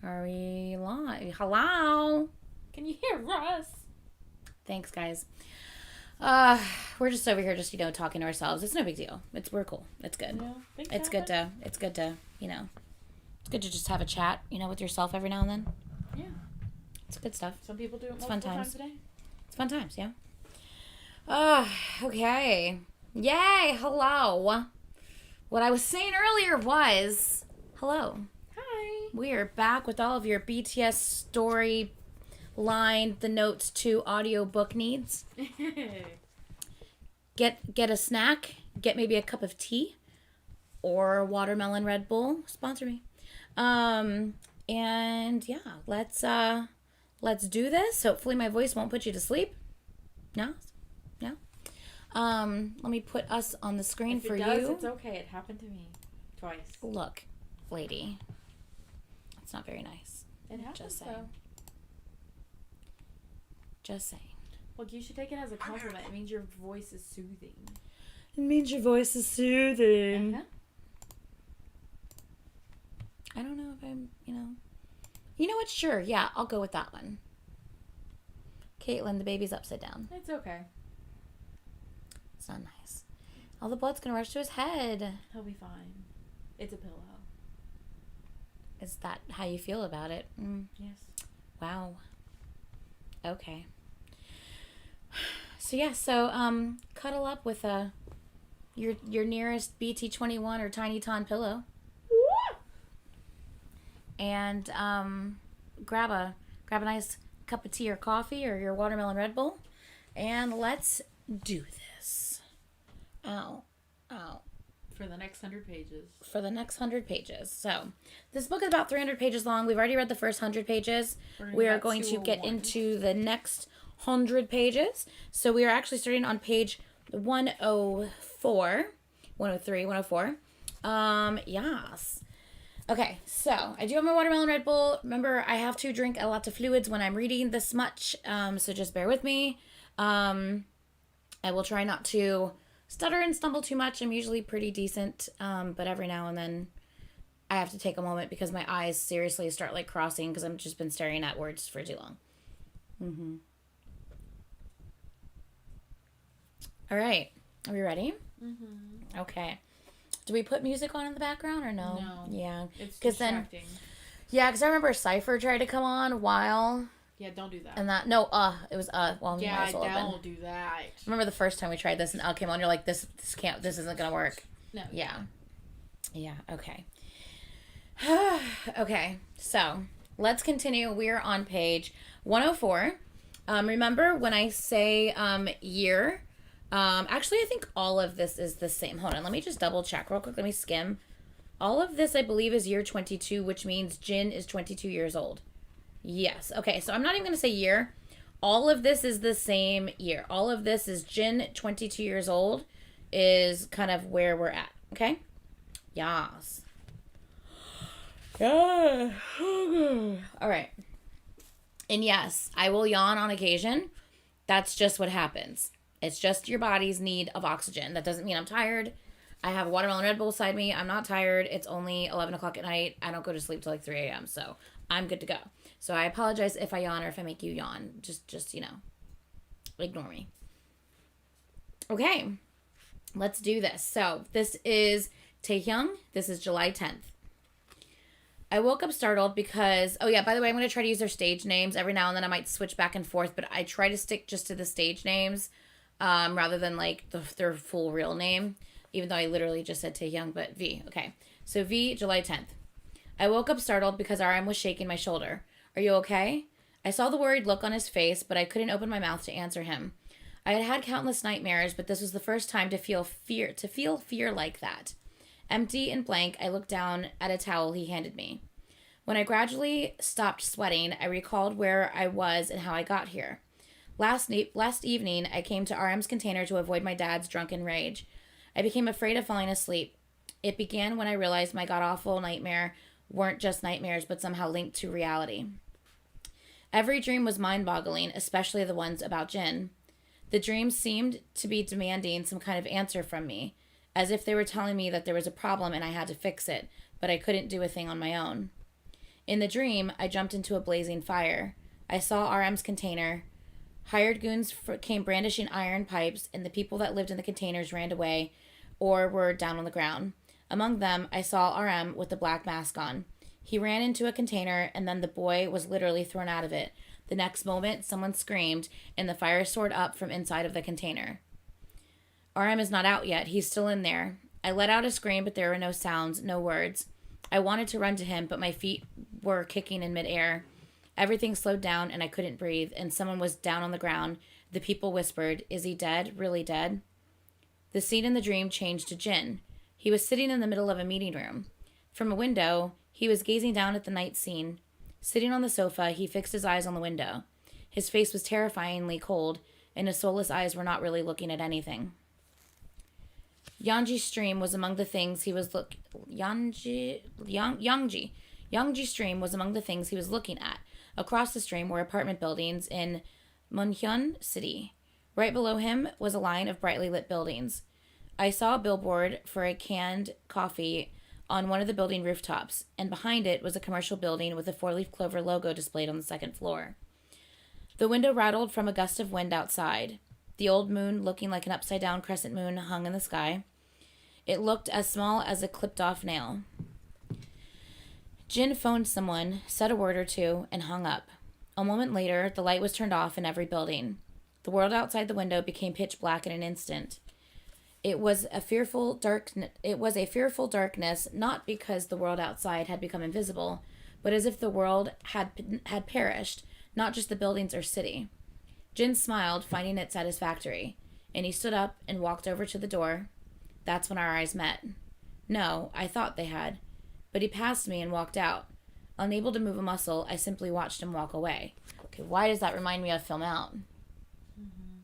Are we live? Hello? Can you hear us? Thanks, guys. We're just over here, just talking to ourselves. It's no big deal. We're cool. It's good. It's good to. It's good to. It's good to just have a chat. With yourself every now and then. Yeah. It's good stuff. Some people do it It's multiple times a day. It's fun times. Yeah. Okay. Yay! Hello. What I was saying earlier was hello. Hi. We are back with all of your BTS story line, the notes to audiobook needs. Get a snack, get maybe a cup of tea or a watermelon Red Bull. Sponsor me. And yeah, let's do this. Hopefully my voice won't put you to sleep. No? Let me put us on the screen for you. It's okay. It happened to me twice. Look, lady. It's not very nice. It happens, Just saying. though. Just saying. Look, you should take it as a compliment. It means your voice is soothing. It means your voice is soothing. Uh-huh. I don't know if I'm, You know what? Sure. Yeah, I'll go with that one. Caitlin, the baby's upside down. It's okay. It's not nice. All the blood's going to rush to his head. He'll be fine. It's a pillow. Is that how you feel about it? Yes. Wow. Okay. So, yeah. So, cuddle up with your nearest BT21 or Tiny Ton pillow. And grab a nice cup of tea or coffee or your watermelon Red Bull, and let's do this. Ow. For the next 100 pages. So, this book is about 300 pages long. We've already read the first 100 pages. We are going to get into the next 100 pages. So, we are actually starting on page 104, 103, 104. Yes. Okay, so I do have my watermelon Red Bull. Remember, I have to drink a lot of fluids when I'm reading this much, so just bear with me. I will try not to stutter and stumble too much. I'm usually pretty decent, but every now and then I have to take a moment because my eyes seriously start crossing because I've just been staring at words for too long. All right, are we ready? Okay. Do we put music on in the background or no? No. Yeah. It's distracting. Because I remember Cypher tried to come on while. Yeah, don't do that. And that, it was well, yeah, might as well don't do that. Remember the first time we tried this and came on, you're like, this isn't gonna work. No. Yeah. Yeah, okay. Okay, so let's continue. We're on page 104. Remember when I say year, actually, I think all of this is the same. Hold on, let me just double check real quick. Let me skim. All of this, I believe, is year 22, which means Jin is 22 years old. Yes. Okay, so I'm not even going to say year. All of this is the same year. All of this is Jin, 22 years old, is kind of where we're at. Okay? Yes. Yeah. All right. And yes, I will yawn on occasion. That's just what happens. It's just your body's need of oxygen. That doesn't mean I'm tired. I have a watermelon Red Bull beside me. I'm not tired. It's only 11 o'clock at night. I don't go to sleep till 3 a.m. So I'm good to go. So I apologize if I yawn or if I make you yawn. Just ignore me. Okay. Let's do this. So this is Taehyung. This is July 10th. I woke up startled because, oh yeah, by the way, I'm going to try to use their stage names. Every now and then I might switch back and forth, but I try to stick just to the stage names. Rather than their full real name, even though I literally just said Taehyung, but V. Okay, so V, July 10th. I woke up startled because RM was shaking my shoulder. Are you okay? I saw the worried look on his face, but I couldn't open my mouth to answer him. I had had countless nightmares, but this was the first time to feel fear like that. Empty and blank, I looked down at a towel he handed me. When I gradually stopped sweating, I recalled where I was and how I got here. Last evening, I came to RM's container to avoid my dad's drunken rage. I became afraid of falling asleep. It began when I realized my god-awful nightmare weren't just nightmares, but somehow linked to reality. Every dream was mind-boggling, especially the ones about Jin. The dreams seemed to be demanding some kind of answer from me, as if they were telling me that there was a problem and I had to fix it, but I couldn't do a thing on my own. In the dream, I jumped into a blazing fire. I saw RM's container. Hired goons came brandishing iron pipes, and the people that lived in the containers ran away or were down on the ground. Among them, I saw RM with the black mask on. He ran into a container, and then the boy was literally thrown out of it. The next moment, someone screamed, and the fire soared up from inside of the container. RM is not out yet. He's still in there. I let out a scream, but there were no sounds, no words. I wanted to run to him, but my feet were kicking in midair. Everything slowed down, and I couldn't breathe, and someone was down on the ground. The people whispered, "Is he dead? Really dead?" The scene in the dream changed to Jin. He was sitting in the middle of a meeting room. From a window, he was gazing down at the night scene. Sitting on the sofa, he fixed his eyes on the window. His face was terrifyingly cold, and his soulless eyes were not really looking at anything. Yangji's stream was among the things he was Yangji stream was among the things he was looking at. Across the stream were apartment buildings in Munhyun City. Right below him was a line of brightly lit buildings. I saw a billboard for a canned coffee on one of the building rooftops, and behind it was a commercial building with a 4-leaf clover logo displayed on the second floor. The window rattled from a gust of wind outside. The old moon, looking like an upside-down crescent moon, hung in the sky. It looked as small as a clipped-off nail. Jin phoned someone, said a word or two, and hung up. A moment later, the light was turned off in every building. The world outside the window became pitch black in an instant. It was a fearful darkness, not because the world outside had become invisible, but as if the world had perished, not just the buildings or city. Jin smiled, finding it satisfactory, and he stood up and walked over to the door. That's when our eyes met. No, I thought they had. But he passed me and walked out. Unable to move a muscle, I simply watched him walk away. Okay, why does that remind me of Film Out? Mm-hmm.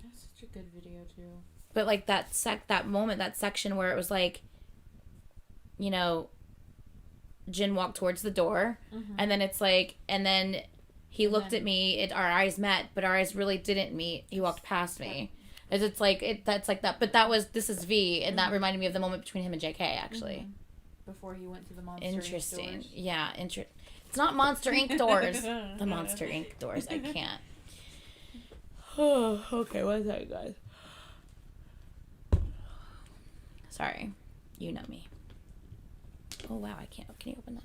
That's such a good video, too. But, like, that moment, that section where it was, like, you know, Jin walked towards the door, and then it's, like, and then he looked at me, our eyes met, but our eyes really didn't meet. He walked past me. It's, like, that's, like, that, but this is V, and that reminded me of the moment between him and JK, actually. Before he went to the Monster Interesting. Inc. doors. Yeah, it's not Monster Inc. doors. The Monster Inc. doors. I can't. Oh, okay, one second, guys. Sorry. You know me. Oh, wow, I can't. Can you open that?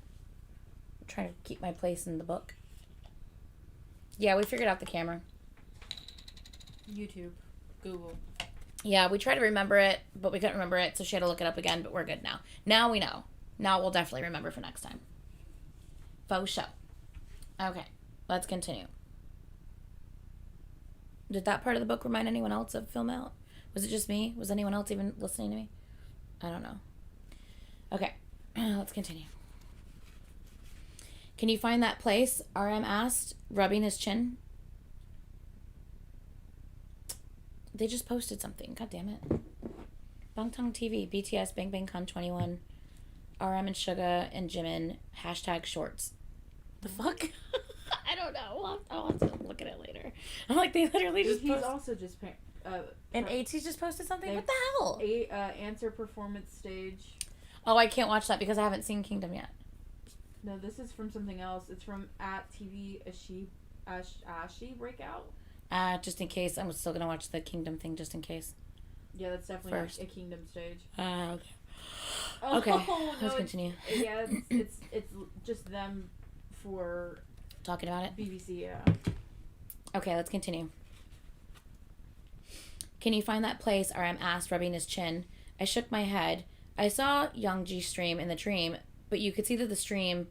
I'm trying to keep my place in the book. Yeah, we figured out the camera. YouTube. Google. Yeah, we tried to remember it, but we couldn't remember it, so she had to look it up again, but we're good now. Now we know. Now we'll definitely remember for next time. Faux show. Okay, let's continue. Did that part of the book remind anyone else of Film Out? Was it just me? Was anyone else even listening to me? I don't know. Okay, let's continue. Can you find that place? RM asked, rubbing his chin. They just posted something. God damn it. Bangtan TV, BTS, Bang Bang Con 21, RM and Suga and Jimin, #shorts. The fuck? I don't know. I'll have to look at it later. I'm like, they literally just He's also just... and AT's just posted something? What the hell? Answer performance stage. Oh, I can't watch that because I haven't seen Kingdom yet. No, this is from something else. It's from @TV Ashi Breakout. Just in case. I'm still going to watch the Kingdom thing just in case. Yeah, that's definitely First. a Kingdom stage. Okay. Oh, Okay, no, let's continue. It's just them for... Talking about it? BBC, yeah. Okay, let's continue. Can you find that place? RM asked, rubbing his chin. I shook my head. I saw Youngji stream in the dream, but you could see that stream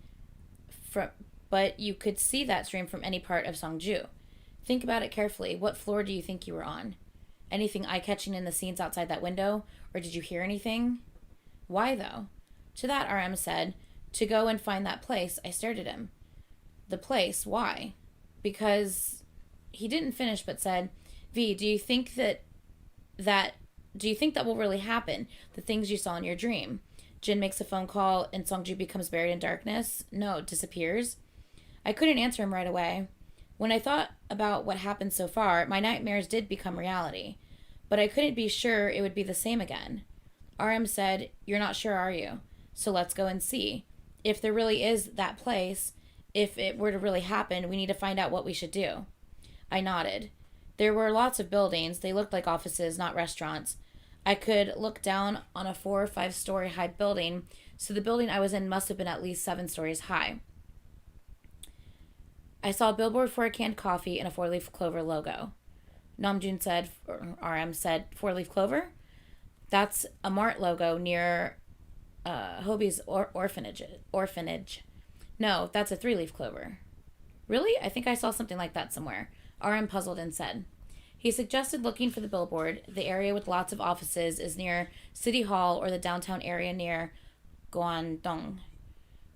from any part of Songju. Think about it carefully. What floor do you think you were on? Anything eye-catching in the scenes outside that window? Or did you hear anything? Why, though? To that, RM said, to go and find that place. I stared at him. The place? Why? Because he didn't finish, but said, V, do you think that will really happen? The things you saw in your dream? Jin makes a phone call and Songju becomes buried in darkness? No, disappears? I couldn't answer him right away. When I thought about what happened so far, my nightmares did become reality. But I couldn't be sure it would be the same again. RM said, you're not sure, are you? So let's go and see. if there really is that place, if it were to really happen, we need to find out what we should do. I nodded. There were lots of buildings. They looked like offices, not restaurants. I could look down on a 4 or 5 story high building, so the building I was in must have been at least 7 stories high. I saw a billboard for a canned coffee and a 4-leaf clover logo. Namjoon said, or RM said, 4-leaf clover? That's a Mart logo near Hobie's orphanage. No, that's a 3-leaf clover. Really? I think I saw something like that somewhere. RM puzzled and said. He suggested looking for the billboard. The area with lots of offices is near City Hall or the downtown area near Guangdong.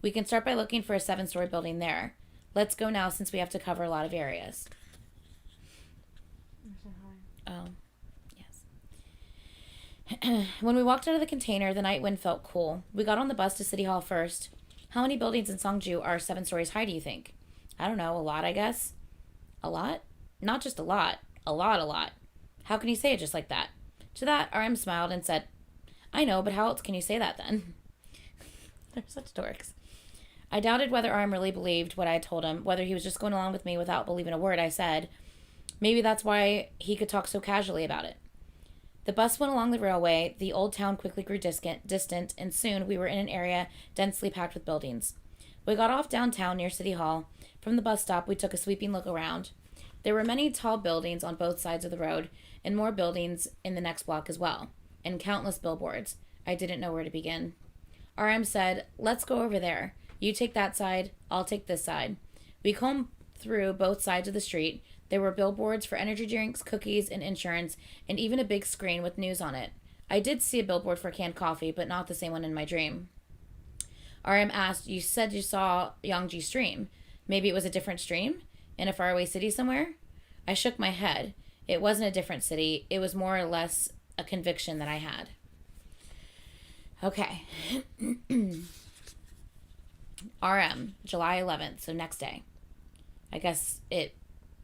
We can start by looking for a 7-story building there. Let's go now since we have to cover a lot of areas. Oh, yes. When we walked out of the container, the night wind felt cool. We got on the bus to City Hall first. How many buildings in Songju are 7 stories high, do you think? I don't know, a lot, I guess. A lot? Not just a lot. A lot. How can you say it just like that? To that, RM smiled and said, I know, but how else can you say that then? They're such dorks. I doubted whether RM really believed what I had told him, whether he was just going along with me without believing a word I said. Maybe that's why he could talk so casually about it. The bus went along the railway. The old town quickly grew distant, and soon we were in an area densely packed with buildings. We got off downtown near City Hall. From the bus stop, we took a sweeping look around. There were many tall buildings on both sides of the road, and more buildings in the next block as well, and countless billboards. I didn't know where to begin. RM said, let's go over there. You take that side, I'll take this side. We combed through both sides of the street. There were billboards for energy drinks, cookies, and insurance, and even a big screen with news on it. I did see a billboard for canned coffee, but not the same one in my dream. RM asked, you said you saw Yangji stream. Maybe it was a different stream? In a faraway city somewhere? I shook my head. It wasn't a different city. It was more or less a conviction that I had. Okay. RM, July 11th, so next day. I guess it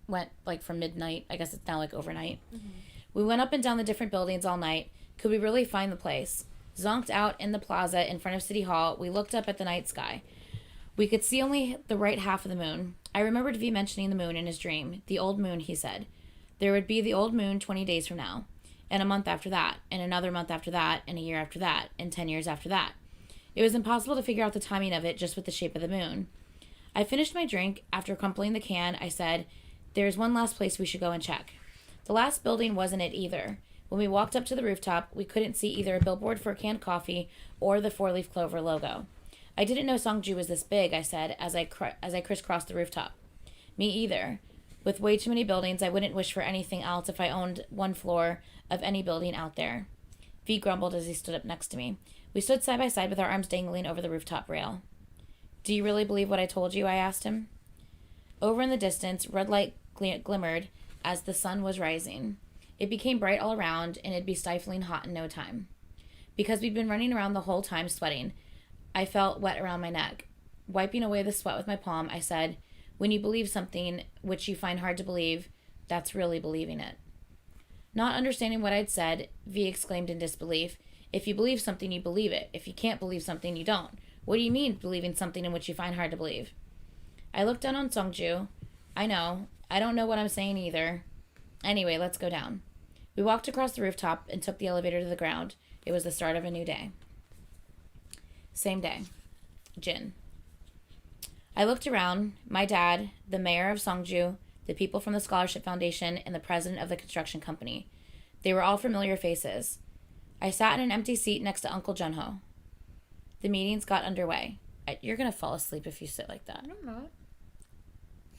went like from midnight. I guess it's now like overnight. Mm-hmm. We went up and down the different buildings all night. Could we really find the place? Zonked out in the plaza in front of City Hall, we looked up at the night sky. We could see only the right half of the moon. I remembered V mentioning the moon in his dream. The old moon, he said. There would be the old moon 20 days from now, and a month after that, and another month after that, and a year after that, and 10 years after that. It was impossible to figure out the timing of it just with the shape of the moon. I finished my drink. After crumpling the can, I said, there's one last place we should go and check. The last building wasn't it either. When we walked up to the rooftop, we couldn't see either a billboard for canned coffee or the 4-leaf clover logo. I didn't know Songju was this big, I said, as I crisscrossed the rooftop. Me either. With way too many buildings, I wouldn't wish for anything else if I owned one floor of any building out there. V grumbled as he stood up next to me. We stood side by side with our arms dangling over the rooftop rail. Do you really believe what I told you? I asked him. Over in the distance, red light glimmered as the sun was rising. It became bright all around, and it'd be stifling hot in no time. Because we'd been running around the whole time sweating, I felt wet around my neck. Wiping away the sweat with my palm, I said, when you believe something which you find hard to believe, that's really believing it. Not understanding what I'd said, V exclaimed in disbelief, if you believe something, you believe it. If you can't believe something, you don't. What do you mean, believing something in which you find hard to believe? I looked down on Songju. I know. I don't know what I'm saying either. Anyway, let's go down. We walked across the rooftop and took the elevator to the ground. It was the start of a new day. Same day. Jin. I looked around. My dad, the mayor of Songju, the people from the Scholarship Foundation, and the president of the construction company. They were all familiar faces. I sat in an empty seat next to Uncle Junho. The meetings got underway. You're going to fall asleep if you sit like that. I'm not.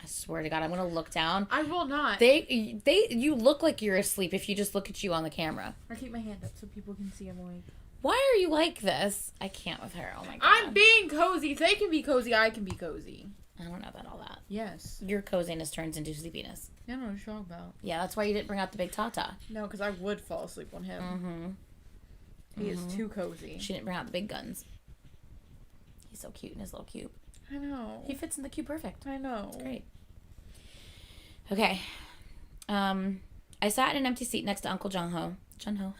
I swear to God, I'm going to look down. I will not. You look like you're asleep if you just look at you on the camera. I keep my hand up so people can see I'm awake. Why are you like this? I can't with her. Oh my God. I'm being cozy. If they can be cozy, I can be cozy. I don't know about all that. Yes. Your coziness turns into sleepiness. I don't know what you're talking about. Yeah, that's why you didn't bring out the big Tata. No, because I would fall asleep on him. Mm-hmm. He is too cozy. She didn't bring out the big guns. He's so cute in his little cube. I know. He fits in the cube perfect. I know. It's great. Okay. I sat in an empty seat next to Uncle Junho. Junho?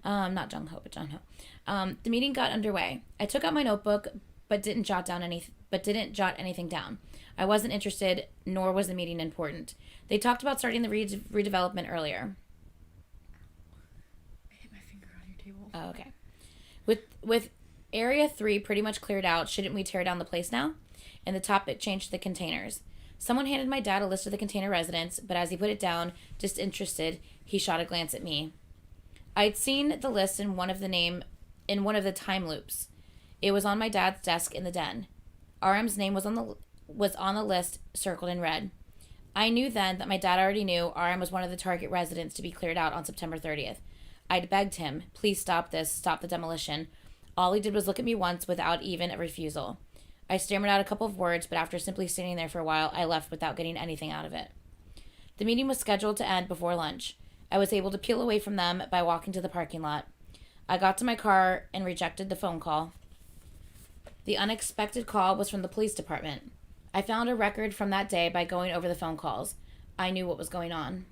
Not Junho, but Junho. The meeting got underway. I took out my notebook, but didn't jot anything down. I wasn't interested, nor was the meeting important. They talked about starting the redevelopment earlier. I hit my finger on your table. Oh, okay. With Area 3 pretty much cleared out, shouldn't we tear down the place now? And the topic changed to the containers. Someone handed my dad a list of the container residents, but as he put it down, disinterested, he shot a glance at me. I'd seen the list in one of the time loops. It was on my dad's desk in the den. RM's name was on the list, circled in red. I knew then that my dad already knew RM was one of the target residents to be cleared out on September 30th. I'd begged him, please stop this, stop the demolition. All he did was look at me once without even a refusal. I stammered out a couple of words, but after simply standing there for a while, I left without getting anything out of it. The meeting was scheduled to end before lunch. I was able to peel away from them by walking to the parking lot. I got to my car and rejected the phone call. The unexpected call was from the police department. I found a record from that day by going over the phone calls. I knew what was going on.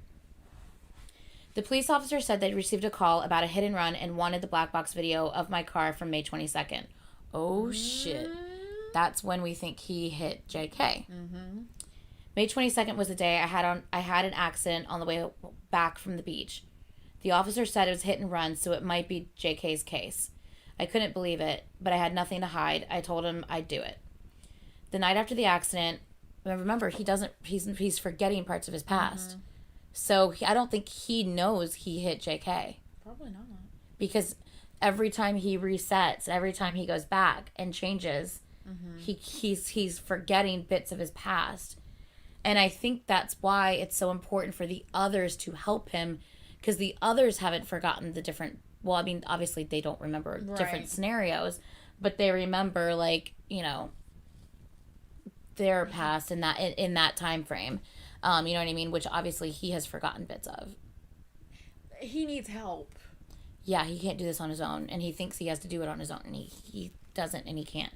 The police officer said they'd received a call about a hit and run and wanted the black box video of my car from May 22nd. Oh, shit. That's when we think he hit JK. Mm-hmm. May 22nd was the day I had an accident on the way back from the beach. The officer said it was hit and run, so it might be JK's case. I couldn't believe it, but I had nothing to hide. I told him I'd do it. The night after the accident, remember, he's forgetting parts of his past. Mm-hmm. So I don't think he knows he hit JK. Probably not. Because every time he resets, every time he goes back and changes, mm-hmm. he's forgetting bits of his past. And I think that's why it's so important for the others to help him, because the others haven't forgotten the different, well, I mean, obviously they don't remember different scenarios, but they remember, like, you know, their past in that time frame. You know what I mean? Which obviously he has forgotten bits of. He needs help. Yeah, he can't do this on his own, and he thinks he has to do it on his own, and he doesn't, and he can't.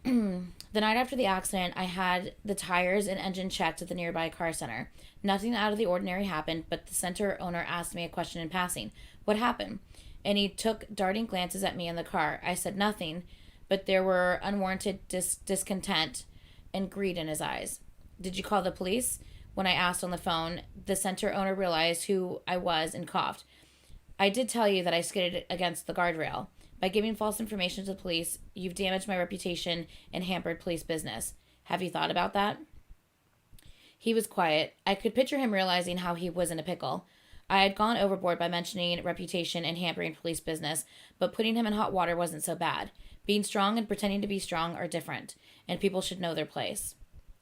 The night after the accident, I had the tires and engine checked at the nearby car center. Nothing out of the ordinary happened, but the center owner asked me a question in passing. What happened? And he took darting glances at me in the car. I said nothing, but there were unwarranted discontent and greed in his eyes. Did you call the police? When I asked on the phone, the center owner realized who I was and coughed. I did tell you that I skidded against the guardrail. By giving false information to the police, you've damaged my reputation and hampered police business. Have you thought about that? He was quiet. I could picture him realizing how he was in a pickle. I had gone overboard by mentioning reputation and hampering police business, but putting him in hot water wasn't so bad. Being strong and pretending to be strong are different, and people should know their place.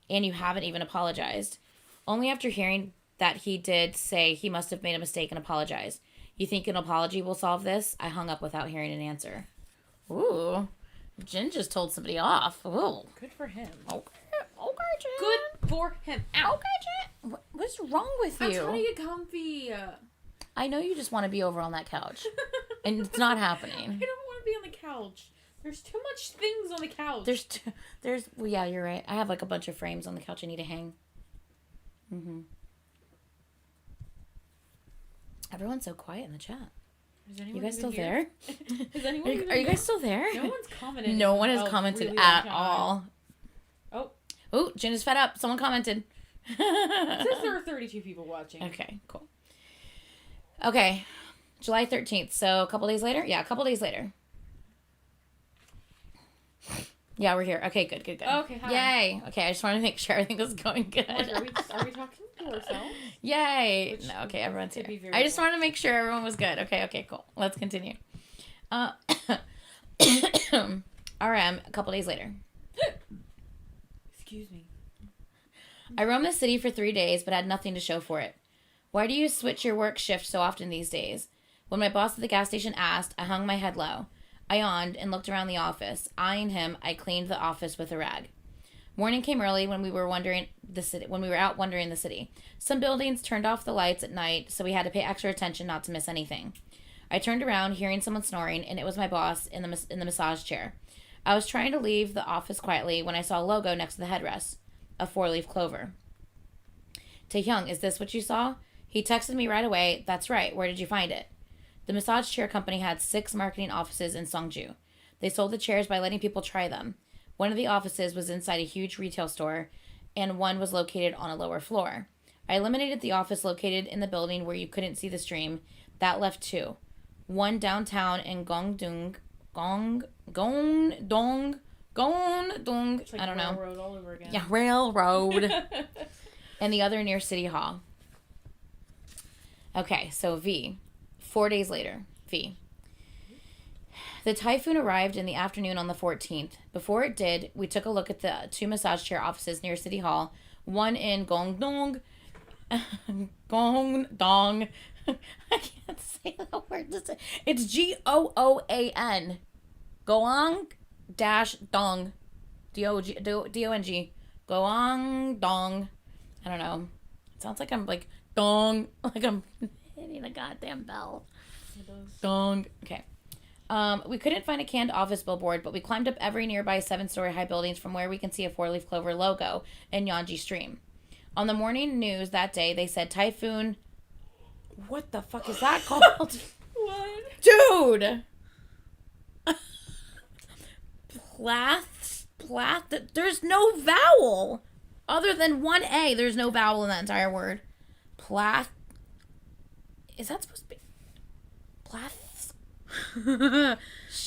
And you haven't even apologized. Only after hearing that he did say he must have made a mistake and apologized. You think an apology will solve this? I hung up without hearing an answer. Ooh. Jen just told somebody off. Ooh. Good for him. Okay, Jen. Good for him. Ow. Okay, Jen. What's wrong with you? I'm trying to get comfy. I know you just want to be over on that couch. And it's not happening. I don't want to be on the couch. There's too much things on the couch. Well, yeah, you're right. I have like a bunch of frames on the couch I need to hang. Mm-hmm. Everyone's so quiet in the chat. You guys still there? Is anyone Are you guys still there? No one's commented. No one has commented really at all. Oh, Jen is fed up. Someone commented. It says there are 32 people watching. Okay, cool. Okay, July 13th. So a couple days later? Yeah, a couple days later. Yeah, we're here. Okay, good. Okay, hi. Yay. Okay, I just wanted to make sure everything was going good. Like, are we talking to ourselves? Yay. No, okay, everyone's here. I just wanted to make sure everyone was good. Okay, cool. Let's continue. RM, a couple days later. Excuse me. I roamed the city for 3 days, but had nothing to show for it. Why do you switch your work shift so often these days? When my boss at the gas station asked, I hung my head low. I yawned and looked around the office. Eyeing him, I cleaned the office with a rag. Morning came early when we were out wandering the city. Some buildings turned off the lights at night, so we had to pay extra attention not to miss anything. I turned around, hearing someone snoring, and it was my boss in the massage chair. I was trying to leave the office quietly when I saw a logo next to the headrest, a 4-leaf clover. Taehyung, is this what you saw? He texted me right away. That's right. Where did you find it? The massage chair company had 6 marketing offices in Songju. They sold the chairs by letting people try them. One of the offices was inside a huge retail store, and one was located on a lower floor. I eliminated the office located in the building where you couldn't see the stream. That left 2. One downtown in Gongdong. It's like I don't know. railroad all over again. Yeah, railroad. And the other near City Hall. Okay, so V. 4 days later. V. The typhoon arrived in the afternoon on the 14th. Before it did, we took a look at the 2 massage chair offices near City Hall. One in Gongdong. Gongdong. I can't say the word. It's Gooan. Goang dash dong. D-O-N-G. Goang dong. I don't know. It sounds like I'm like dong. Like I'm hitting a goddamn bell. It does. Dong. Okay. We couldn't find a canned office billboard, but we climbed up every nearby 7-story high buildings from where we can see a 4-leaf clover logo in Yanji Stream. On the morning news that day, they said typhoon. What the fuck is that called? What? Dude! There's no vowel. Other than one A, there's no vowel in that entire word. Is that supposed to be?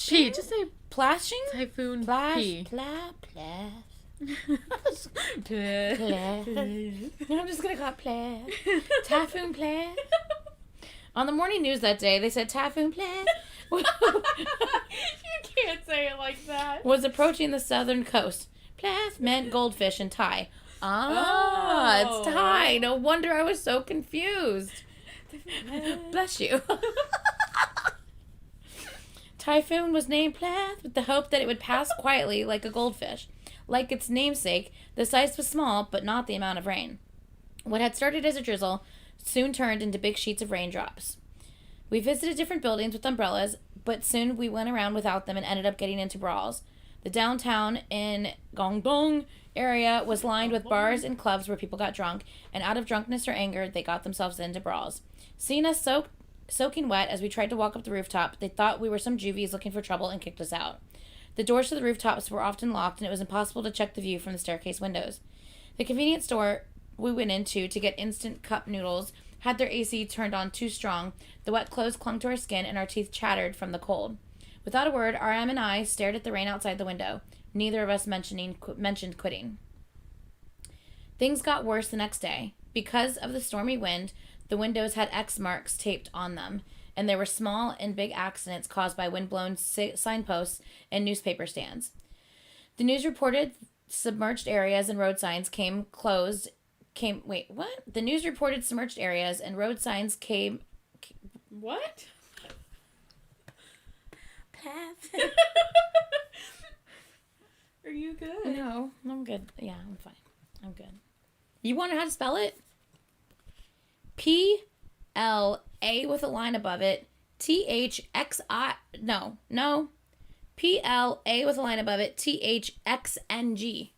P. Just say Plashing? typhoon Plash. P. I'm just gonna call it play. Typhoon play. On the morning news that day, they said typhoon play You can't say it like that. was approaching the southern coast. Plath meant goldfish in Thai. It's Thai. No wonder I was so confused. Bless you. Typhoon was named Plath with the hope that it would pass quietly like a goldfish. Like its namesake, the size was small, but not the amount of rain. What had started as a drizzle soon turned into big sheets of raindrops. We visited different buildings with umbrellas, but soon we went around without them and ended up getting into brawls. The downtown in Gongdong area was lined with bars and clubs where people got drunk, and out of drunkenness or anger, they got themselves into brawls. Seeing us soaking wet as we tried to walk up the rooftop, they thought we were some juvies looking for trouble and kicked us out. The doors to the rooftops were often locked, and it was impossible to check the view from the staircase windows. The convenience store we went into to get instant cup noodles had their AC turned on too strong. The wet clothes clung to our skin, and our teeth chattered from the cold. Without a word, RM and I stared at the rain outside the window. Neither of us mentioned quitting. Things got worse the next day. Because of the stormy wind, the windows had X marks taped on them, and there were small and big accidents caused by windblown signposts and newspaper stands. The news reported submerged areas and road signs The news reported submerged areas and road signs came... What? Are you good? No, I'm good. Yeah, I'm fine. I'm good. You want to know how to spell it? P-L-A with a line above it. T-H-X-I... No. P-L-A with a line above it. T-H-X-N-G.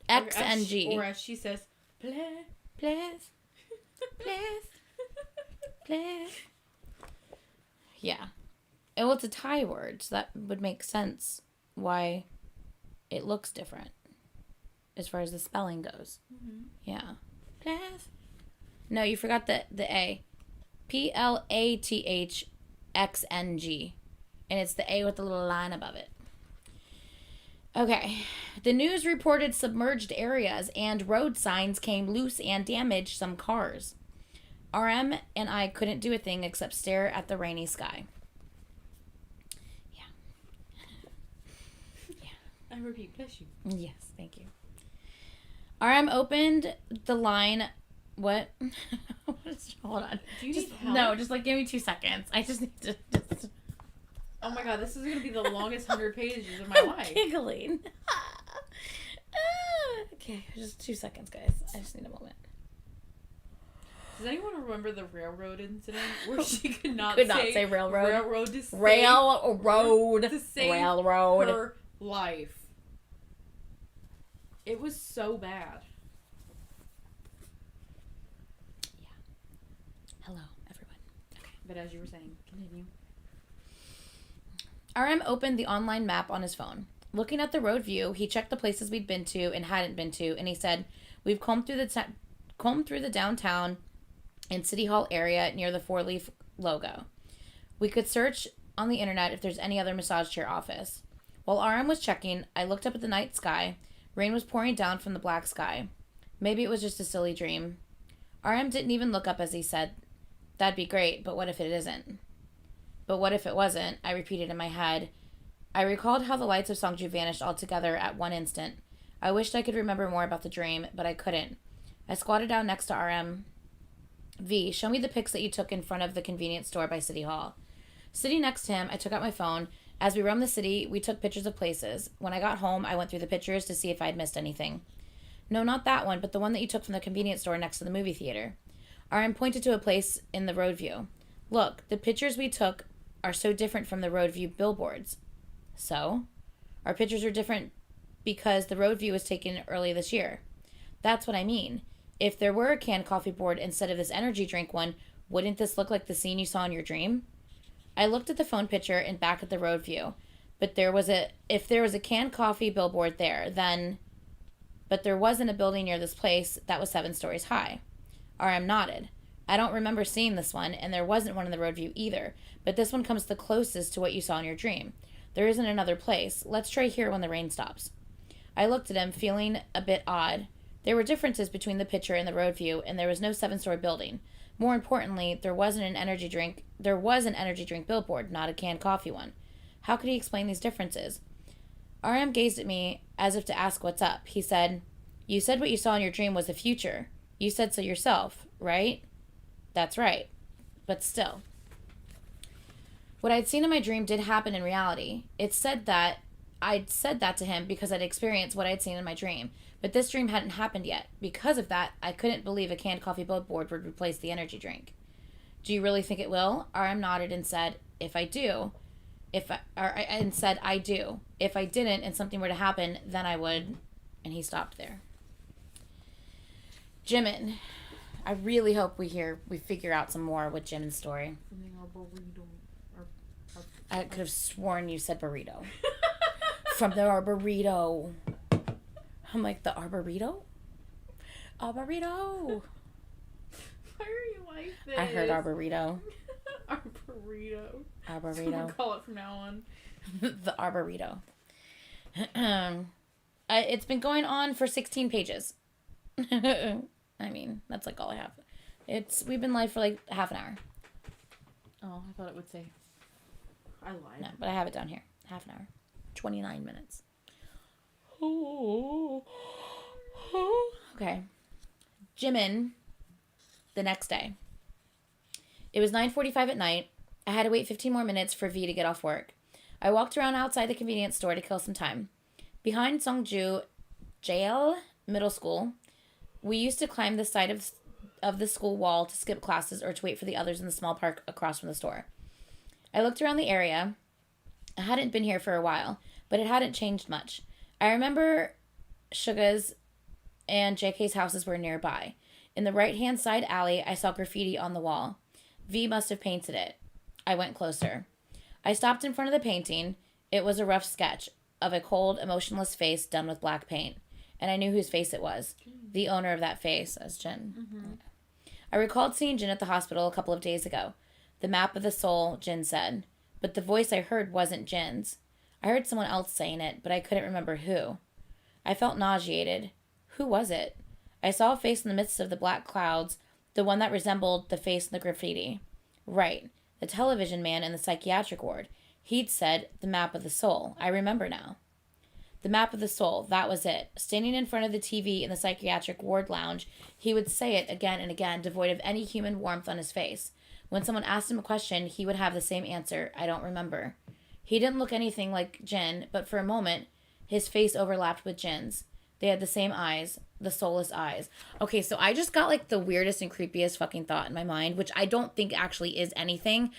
X-N-G. Or as she says, play. Please. Yeah. Well, it's a Thai word, so that would make sense why it looks different as far as the spelling goes. Mm-hmm. Yeah. Please. No, you forgot the A. P-L-A-T-H-X-N-G. And it's the A with the little line above it. Okay. The news reported submerged areas and road signs came loose and damaged some cars. RM and I couldn't do a thing except stare at the rainy sky. I repeat, bless you. Yes, thank you. RM opened the line. What? Hold on. Do you Just, need help? no, just like give me 2 seconds. I just need to. Oh my god, this is going to be the longest 100 pages of my life. Giggling. Okay, just 2 seconds, guys. I just need a moment. Does anyone remember the railroad incident where she could not say railroad. Railroad to save Railroad. to save Railroad. her life. It was so bad. Yeah. Hello, everyone. Okay. But as you were saying, continue. RM opened the online map on his phone. Looking at the road view, he checked the places we'd been to and hadn't been to, and he said, "We've combed through the downtown and City Hall area near the four-leaf logo. We could search on the internet if there's any other massage chair office." While RM was checking, I looked up at the night sky. Rain was pouring down from the black sky. Maybe it was just a silly dream. RM didn't even look up as he said, "That'd be great, but what if it isn't?" But what if it wasn't? I repeated in my head. I recalled how the lights of Songju vanished altogether at one instant. I wished I could remember more about the dream, but I couldn't. I squatted down next to RM. "V, show me the pics that you took in front of the convenience store by City Hall." Sitting next to him, I took out my phone. As we roamed the city, we took pictures of places. When I got home, I went through the pictures to see if I'd missed anything. "No, not that one, but the one that you took from the convenience store next to the movie theater." RM pointed to a place in the road view. "Look, the pictures we took are so different from the road view billboards." "So? Our pictures are different because the road view was taken early this year." "That's what I mean. If there were a canned coffee board instead of this energy drink one, wouldn't this look like the scene you saw in your dream?" I looked at the phone picture and back at the road view, but if there was a canned coffee billboard there, then... But there wasn't a building near this place that was 7 stories high. RM nodded. "I don't remember seeing this one, and there wasn't one in the road view either, but this one comes the closest to what you saw in your dream. There isn't another place. Let's try here when the rain stops." I looked at him, feeling a bit odd. There were differences between the picture and the road view, and there was no 7-story building. More importantly, there was an energy drink billboard, not a canned coffee one. How could he explain these differences? RM gazed at me as if to ask what's up. He said, "You said what you saw in your dream was the future. You said so yourself, right?" "That's right. But still." What I'd seen in my dream did happen in reality. I'd said that to him because I'd experienced what I'd seen in my dream. But this dream hadn't happened yet. Because of that, I couldn't believe a canned coffee billboard would replace the energy drink. "Do you really think it will?" RM nodded and said, I do. If I didn't and something were to happen, then I would." And he stopped there. Jimin. I really hope we figure out some more with Jimin's story. I could have sworn you said burrito. From the Arborito. I'm like, the Arborito? Arborito. Why are you like this? I heard Arborito. Arborito. Arborito. We'll call it from now on. The Arborito. It's been going on for 16 pages. I mean, that's like all I have. We've been live for like half an hour. Oh, I thought it would say. I lied. No, but I have it down here. Half an hour. 29 minutes. Okay. Jimin, the next day. It was 9:45 at night. I had to wait 15 more minutes for V to get off work. I walked around outside the convenience store to kill some time. Behind Songju Jail Middle School, we used to climb the side of the school wall to skip classes or to wait for the others in the small park across from the store. I looked around the area. I hadn't been here for a while, but it hadn't changed much. I remember Suga's and JK's houses were nearby. In the right-hand side alley, I saw graffiti on the wall. V must have painted it. I went closer. I stopped in front of the painting. It was a rough sketch of a cold, emotionless face done with black paint. And I knew whose face it was. The owner of that face, as Jin. Mm-hmm. I recalled seeing Jin at the hospital a couple of days ago. The map of the soul, Jin said. But the voice I heard wasn't Jin's. I heard someone else saying it, but I couldn't remember who. I felt nauseated. Who was it? I saw a face in the midst of the black clouds, the one that resembled the face in the graffiti. Right, the television man in the psychiatric ward. He'd said, the map of the soul. I remember now. The map of the soul, that was it. Standing in front of the TV in the psychiatric ward lounge, he would say it again and again, devoid of any human warmth on his face. When someone asked him a question, he would have the same answer, I don't remember. He didn't look anything like Jin, but for a moment, his face overlapped with Jin's. They had the same eyes, the soulless eyes. Okay, so I just got like the weirdest and creepiest fucking thought in my mind, which I don't think actually is anything,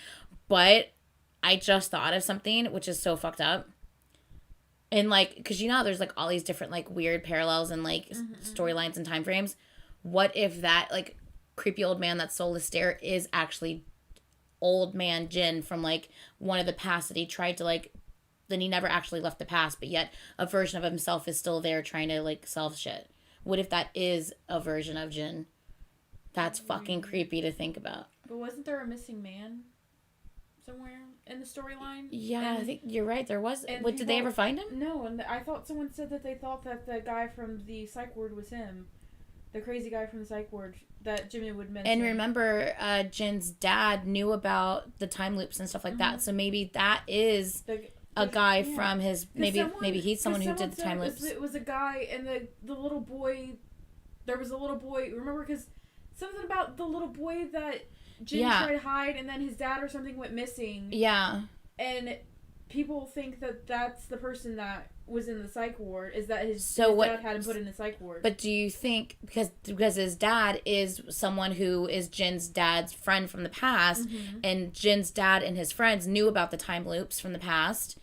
but I just thought of something, which is so fucked up. And like, because you know, there's like all these different like weird parallels and like storylines and time frames. What if that like creepy old man, that soulless stare, is actually old man Jin from like one of the past that he tried to like then he never actually left the past, but yet a version of himself is still there trying to, like, solve shit. What if that is a version of Jin? That's fucking creepy to think about. But wasn't there a missing man somewhere in the storyline? Yeah, I think you're right. There was. and What, did they ever find him? No, and I thought someone said that they thought that the guy from the psych ward was him. The crazy guy from the psych ward that Jimmy would mention. And remember, Jin's dad knew about the time loops and stuff like that. So maybe that is a guy from his... Maybe he's someone who did the time loops. It was a guy, and the little boy... There was a little boy... Remember, because something about the little boy that Jin tried to hide, and then his dad or something went missing. Yeah. And people think that that's the person that was in the psych ward, is that his dad had him put in the psych ward. But do you think, because his dad is someone who is Jin's dad's friend from the past, and Jin's dad and his friends knew about the time loops from the past.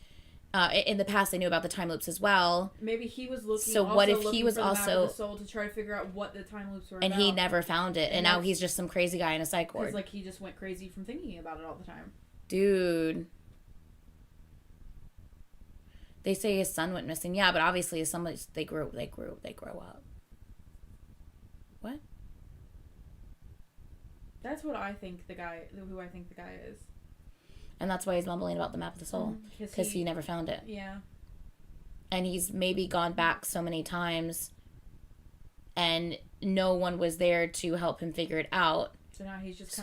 In the past, they knew about the time loops as well. Maybe he was looking. So what if he was also for the map of the soul to try to figure out what the time loops were and about. he never found it, and now he's just some crazy guy in a psych ward. Because like he just went crazy from thinking about it all the time. Dude. They say his son went missing. Yeah, but obviously his son, they grow up. What? That's what I think who I think the guy is. And that's why he's mumbling about the map of the soul. Because he never found it. Yeah. And he's maybe gone back so many times and no one was there to help him figure it out. So now he's just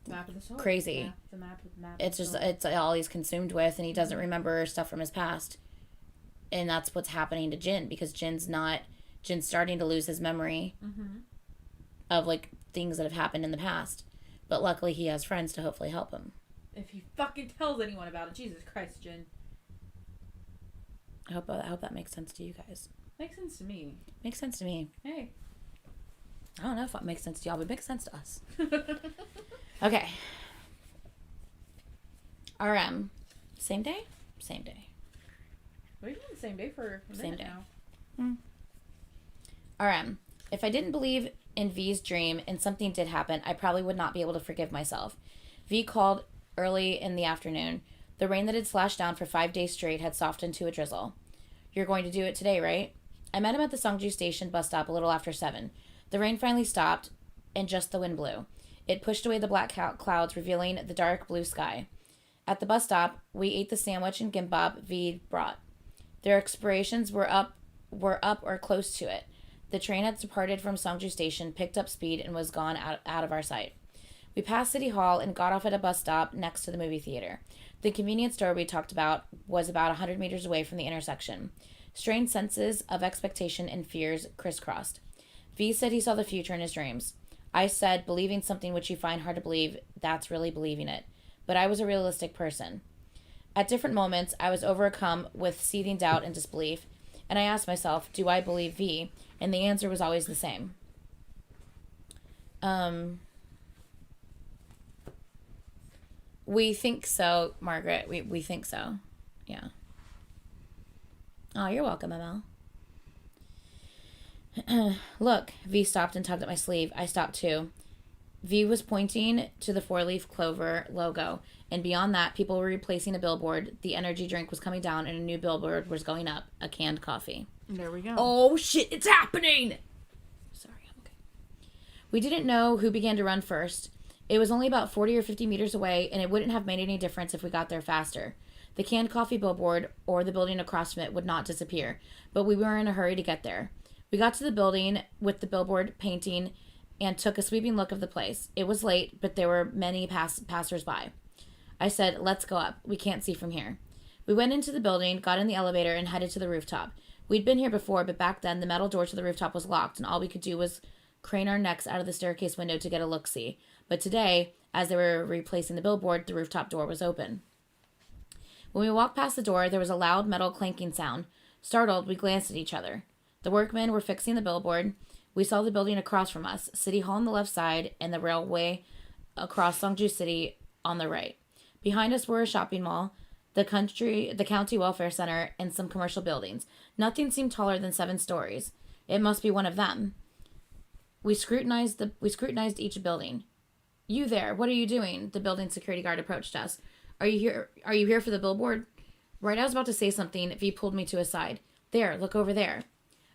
map of the soul. Crazy. Yeah, the map it's just, it's all he's consumed with, and he doesn't remember stuff from his past. And that's what's happening to Jin, because Jin's starting to lose his memory of, like, things that have happened in the past. But luckily he has friends to hopefully help him. If he fucking tells anyone about it. Jesus Christ, Jin. I hope that makes sense to you guys. Makes sense to me. Makes sense to me. Hey. I don't know if it makes sense to y'all, but it makes sense to us. Okay. RM. Same day? Same day. We've been the same day for a minute now. RM. If I didn't believe in V's dream and something did happen, I probably would not be able to forgive myself. V called early in the afternoon. The rain that had slashed down for 5 days straight had softened to a drizzle. You're going to do it today, right? I met him at the Songju Station bus stop a little after 7. The rain finally stopped, and just the wind blew. It pushed away the black clouds, revealing the dark blue sky. At the bus stop, we ate the sandwich and gimbap V brought. Their expirations were up or close to it. The train had departed from Songju Station, picked up speed, and was gone out of our sight. We passed City Hall and got off at a bus stop next to the movie theater. The convenience store we talked about was about 100 meters away from the intersection. Strained senses of expectation and fears crisscrossed. V said he saw the future in his dreams. I said, believing something which you find hard to believe, that's really believing it. But I was a realistic person. At different moments, I was overcome with seething doubt and disbelief, and I asked myself, do I believe V? And the answer was always the same. We think so, Margaret. We think so. Yeah. Oh, you're welcome, ML. Look, V stopped and tugged at my sleeve. I stopped too. V was pointing to the 4-leaf clover logo, and beyond that, people were replacing a billboard. The energy drink was coming down, and a new billboard was going up. A canned coffee. There we go. Oh, shit, it's happening! Sorry, I'm okay. We didn't know who began to run first. It was only about 40 or 50 meters away, and it wouldn't have made any difference if we got there faster. The canned coffee billboard, or the building across from it, would not disappear, but we were in a hurry to get there. We got to the building with the billboard painting and took a sweeping look of the place. It was late, but there were many passers-by. I said, let's go up. We can't see from here. We went into the building, got in the elevator, and headed to the rooftop. We'd been here before, but back then the metal door to the rooftop was locked, and all we could do was crane our necks out of the staircase window to get a look-see. But today, as they were replacing the billboard, the rooftop door was open. When we walked past the door, there was a loud metal clanking sound. Startled, we glanced at each other. The workmen were fixing the billboard. We saw the building across from us, City Hall on the left side, and the railway across Songju City on the right. Behind us were a shopping mall, the county welfare center, and some commercial buildings. Nothing seemed taller than 7 stories. It must be one of them. We scrutinized each building. You there, what are you doing? The building security guard approached us. Are you here for the billboard? Right, I was about to say something. V pulled me to his side. There, look over there.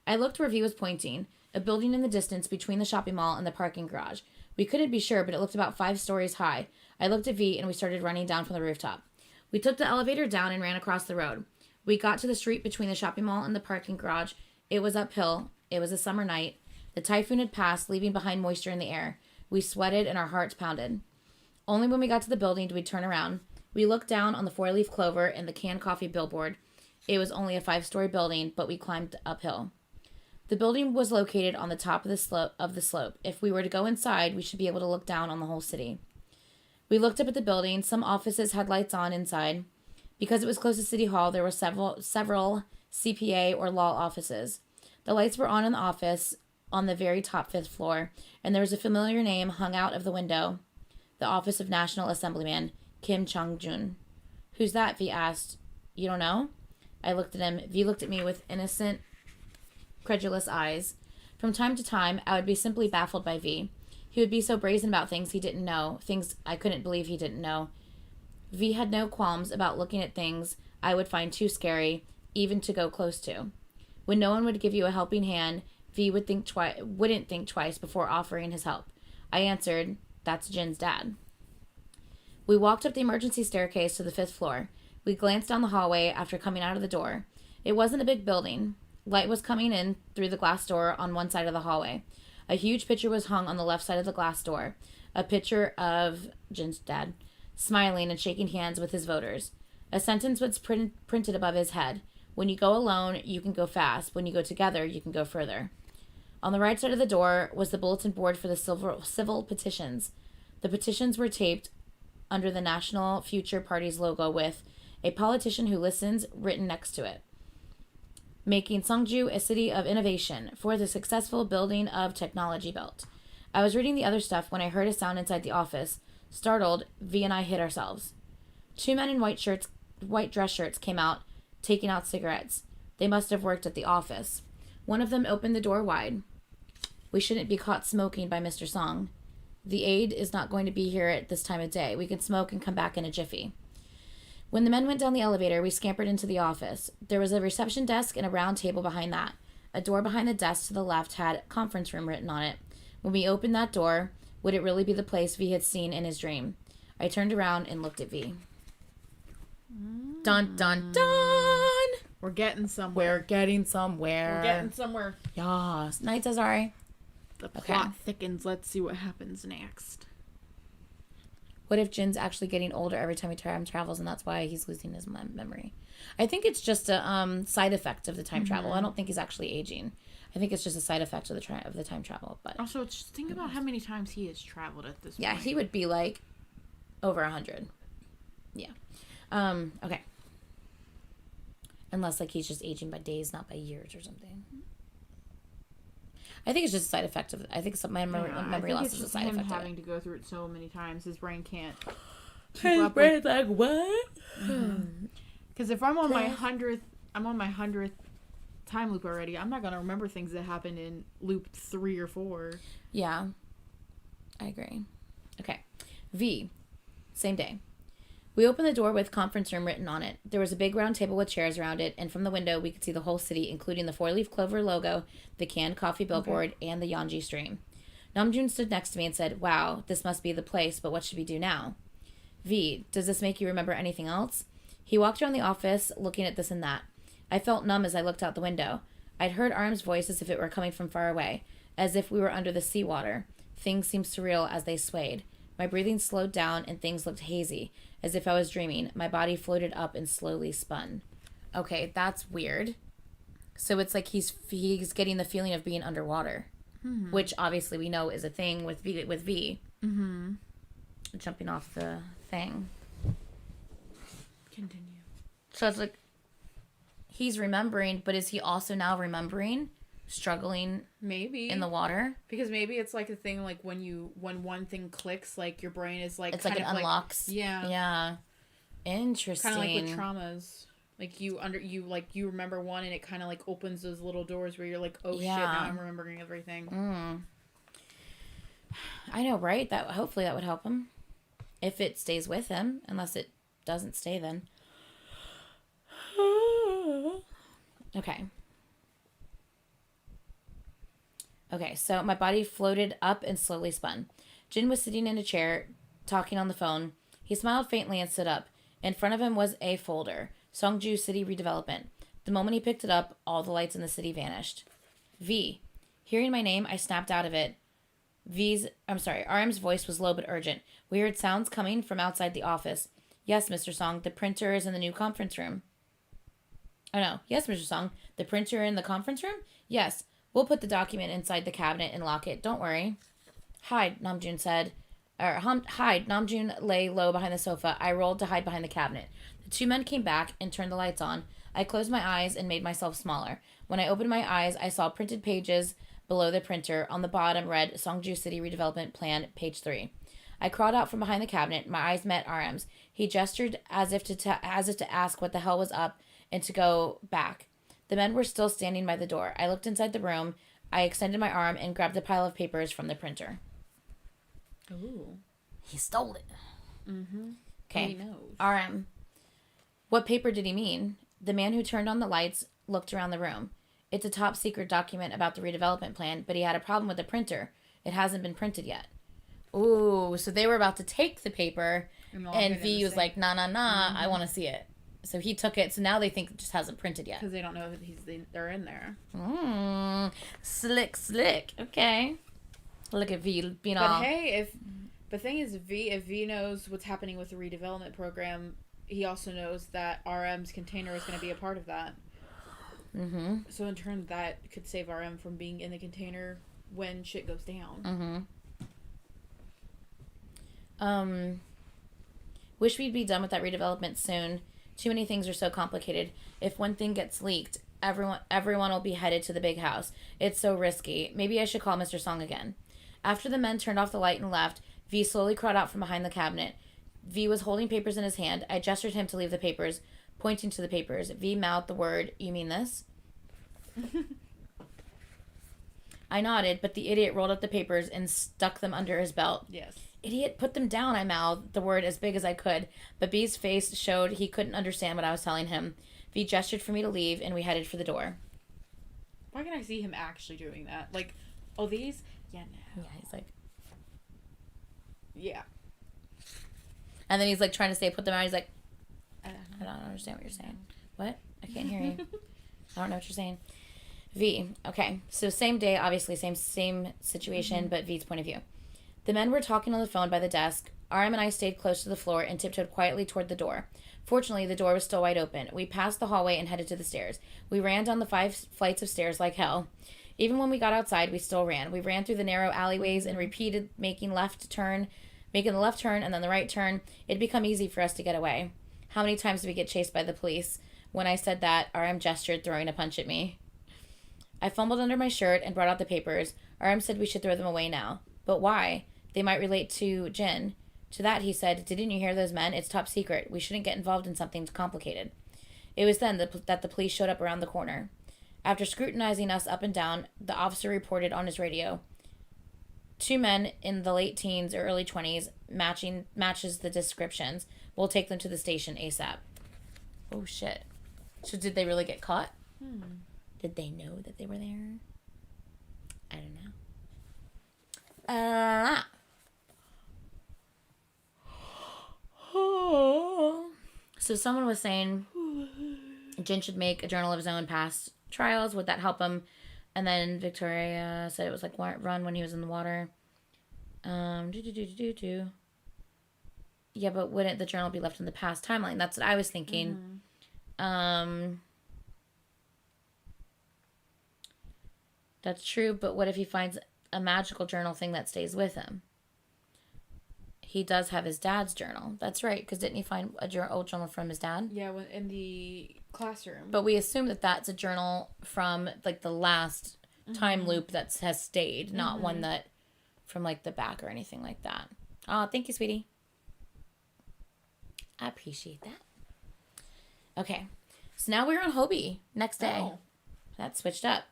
I looked where V was pointing, a building in the distance between the shopping mall and the parking garage. We couldn't be sure, but it looked about 5 stories high. I looked at V and we started running down from the rooftop. We took the elevator down and ran across the road. We got to the street between the shopping mall and the parking garage. It was uphill. It was a summer night. The typhoon had passed, leaving behind moisture in the air. We sweated and our hearts pounded. Only when we got to the building did we turn around. We looked down on the 4-leaf clover and the canned coffee billboard. It was only a 5-story building, but we climbed uphill. The building was located on the top of the slope. If we were to go inside, we should be able to look down on the whole city. We looked up at the building. Some offices had lights on inside. Because it was close to City Hall, there were several CPA or law offices. The lights were on in the office on the very top 5th floor, and there was a familiar name hung out of the window. The Office of National Assemblyman, Kim Chong-jun. Who's that? V asked. You don't know? I looked at him. V looked at me with innocent, credulous eyes. From time to time, I would be simply baffled by V. He would be so brazen about things he didn't know, things I couldn't believe he didn't know. V had no qualms about looking at things I would find too scary, even to go close to. When no one would give you a helping hand, V wouldn't think twice before offering his help. I answered, "That's Jin's dad." We walked up the emergency staircase to the 5th floor. We glanced down the hallway after coming out of the door. It wasn't a big building. Light was coming in through the glass door on one side of the hallway. A huge picture was hung on the left side of the glass door. A picture of Jin's dad, smiling and shaking hands with his voters. A sentence was printed above his head. When you go alone, you can go fast. When you go together, you can go further. On the right side of the door was the bulletin board for the civil petitions. The petitions were taped under the National Future Party's logo with "A politician who listens" written next to it. Making Songju a city of innovation for the successful building of technology belt. I was reading the other stuff when I heard a sound inside the office. Startled, V and I hid ourselves. 2 men in white dress shirts came out, taking out cigarettes. They must have worked at the office. One of them opened the door wide. "We shouldn't be caught smoking by Mr. Song. The aide is not going to be here at this time of day. We can smoke and come back in a jiffy." When the men went down the elevator, we scampered into the office. There was a reception desk and a round table behind that. A door behind the desk to the left had "conference room" written on it. When we opened that door, would it really be the place V had seen in his dream? I turned around and looked at V. Dun, dun, dun! We're getting somewhere. We're getting somewhere. We're getting somewhere. Yas. Night, Azari. The plot thickens. Let's see what happens next. What if Jin's actually getting older every time he time travels, and that's why he's losing his memory? I think it's just a side effect of the time travel. I don't think he's actually aging. I think it's just a side effect of the time travel. But also, just think about how many times he has traveled at this point. Yeah, he would be like over 100. Yeah. Okay. Unless like he's just aging by days, not by years or something. I think it's just a side effect of. I think memory loss is a side effect. Him having to go through it so many times, his brain can't. His brain's like what? Because if I'm on my 100th time loop already. I'm not gonna remember things that happened in loop 3 or 4. Yeah, I agree. Okay, V. Same day. We opened the door with conference room written on it. There was a big round table with chairs around it, and from the window we could see the whole city, including the 4-leaf clover logo, the canned coffee billboard, and the Yeonji stream. Namjoon stood next to me and said, "Wow, this must be the place, but what should we do now?" V, does this make you remember anything else? He walked around the office, looking at this and that. I felt numb as I looked out the window. I'd heard Arm's voice as if it were coming from far away, as if we were under the seawater. Things seemed surreal as they swayed. My breathing slowed down and things looked hazy, as if I was dreaming. My body floated up and slowly spun. Okay, that's weird. So it's like he's getting the feeling of being underwater, which obviously we know is a thing with V. Mm-hmm. Jumping off the thing. Continue. So it's like he's remembering, but is he also now remembering struggling maybe in the water? Because maybe it's like a thing like when one thing clicks, like your brain is like it's like it unlocks. Yeah. Interesting. Kind of like with traumas. Like you remember one and it kind of like opens those little doors where you're like, oh shit, now I'm remembering everything. I know, right? That hopefully that would help him. If it stays with him, unless it doesn't stay then. Okay. Okay, so my body floated up and slowly spun. Jin was sitting in a chair, talking on the phone. He smiled faintly and stood up. In front of him was a folder, Songju City Redevelopment. The moment he picked it up, all the lights in the city vanished. V. Hearing my name, I snapped out of it. RM's voice was low but urgent. We heard sounds coming from outside the office. Yes, Mr. Song, the printer is in the new conference room. Oh no, yes, Mr. Song, the printer in the conference room? Yes, we'll put the document inside the cabinet and lock it, don't worry. Hide, Namjoon said. Hide, Namjoon lay low behind the sofa. I rolled to hide behind the cabinet. The two men came back and turned the lights on. I closed my eyes and made myself smaller. When I opened my eyes, I saw printed pages below the printer. On the bottom read Songju City Redevelopment Plan, page 3. I crawled out from behind the cabinet. My eyes met RM's. He gestured as if to ask what the hell was up and to go back. The men were still standing by the door. I looked inside the room. I extended my arm and grabbed the pile of papers from the printer. Ooh. He stole it. Mm-hmm. Okay. He knows. RM. What paper did he mean? The man who turned on the lights looked around the room. It's a top secret document about the redevelopment plan, but he had a problem with the printer. It hasn't been printed yet. Ooh, so they were about to take the paper, and V was like, nah, I want to see it. So he took it, so now they think it just hasn't printed yet. Because they don't know that they're in there. Slick. Okay. Look at V being all... But hey, the thing is, if V knows what's happening with the redevelopment program, he also knows that RM's container is going to be a part of that. Mm-hmm. So in turn, that could save RM from being in the container when shit goes down. Mm-hmm. Wish we'd be done with that redevelopment soon. Too many things are so complicated. If one thing gets leaked, everyone will be headed to the big house. It's so risky. Maybe I should call Mr. Song again. After the men turned off the light and left, V slowly crawled out from behind the cabinet. V was holding papers in his hand. I gestured him to leave the papers, pointing to the papers. V mouthed the word, "You mean this?" I nodded, but the idiot rolled up the papers and stuck them under his belt. Yes. Idiot, put them down, I mouthed the word as big as I could, but V's face showed he couldn't understand what I was telling him. V gestured for me to leave, and we headed for the door. Why can I see him actually doing that? Like, oh, these? Yeah, no. Yeah, he's like... Yeah. And then he's like trying to say, put them out. He's like, I don't understand what you're saying. What? I can't hear you. I don't know what you're saying. V. Okay. So same day, obviously, same situation, but V's point of view. The men were talking on the phone by the desk. RM and I stayed close to the floor and tiptoed quietly toward the door. Fortunately, the door was still wide open. We passed the hallway and headed to the stairs. We ran down the 5 flights of stairs like hell. Even when we got outside, we still ran. We ran through the narrow alleyways and repeated making the left turn and then the right turn. It'd become easy for us to get away. How many times did we get chased by the police? When I said that, RM gestured, throwing a punch at me. I fumbled under my shirt and brought out the papers. RM said we should throw them away now. But why? They might relate to Jin. To that, he said, didn't you hear those men? It's top secret. We shouldn't get involved in something complicated. It was then that the police showed up around the corner. After scrutinizing us up and down, the officer reported on his radio. 2 men in the late teens or early 20s matches the descriptions. We'll take them to the station ASAP. Oh, shit. So did they really get caught? Did they know that they were there? I don't know. So someone was saying Jin should make a journal of his own past trials. Would that help him? And then Victoria said it was like run when he was in the water. Yeah, but wouldn't the journal be left in the past timeline? That's what I was thinking. That's true, but what if he finds a magical journal thing that stays with him? He does have his dad's journal. That's right, because didn't he find a old journal from his dad? Yeah, in the classroom. But we assume that that's a journal from, like, the last time loop that has stayed, not one that from, like, the back or anything like that. Oh, thank you, sweetie. I appreciate that. Okay, so now we're on Hobie next day. Oh. That switched up.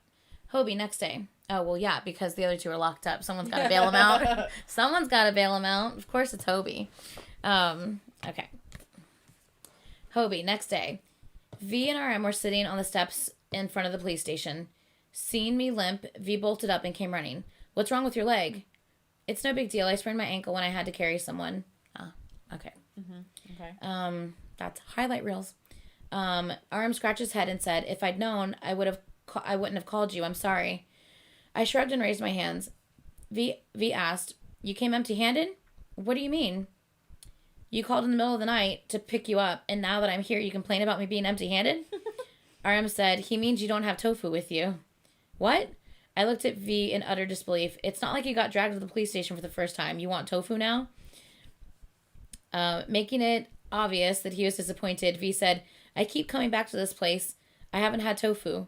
Hobie next day. Oh, well, yeah, because the other 2 are locked up. Someone's got to bail them out. Someone's got to bail them out. Of course, it's Hobie. Okay. Hobie, next day. V and RM were sitting on the steps in front of the police station. Seeing me limp, V bolted up and came running. What's wrong with your leg? It's no big deal. I sprained my ankle when I had to carry someone. Oh, okay. Mm-hmm. Okay. That's highlight reels. RM scratched his head and said, "If I'd known, I wouldn't have called you. I'm sorry." I shrugged and raised my hands. V asked, "You came empty-handed? What do you mean?" "You called in the middle of the night to pick you up, and now that I'm here, you complain about me being empty-handed?" RM said, "He means you don't have tofu with you." "What?" I looked at V in utter disbelief. "It's not like you got dragged to the police station for the first time. You want tofu now?" Making it obvious that he was disappointed, V said, "I keep coming back to this place. I haven't had tofu.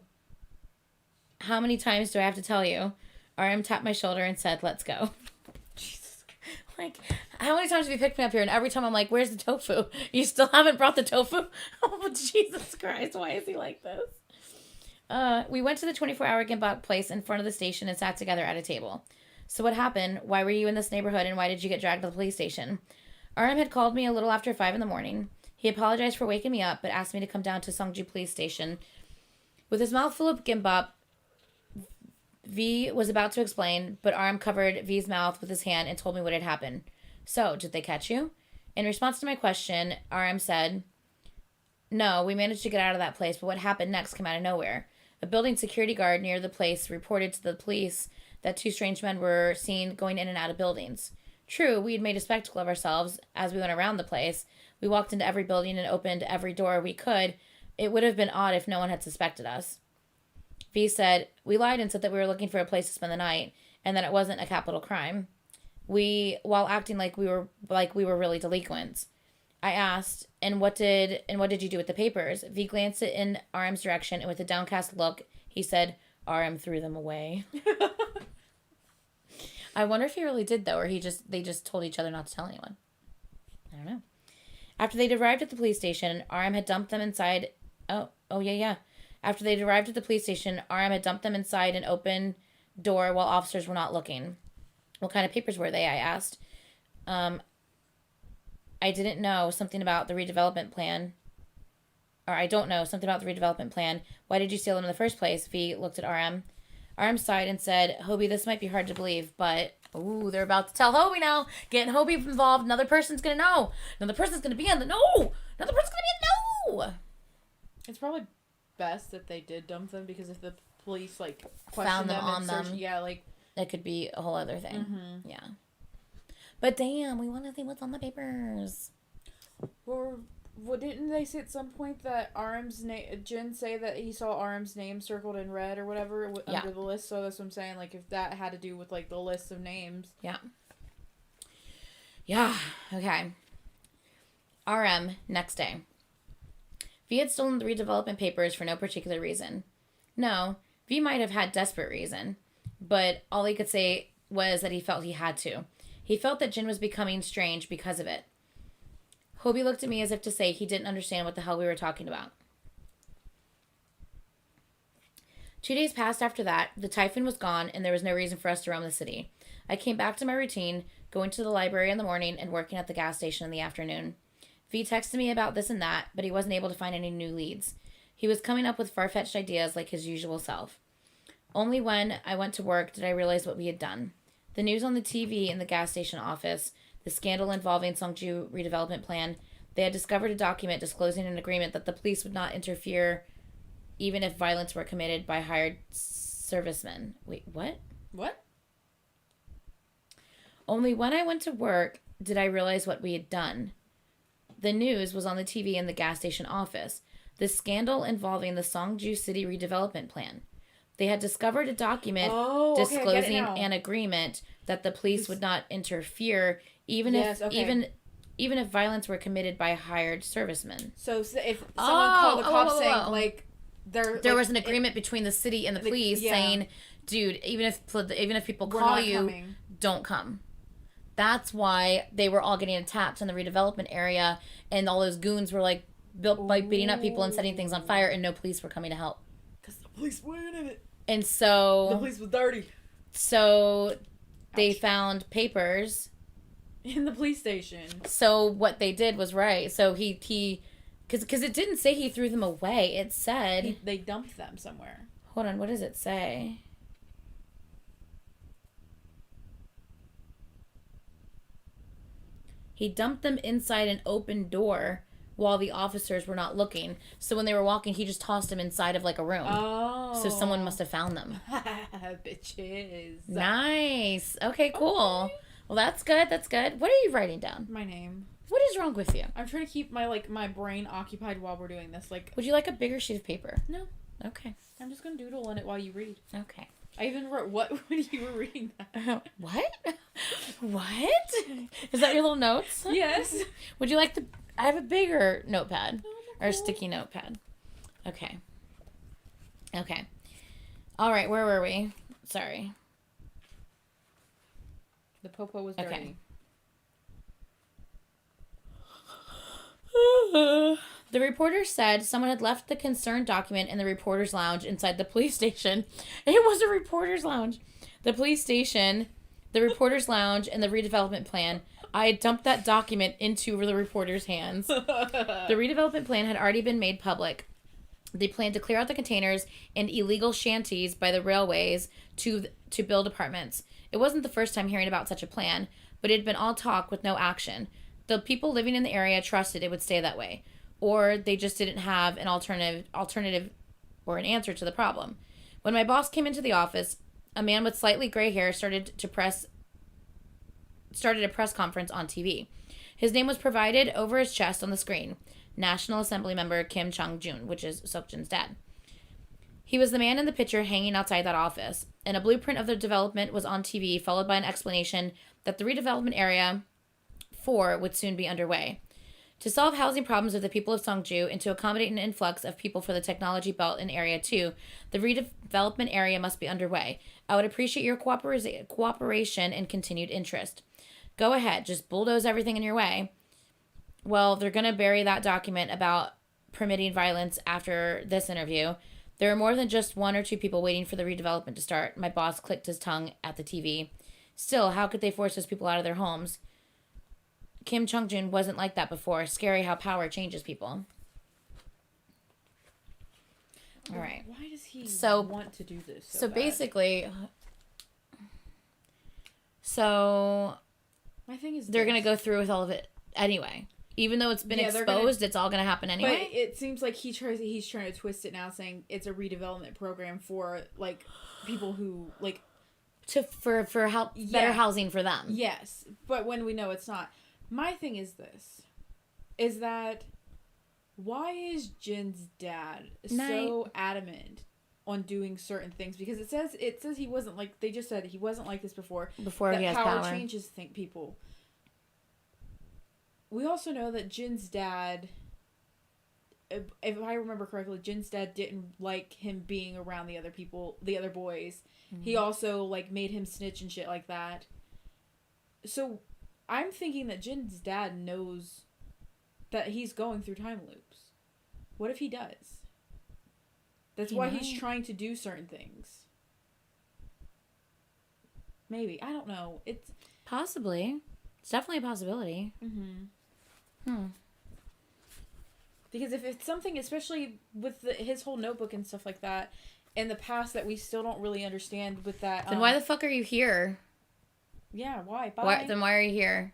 How many times do I have to tell you?" RM tapped my shoulder and said, "Let's go." Jesus. Like, how many times have you picked me up here? And every time I'm like, "Where's the tofu? You still haven't brought the tofu?" Oh, Jesus Christ. Why is he like this? We went to the 24-hour gimbap place in front of the station and sat together at a table. "So what happened? Why were you in this neighborhood and why did you get dragged to the police station?" RM had called me a little after 5 in the morning. He apologized for waking me up, but asked me to come down to Songju police station. With his mouth full of gimbap, V was about to explain, but RM covered V's mouth with his hand and told me what had happened. "So, did they catch you?" In response to my question, RM said, "No, we managed to get out of that place, but what happened next came out of nowhere. A building security guard near the place reported to the police that 2 strange men were seen going in and out of buildings. True, we had made a spectacle of ourselves as we went around the place. We walked into every building and opened every door we could. It would have been odd if no one had suspected us." V said, "We lied and said that we were looking for a place to spend the night and that it wasn't a capital crime. While acting like we were really delinquents." I asked, and what did you do with the papers?" V glanced it in RM's direction, and with a downcast look, he said, "RM threw them away." I wonder if he really did, though, or they just told each other not to tell anyone. I don't know. After they'd arrived at the police station, RM had dumped them inside. After they'd arrived at the police station, RM had dumped them inside an open door while officers were not looking. "What kind of papers were they?" I asked. I didn't know something about the redevelopment plan. Or I don't know something about the redevelopment plan. "Why did you steal them in the first place?" V looked at RM. RM sighed and said, "Hobie, this might be hard to believe, but..." Ooh, they're about to tell Hobie now. Getting Hobie involved. Another person's going to know. Another person's going to be in the know. Another person's going to be in the know. It's probably best that they did dump them, because if the police, like, found them on searched, them. yeah, like... That could be a whole other thing. Mm-hmm. Yeah. But damn, we want to see what's on the papers. Or... Well, didn't they say at some point that RM's name, Jin say that he saw RM's name circled in red or whatever under the list? So that's what I'm saying. Like, if that had to do with, like, the list of names. Yeah. Yeah. Okay. RM, next day. V had stolen the redevelopment papers for no particular reason. No, V might have had desperate reason, but all he could say was that he felt he had to. He felt that Jin was becoming strange because of it. Hobie looked at me as if to say he didn't understand what the hell we were talking about. 2 days passed after that. The typhoon was gone, and there was no reason for us to roam the city. I came back to my routine, going to the library in the morning and working at the gas station in the afternoon. V texted me about this and that, but he wasn't able to find any new leads. He was coming up with far-fetched ideas like his usual self. Only when I went to work did I realize what we had done. The news on the TV in the gas station office, the scandal involving Songju redevelopment plan, they had discovered a document disclosing an agreement that the police would not interfere even if violence were committed by hired servicemen. Wait, what? What? Only when I went to work did I realize what we had done. The news was on the TV in the gas station office. The scandal involving the Songju City redevelopment plan. They had discovered a document disclosing an agreement that the police would not interfere even if violence were committed by hired servicemen. So if someone called the cops saying like there was an agreement between the city and the police saying, "Dude, even if people call you, coming. Don't come." That's why they were all getting attacked in the redevelopment area, and all those goons were like beating up people and setting things on fire, and no police were coming to help. Because the police weren't in it. And so the police was dirty. So they found papers in the police station. So what they did was right. So he Because it didn't say he threw them away. It said... They dumped them somewhere. Hold on, what does it say? He dumped them inside an open door while the officers were not looking. So when they were walking, he just tossed them inside of like a room. Oh. So someone must have found them. Bitches. Nice. Okay, cool. Okay. Well, that's good. That's good. What are you writing down? My name. What is wrong with you? I'm trying to keep my brain occupied while we're doing this. Like, would you like a bigger sheet of paper? No. Okay. I'm just gonna doodle in it while you read. Okay. I even wrote what when you were reading that. What? What? Is that your little notes? Yes. Would you like I have a bigger notepad. Or a sticky notepad. Okay. Okay. All right, where were we? Sorry. The popo was dirty. Okay. The reporter said someone had left the concerned document in the reporter's lounge inside the police station. It was a reporter's lounge. The police station, the reporter's lounge, and the redevelopment plan. I had dumped that document into the reporter's hands. The redevelopment plan had already been made public. They planned to clear out the containers and illegal shanties by the railways to build apartments. It wasn't the first time hearing about such a plan, but it had been all talk with no action. The people living in the area trusted it would stay that way, or they just didn't have an alternative or an answer to the problem. When my boss came into the office, a man with slightly gray hair started a press conference on TV. His name was provided over his chest on the screen. National Assembly member Kim Chung-jun, which is Seokjin's dad. He was the man in the picture hanging outside that office, and a blueprint of the development was on TV, followed by an explanation that the redevelopment area 4 would soon be underway. To solve housing problems of the people of Seongju and to accommodate an influx of people for the technology belt in Area 2, the redevelopment area must be underway. I would appreciate your cooperation and continued interest. Go ahead, just bulldoze everything in your way. Well, they're going to bury that document about permitting violence after this interview. There are more than just one or two people waiting for the redevelopment to start. My boss clicked his tongue at the TV. Still, how could they force those people out of their homes? Kim Chung-jun wasn't like that before. Scary how power changes people. All right. Why does he want to do this so bad? Basically... my thing is they're going to go through with all of it anyway. Even though it's been exposed, it's all going to happen anyway. But it seems like he's trying to twist it now, saying it's a redevelopment program for, like, people who, like... For better housing for them. Yes. But when we know it's not... My thing is this, is that why is Jin's dad so adamant on doing certain things? Because it says he wasn't like, they just said he wasn't like this before. Before he has power. Power changes people. We also know that Jin's dad, if I remember correctly, Jin's dad didn't like him being around the other people, the other boys. Mm-hmm. He also, like, made him snitch and shit like that. So... I'm thinking that Jin's dad knows that he's going through time loops. What if he does? That's why he's trying to do certain things. Maybe. I don't know. It's... Possibly. It's definitely a possibility. Mm-hmm. Because if it's something, especially with his whole notebook and stuff like that, in the past that we still don't really understand with that... Then why the fuck are you here? Yeah, why? Bye. Then why are you here?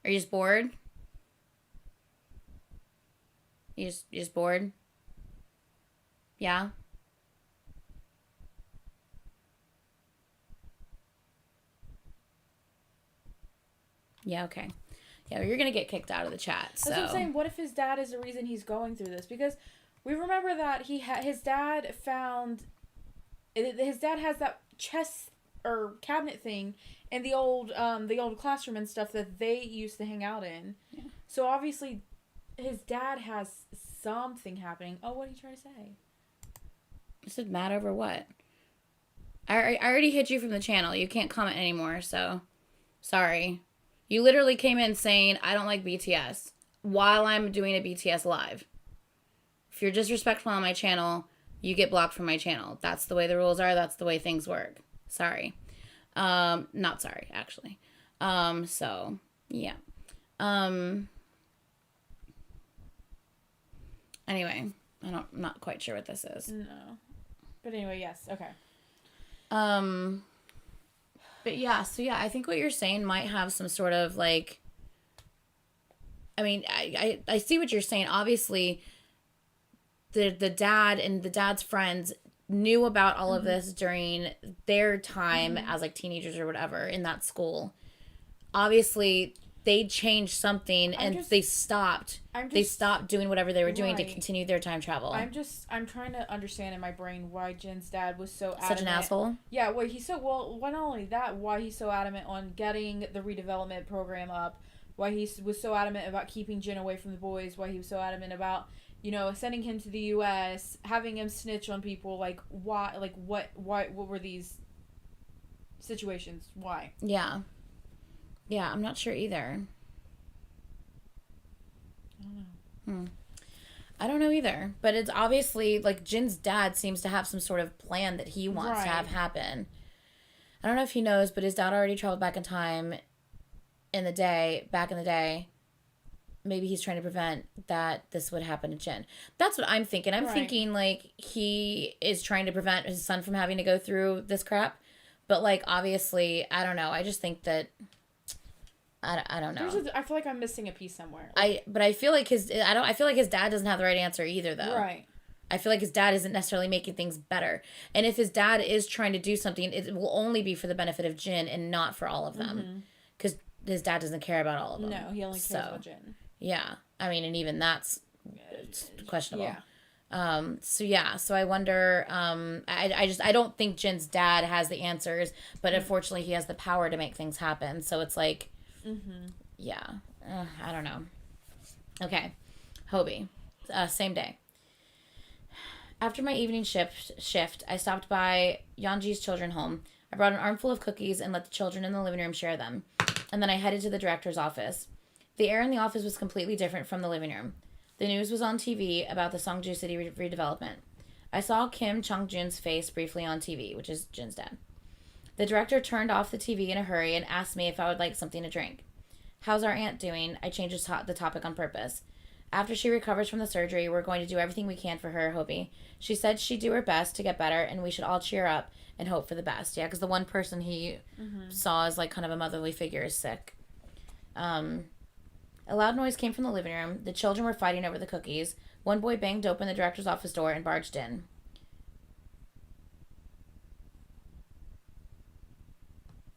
Are you just bored? You just bored? Yeah? Yeah, okay. Yeah, you're gonna get kicked out of the chat, so... That's what I'm saying. What if his dad is the reason he's going through this? Because we remember that his dad found... His dad has that chest... or cabinet thing in the old classroom and stuff that they used to hang out in. Yeah. So obviously his dad has something happening. Oh, what did he try to say? I said mad over what? I already hit you from the channel. You can't comment anymore, so sorry. You literally came in saying I don't like BTS while I'm doing a BTS live. If you're disrespectful on my channel, you get blocked from my channel. That's the way the rules are. That's the way things work. Sorry. Not sorry, actually. So, yeah. Anyway, I'm not quite sure what this is. No. But anyway, yes. Okay. But yeah, so yeah, I think what you're saying might have some sort of like, I mean, I see what you're saying. Obviously, the dad and the dad's friends knew about all of this during their time as like teenagers or whatever in that school. Obviously, they changed something and they stopped doing whatever they were doing to continue their time travel. I'm trying to understand in my brain why Jin's dad was so adamant. Such an asshole? Yeah, well, not only that, why he's so adamant on getting the redevelopment program up, why he was so adamant about keeping Jin away from the boys, why he was so adamant about, sending him to the U.S., having him snitch on people, like, why, like, what were these situations? Why? Yeah. Yeah, I'm not sure either. I don't know. I don't know either. But it's obviously, like, Jin's dad seems to have some sort of plan that he wants to have happen. I don't know if he knows, but his dad already traveled back in time back in the day. Maybe he's trying to prevent that this would happen to Jin. That's what I'm thinking. I'm thinking, like, he is trying to prevent his son from having to go through this crap. But, like, obviously, I don't know. I just think that... I don't know. I feel like I'm missing a piece somewhere. But I feel like his dad doesn't have the right answer either, though. Right. I feel like his dad isn't necessarily making things better. And if his dad is trying to do something, it will only be for the benefit of Jin and not for all of them. Because his dad doesn't care about all of them. No, he only cares about Jin. Yeah. I mean, and even that's questionable. Yeah. So I wonder, I don't think Jin's dad has the answers, but unfortunately he has the power to make things happen. So it's like, yeah, I don't know. Okay. Hobie. Same day. After my evening shift, I stopped by Yeonji's children home. I brought an armful of cookies and let the children in the living room share them. And then I headed to the director's office. The air in the office was completely different from the living room. The news was on TV about the Songju City redevelopment. I saw Kim Chung-jun's face briefly on TV, which is Jin's dad. The director turned off the TV in a hurry and asked me if I would like something to drink. How's our aunt doing? I changed the topic on purpose. After she recovers from the surgery, we're going to do everything we can for her, Hobie. She said she'd do her best to get better, and we should all cheer up and hope for the best. Yeah, because the one person he saw as like kind of a motherly figure is sick. A loud noise came from the living room. The children were fighting over the cookies. One boy banged open the director's office door and barged in.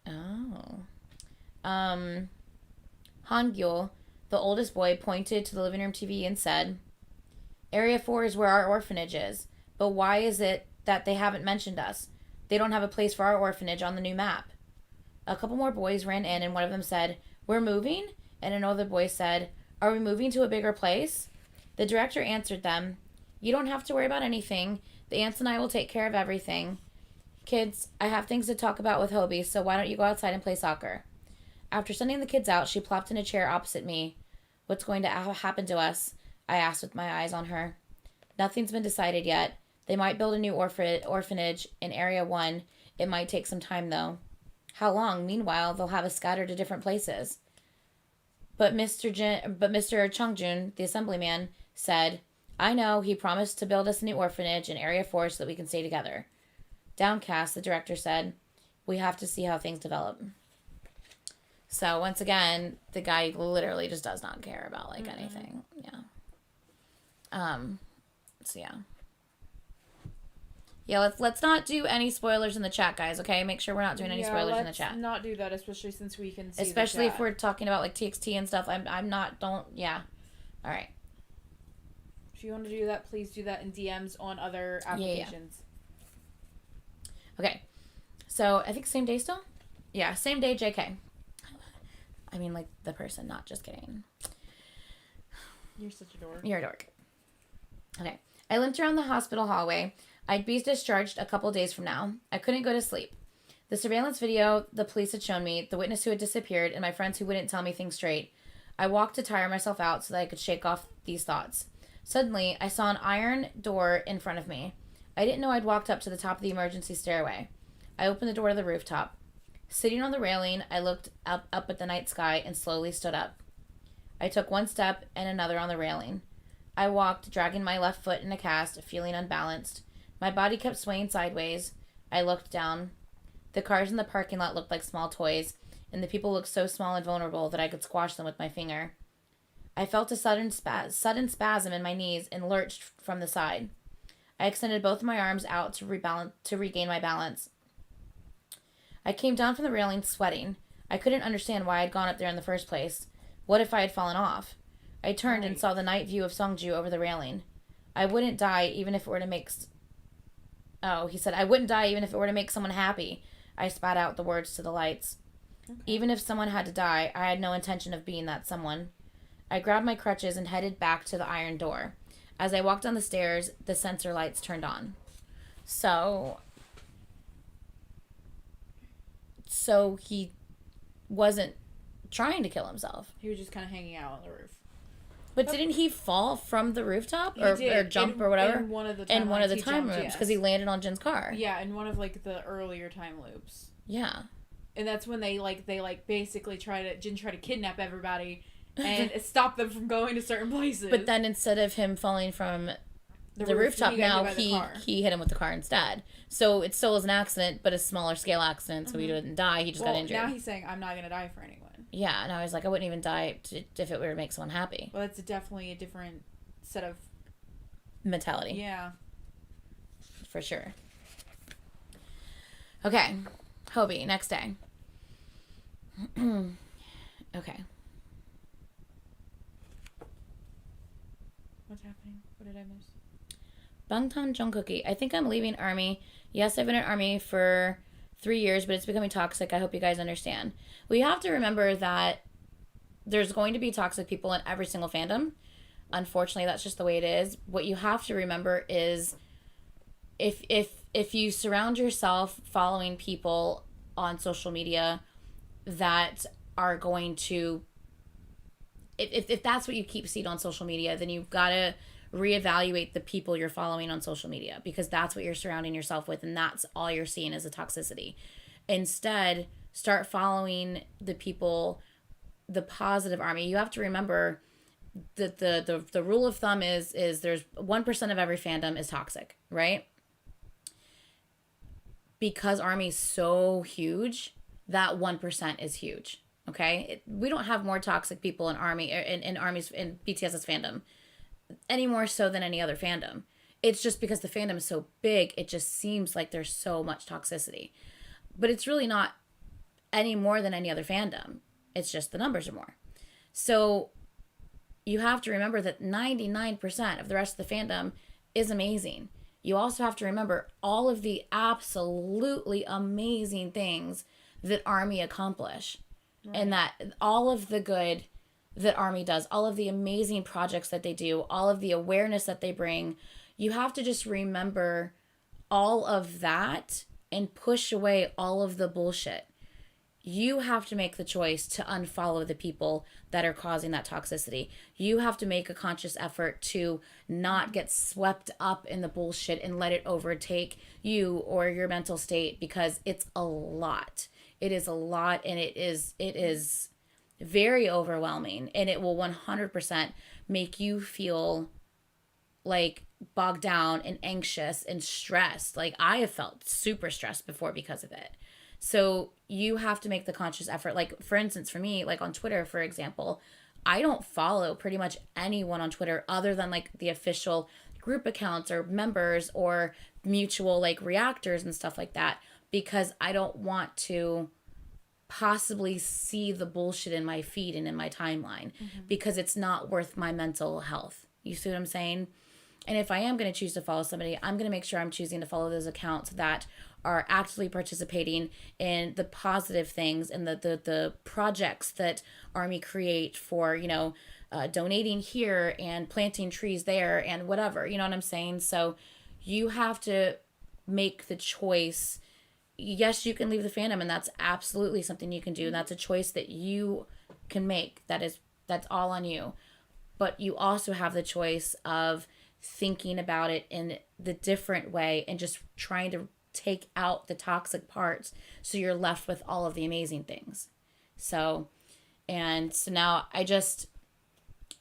Oh. Han-gyo, the oldest boy, pointed to the living room TV and said, Area 4 is where our orphanage is. But why is it that they haven't mentioned us? They don't have a place for our orphanage on the new map. A couple more boys ran in and one of them said, We're moving? And another boy said, Are we moving to a bigger place? The director answered them, You don't have to worry about anything. The aunts and I will take care of everything. Kids, I have things to talk about with Hobie, so why don't you go outside and play soccer? After sending the kids out, she plopped in a chair opposite me. What's going to happen to us? I asked with my eyes on her. Nothing's been decided yet. They might build a new orphanage in Area 1. It might take some time, though. How long? Meanwhile, they'll have us scattered to different places. But Mr. Chung-jun, the assemblyman, said, I know, he promised to build us a new orphanage in Area 4 so that we can stay together. Downcast, the director said, We have to see how things develop. So, once again, the guy literally just does not care about, like, anything. Yeah. So, yeah. Yeah, let's not do any spoilers in the chat, guys, okay? Make sure we're not doing any spoilers in the chat. Let's not do that, especially since we can see especially if we're talking about, like, TXT and stuff. Yeah. All right. If you want to do that, please do that in DMs on other applications. Yeah. Okay. So, I think same day still? Yeah, same day, JK. I mean, like, the person, not just kidding. You're such a dork. You're a dork. Okay. I limped around the hospital hallway. I'd be discharged a couple days from now. I couldn't go to sleep. The surveillance video the police had shown me, the witness who had disappeared, and my friends who wouldn't tell me things straight. I walked to tire myself out so that I could shake off these thoughts. Suddenly, I saw an iron door in front of me. I didn't know I'd walked up to the top of the emergency stairway. I opened the door to the rooftop. Sitting on the railing, I looked up at the night sky and slowly stood up. I took one step and another on the railing. I walked, dragging my left foot in a cast, feeling unbalanced. My body kept swaying sideways. I looked down. The cars in the parking lot looked like small toys, and the people looked so small and vulnerable that I could squash them with my finger. I felt a sudden spasm in my knees and lurched from the side. I extended both of my arms out to regain my balance. I came down from the railing sweating. I couldn't understand why I'd gone up there in the first place. What if I had fallen off? I turned and saw the night view of Songju over the railing. I wouldn't die even if it were to make... he said, I wouldn't die even if it were to make someone happy. I spat out the words to the lights. Okay. Even if someone had to die, I had no intention of being that someone. I grabbed my crutches and headed back to the iron door. As I walked down the stairs, the sensor lights turned on. So he wasn't trying to kill himself. He was just kind of hanging out on the roof. But didn't he fall from the rooftop or jump or whatever? In one of the time loops because he landed on Jin's car. Yeah, in one of like the earlier time loops. Yeah. And that's when they basically Jin tried to kidnap everybody and stop them from going to certain places. But then instead of him falling from the rooftop, now he hit him with the car instead. So it still was an accident, but a smaller scale accident, so he didn't die. He just got injured. Now he's saying, I'm not going to die for anyone. Yeah, and I was like, I wouldn't even die if it were to make someone happy. Well, that's definitely a different set of... mentality. Yeah. For sure. Okay. Hobie, next day. Okay. What's happening? What did I miss? Bangtan Jungkookie. I think I'm leaving ARMY. Yes, I've been in ARMY for 3 years, but it's becoming toxic. I hope you guys understand. We have to remember that there's going to be toxic people in every single fandom. Unfortunately, that's just the way it is. What you have to remember is if you surround yourself following people on social media that are going to... If that's what you keep seeing on social media, then you've got to reevaluate the people you're following on social media, because that's what you're surrounding yourself with, and that's all you're seeing as a toxicity. Instead, start following the people, the positive ARMY. You have to remember that the rule of thumb is there's 1% of every fandom is toxic, right? Because ARMY is so huge, that 1% is huge. Okay, we don't have more toxic people in ARMY in BTS's fandom any more so than any other fandom. It's just because the fandom is so big, it just seems like there's so much toxicity. But it's really not any more than any other fandom. It's just the numbers are more. So you have to remember that 99% of the rest of the fandom is amazing. You also have to remember all of the absolutely amazing things that ARMY accomplish. Right. And that all of the good that ARMY does, all of the amazing projects that they do, all of the awareness that they bring, you have to just remember all of that and push away all of the bullshit. You have to make the choice to unfollow the people that are causing that toxicity. You have to make a conscious effort to not get swept up in the bullshit and let it overtake you or your mental state, because it's a lot. It is a lot, and it is very overwhelming, and it will 100% make you feel like bogged down and anxious and stressed. Like, I have felt super stressed before because of it. So you have to make the conscious effort. Like, for instance, for me, like on Twitter, for example, I don't follow pretty much anyone on Twitter other than like the official group accounts or members or mutual like reactors and stuff like that, because I don't want to possibly see the bullshit in my feed and in my timeline, because it's not worth my mental health. You see what I'm saying? And if I am going to choose to follow somebody, I'm going to make sure I'm choosing to follow those accounts that are actively participating in the positive things and the projects that ARMY create for, donating here and planting trees there and whatever, you know what I'm saying? So you have to make the choice. Yes, you can leave the fandom, and that's absolutely something you can do. And that's a choice that you can make. That's all on you. But you also have the choice of thinking about it in the different way and just trying to take out the toxic parts so you're left with all of the amazing things. So now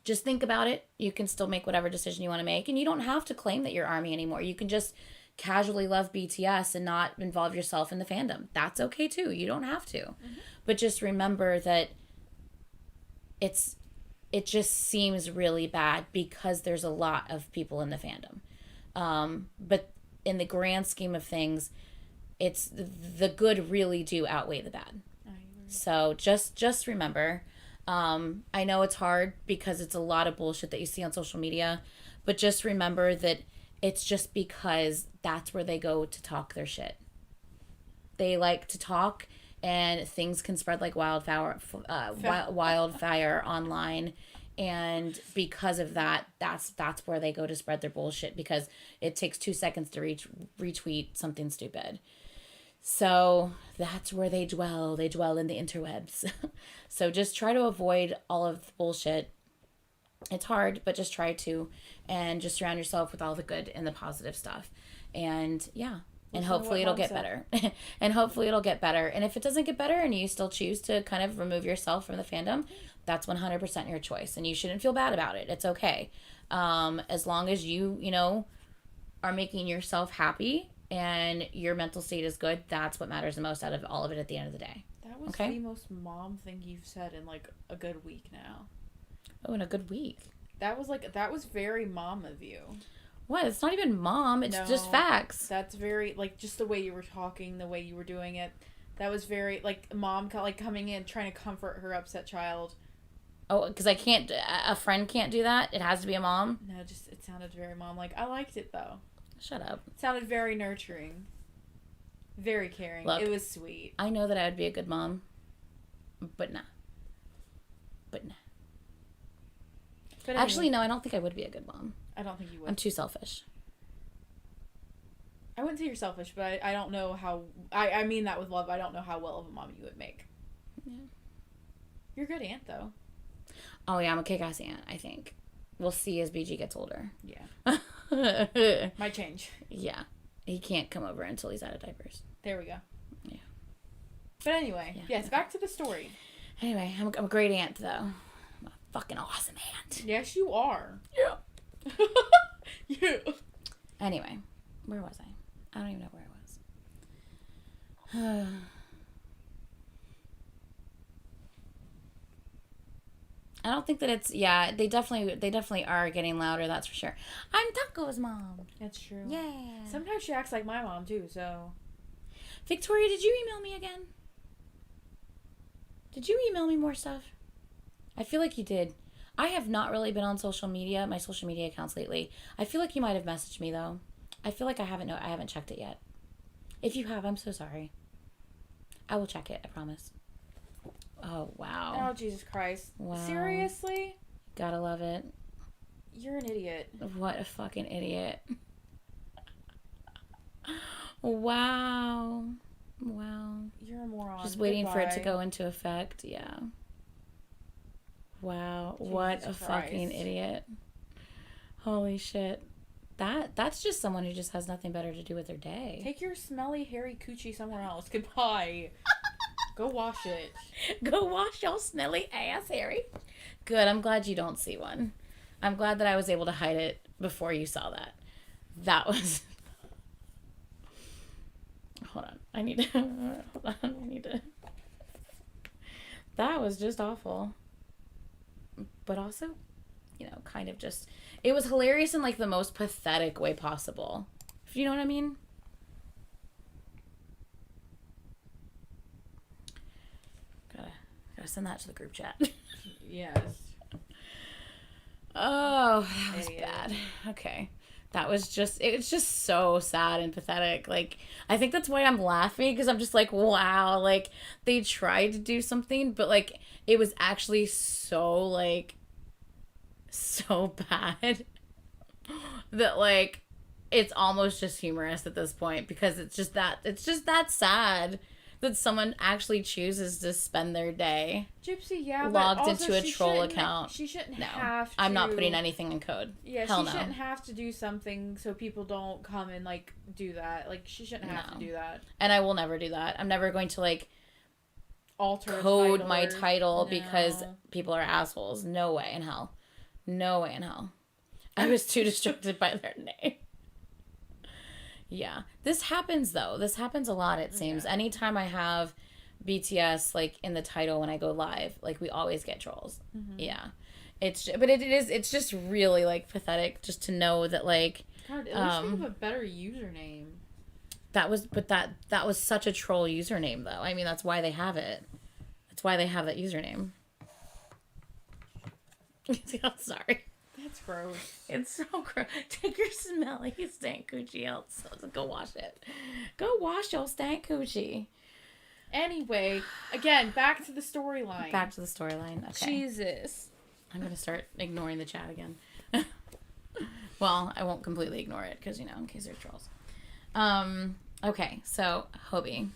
just think about it. You can still make whatever decision you want to make. And you don't have to claim that you're ARMY anymore. You can just casually love BTS and not involve yourself in the fandom. That's okay too. You don't have to. Mm-hmm. But just remember that it just seems really bad because there's a lot of people in the fandom. But in the grand scheme of things, it's the good really do outweigh the bad. So just remember, I know it's hard because it's a lot of bullshit that you see on social media, but just remember that it's just because that's where they go to talk their shit. They like to talk, and things can spread like wildfire online. And because of that, that's where they go to spread their bullshit, because it takes 2 seconds to retweet something stupid. So that's where they dwell. They dwell in the interwebs. So just try to avoid all of the bullshit. It's hard, but just try to, and just surround yourself with all the good and the positive stuff. And yeah, and hopefully it'll get better. And hopefully it'll get better. And if it doesn't get better and you still choose to kind of remove yourself from the fandom, that's 100% your choice. And you shouldn't feel bad about it. It's okay. As long as you are making yourself happy and your mental state is good, that's what matters the most out of all of it at the end of the day. That was the most mom thing you've said in like a good week now. Oh, in a good week. That was very mom of you. What? It's not even mom. It's just facts. That's very, like, just the way you were talking, the way you were doing it. That was very, like, mom, like, coming in, trying to comfort her upset child. Oh, because a friend can't do that? It has to be a mom? No, it sounded very mom. Like, I liked it, though. Shut up. It sounded very nurturing. Very caring. Look, it was sweet. I know that I would be a good mom. But nah. But anyway. Actually, no, I don't think I would be a good mom. I don't think you would. I'm too selfish. I wouldn't say you're selfish, but I don't know how... I mean that with love. I don't know how well of a mom you would make. Yeah. You're a good aunt, though. Oh, yeah, I'm a kick-ass aunt, I think. We'll see as BG gets older. Yeah. Might change. Yeah. He can't come over until he's out of diapers. There we go. Yeah. But anyway, yes, back to the story. Anyway, I'm a great aunt, though. I'm a fucking awesome aunt. Yes, you are. Yeah. Yeah. Anyway, where was I? I don't even know where I was. I don't think that it's... Yeah, they definitely are getting louder, that's for sure. I'm Taco's mom. That's true. Yeah. Sometimes she acts like my mom, too, so... Victoria, did you email me again? Did you email me more stuff? I feel like you did. I have not really been on social media, my social media accounts lately. I feel like you might have messaged me, though. I feel like I haven't checked it yet. If you have, I'm so sorry. I will check it, I promise. Oh, wow. Oh, Jesus Christ. Wow. Seriously? Gotta love it. You're an idiot. What a fucking idiot. Wow. Wow. You're a moron. Just waiting for it to go into effect. Yeah. Wow. Jesus what a Christ. Fucking idiot. Holy shit. That's just someone who just has nothing better to do with their day. Take your smelly, hairy coochie somewhere else. Goodbye. Go wash it. Go wash your smelly ass, Harry. Good. I'm glad you don't see one. I'm glad that I was able to hide it before you saw that. That was... Hold on. I need to... That was just awful. But also, kind of just... It was hilarious in, like, the most pathetic way possible. If you know what I mean? Gotta send that to the group chat. Yes. Oh, that was bad. Okay. It's just so sad and pathetic. Like, I think that's why I'm laughing, because I'm just like, wow, like, they tried to do something, but, like, it was actually so, like, so bad that, like, it's almost just humorous at this point, because it's just that sad that someone actually chooses to spend their day Gypsy, logged into a troll account. She shouldn't have to. I'm not putting anything in code. Yeah, she shouldn't have to do something so people don't come and, like, do that. Like, she shouldn't have to do that. And I will never do that. I'm never going to, like, alter code my title because people are assholes. No way in hell. No way in hell. I was too distracted by their name. Yeah. This happens, though. This happens a lot, it seems. Yeah. Anytime I have BTS, like, in the title when I go live, like, we always get trolls. Mm-hmm. Yeah. It's just really, like, pathetic just to know that, like... God, at least they have a better username. That was such a troll username, though. I mean, that's why they have it. That's why they have that username. I'm sorry. That's gross. It's so gross. Take your smelly stank coochie out. So go wash it. Go wash your stank coochie. Anyway, again, back to the storyline. Okay. Jesus. I'm going to start ignoring the chat again. Well, I won't completely ignore it because, in case there's trolls. Okay, so, Hobie.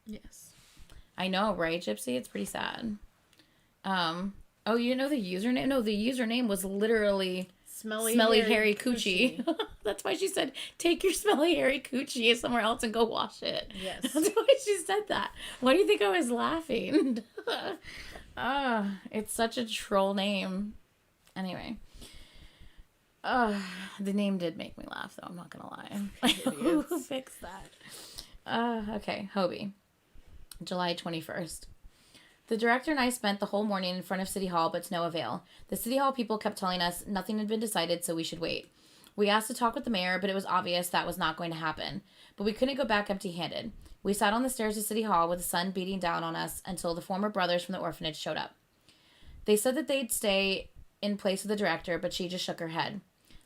Yes. I know, right, Gypsy? It's pretty sad. Oh, you know the username? No, the username was literally Smelly Hairy Coochie. That's why she said, take your Smelly Hairy Coochie somewhere else and go wash it. Yes. That's why she said that. Why do you think I was laughing? It's such a troll name. Anyway. The name did make me laugh, though. I'm not going to lie. Who fixed that? Okay, Hobie. July 21st. The director and I spent the whole morning in front of City Hall, but to no avail. The City Hall people kept telling us nothing had been decided, so we should wait. We asked to talk with the mayor, but it was obvious that was not going to happen. But we couldn't go back empty-handed. We sat on the stairs of City Hall with the sun beating down on us until the former brothers from the orphanage showed up. They said that they'd stay in place of the director, but she just shook her head.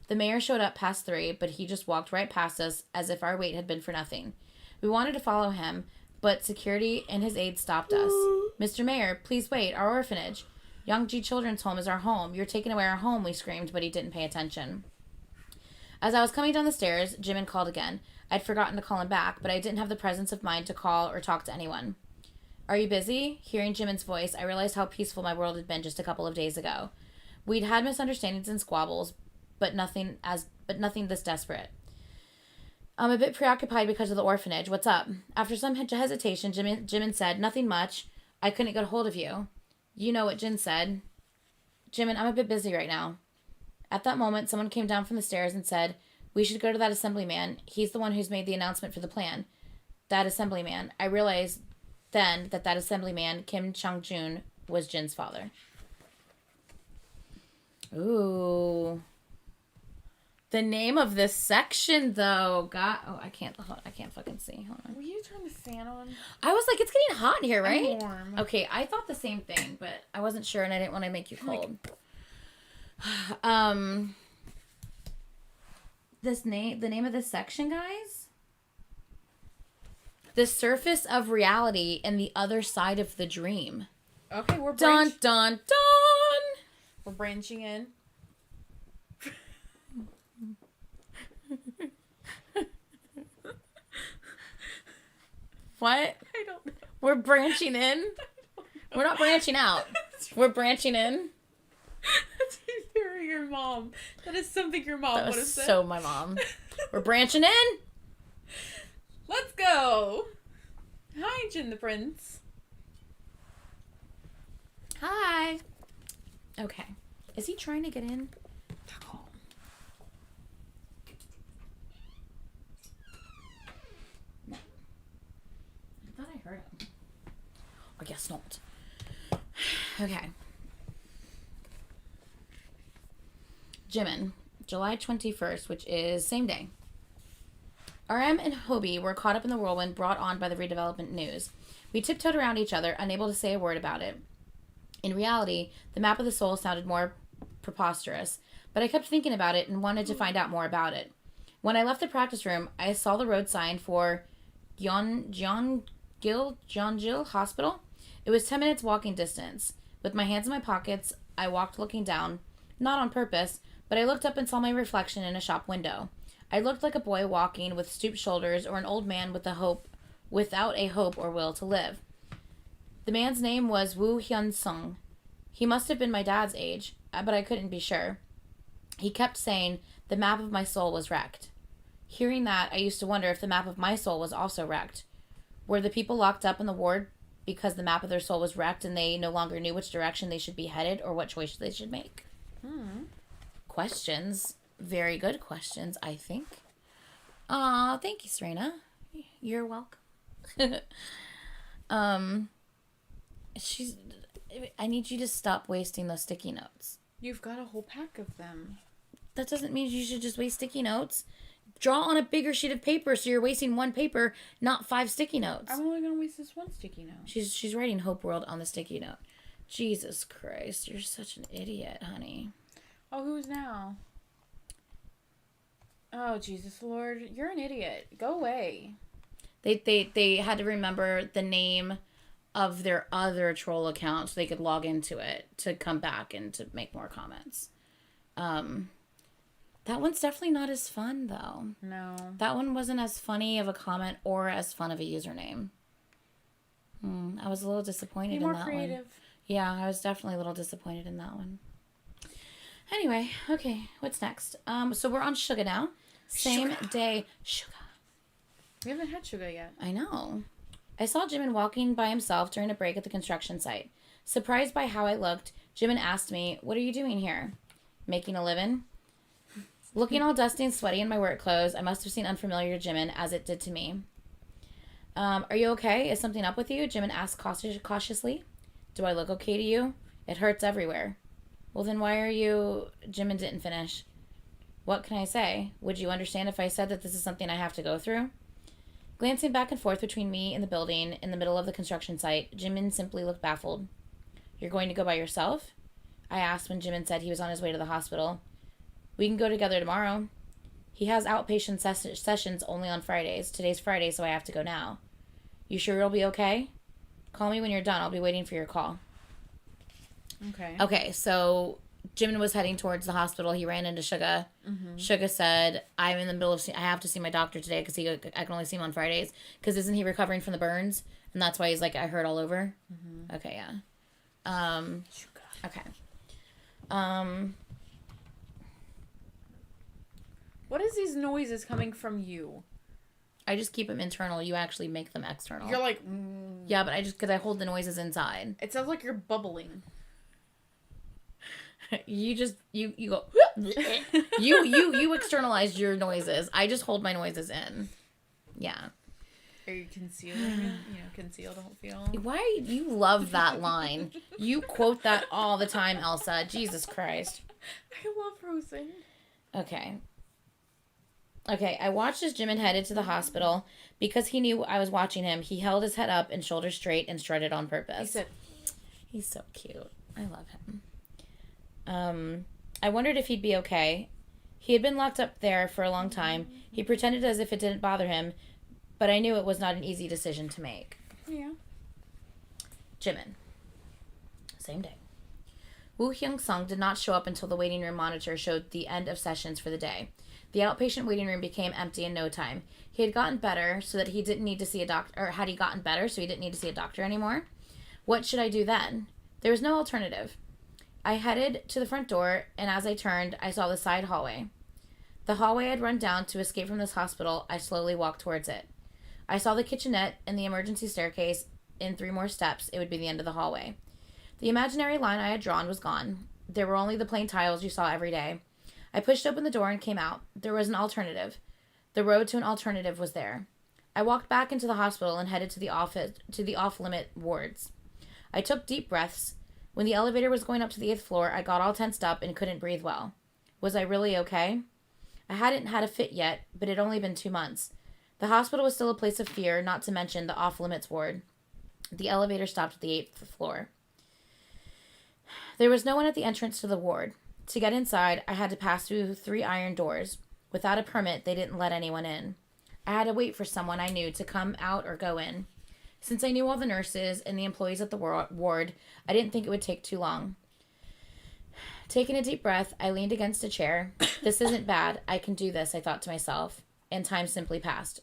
The mayor showed up past 3, but he just walked right past us as if our wait had been for nothing. We wanted to follow him, but security and his aides stopped us. Mr. Mayor, please wait, our orphanage. Young G Children's Home is our home. You're taking away our home, we screamed, but he didn't pay attention. As I was coming down the stairs, Jimin called again. I'd forgotten to call him back, but I didn't have the presence of mind to call or talk to anyone. Are you busy? Hearing Jimin's voice, I realized how peaceful my world had been just a couple of days ago. We'd had misunderstandings and squabbles, but nothing this desperate. I'm a bit preoccupied because of the orphanage. What's up? After some hesitation, Jimin said, nothing much. I couldn't get a hold of you. You know what Jin said. Jimin, I'm a bit busy right now. At that moment, someone came down from the stairs and said, we should go to that assemblyman. He's the one who's made the announcement for the plan. That assemblyman. I realized then that assemblyman, Kim Chang-jun, was Jin's father. Ooh. The name of this section, though, I can't fucking see. Hold on. Will you turn the fan on? I was like, it's getting hot in here, right? I'm warm. Okay, I thought the same thing, but I wasn't sure, and I didn't want to make you cold. The name of this section, guys? The surface of reality and the other side of the dream. Okay, we're dun dun dun. We're branching in. What? I don't know. We're branching in? We're not branching out. We're branching in? That's your mom. That is something your mom would have said. So my mom. We're branching in? Let's go. Hi, Jin the Prince. Hi. Okay. Is he trying to get in? Heard him. I guess not. Okay. Jimin, July 21st, which is same day. RM and Hobie were caught up in the whirlwind brought on by the redevelopment news. We tiptoed around each other, unable to say a word about it. In reality, the map of the soul sounded more preposterous, but I kept thinking about it and wanted to find out more about it. When I left the practice room, I saw the road sign for Jeonjil Hospital. It was 10 minutes walking distance. With my hands in my pockets, I walked looking down. Not on purpose, but I looked up and saw my reflection in a shop window. I looked like a boy walking with stooped shoulders or an old man without a hope or will to live. The man's name was Woo Hyun Sung. He must have been my dad's age, but I couldn't be sure. He kept saying the map of my soul was wrecked. Hearing that, I used to wonder if the map of my soul was also wrecked. Were the people locked up in the ward because the map of their soul was wrecked and they no longer knew which direction they should be headed or what choice they should make? questions. Very good questions, I think. Aw, thank you, Serena. You're welcome. I need you to stop wasting those sticky notes. You've got a whole pack of them. That doesn't mean you should just waste sticky notes. Draw on a bigger sheet of paper so you're wasting one paper, not 5 sticky notes. I'm only going to waste this one sticky note. She's writing Hope World on the sticky note. Jesus Christ, you're such an idiot, honey. Oh, who's now? Oh, Jesus Lord, you're an idiot. Go away. They had to remember the name of their other troll account so they could log into it to come back and to make more comments. That one's definitely not as fun, though. No. That one wasn't as funny of a comment or as fun of a username. I was a little disappointed in that one. Yeah, I was definitely a little disappointed in that one. Anyway, okay, what's next? So we're on Sugar now. Same day. Sugar. We haven't had Sugar yet. I know. I saw Jimin walking by himself during a break at the construction site. Surprised by how I looked, Jimin asked me, "What are you doing here?" "Making a living." Looking all dusty and sweaty in my work clothes, I must have seemed unfamiliar to Jimin, as it did to me. Are you okay? Is something up with you?" Jimin asked cautiously. "Do I look okay to you? It hurts everywhere." "Well, then why are you..." Jimin didn't finish. "What can I say? Would you understand if I said that this is something I have to go through?" Glancing back and forth between me and the building in the middle of the construction site, Jimin simply looked baffled. "You're going to go by yourself?" I asked when Jimin said he was on his way to the hospital. "We can go together tomorrow." "He has outpatient sessions only on Fridays. Today's Friday, so I have to go now." "You sure you'll be okay?" "Call me when you're done. I'll be waiting for your call." Okay, so Jimin was heading towards the hospital. He ran into Suga. Suga said, "I'm in the middle of... I have to see my doctor today because I can only see him on Fridays. Because isn't he recovering from the burns? And that's why he's like, I hurt all over." Okay, yeah. Okay. What is these noises coming from you? I just keep them internal. You actually make them external. You're like... Yeah, but because I hold the noises inside. It sounds like you're bubbling. You go... you externalize your noises. I just hold my noises in. Yeah. Are you concealing it? Conceal, don't feel. Why you love that line? You quote that all the time, Elsa. Jesus Christ. I love Frozen. Okay, I watched as Jimin headed to the hospital. Because he knew I was watching him, he held his head up and shoulders straight and strutted on purpose. He said... He's so cute. I love him. I wondered if he'd be okay. He had been locked up there for a long time. He pretended as if it didn't bother him, but I knew it was not an easy decision to make. Yeah. Jimin. Same day. Woo Hyung-sung did not show up until the waiting room monitor showed the end of sessions for the day. The outpatient waiting room became empty in no time. He had gotten better so that he didn't need to see a doctor, or had he gotten better so he didn't need to see a doctor anymore? What should I do then? There was no alternative. I headed to the front door, and as I turned, I saw the side hallway. The hallway I'd run down to escape from this hospital, I slowly walked towards it. I saw the kitchenette and the emergency staircase. In 3 more steps, it would be the end of the hallway. The imaginary line I had drawn was gone. There were only the plain tiles you saw every day. I pushed open the door and came out. There was an alternative. The road to an alternative was there. I walked back into the hospital and headed to the off-limit wards. I took deep breaths. When the elevator was going up to the 8th floor, I got all tensed up and couldn't breathe well. Was I really okay? I hadn't had a fit yet, but it had only been 2 months. The hospital was still a place of fear, not to mention the off-limits ward. The elevator stopped at the 8th floor. There was no one at the entrance to the ward. To get inside, I had to pass through 3 iron doors. Without a permit, they didn't let anyone in. I had to wait for someone I knew to come out or go in. Since I knew all the nurses and the employees at the ward, I didn't think it would take too long. Taking a deep breath, I leaned against a chair. This isn't bad. I can do this, I thought to myself. And time simply passed.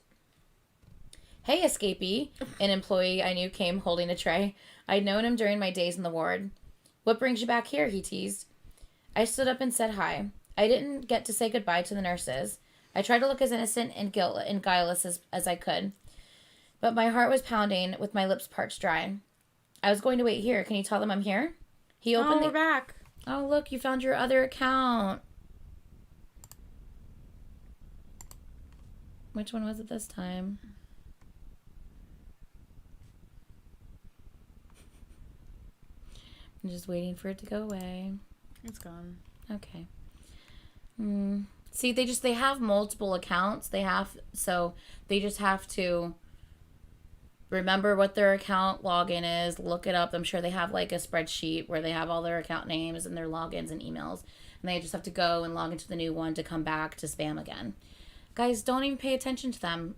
"Hey, escapee," an employee I knew came holding a tray. I'd known him during my days in the ward. "What brings you back here?" he teased. I stood up and said hi. I didn't get to say goodbye to the nurses. I tried to look as innocent and guileless as I could. But my heart was pounding with my lips parched dry. "I was going to wait here. Can you tell them I'm here?" We're back. Oh, look, you found your other account. Which one was it this time? I'm just waiting for it to go away. It's gone. Okay. See, they have multiple accounts. They just have to remember what their account login is, look it up. I'm sure they have like a spreadsheet where they have all their account names and their logins and emails. And they just have to go and log into the new one to come back to spam again. Guys, don't even pay attention to them.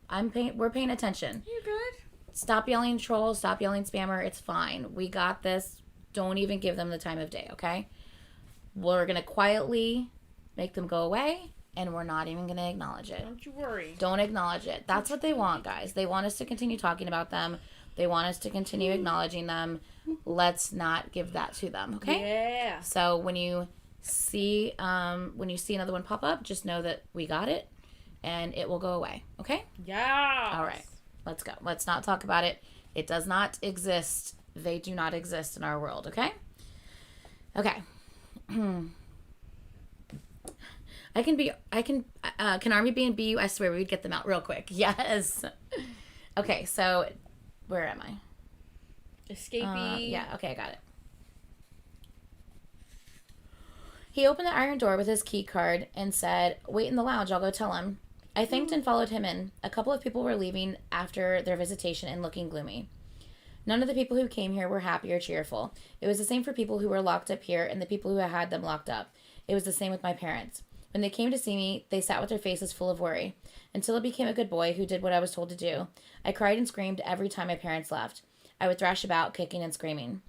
We're paying attention. You're good. Stop yelling troll, stop yelling spammer. It's fine. We got this. Don't even give them the time of day, okay? We're going to quietly make them go away, and we're not even going to acknowledge it. Don't you worry. Don't acknowledge it. That's what they want, guys. They want us to continue talking about them. They want us to continue acknowledging them. Let's not give that to them, okay? Yeah. So when you see another one pop up, just know that we got it, and it will go away, okay? Yeah. All right. Let's go. Let's not talk about it. It does not exist. They do not exist in our world, okay? Okay. Can Army be in BU? I swear we'd get them out real quick. Yes. Okay, so where am I? Escapee. Yeah, okay, I got it. He opened the iron door with his key card and said, "Wait in the lounge, I'll go tell him." I thanked and followed him in. A couple of people were leaving after their visitation and looking gloomy. None of the people who came here were happy or cheerful. It was the same for people who were locked up here and the people who had them locked up. It was the same with my parents. When they came to see me, they sat with their faces full of worry. Until I became a good boy who did what I was told to do. I cried and screamed every time my parents left. I would thrash about, kicking and screaming.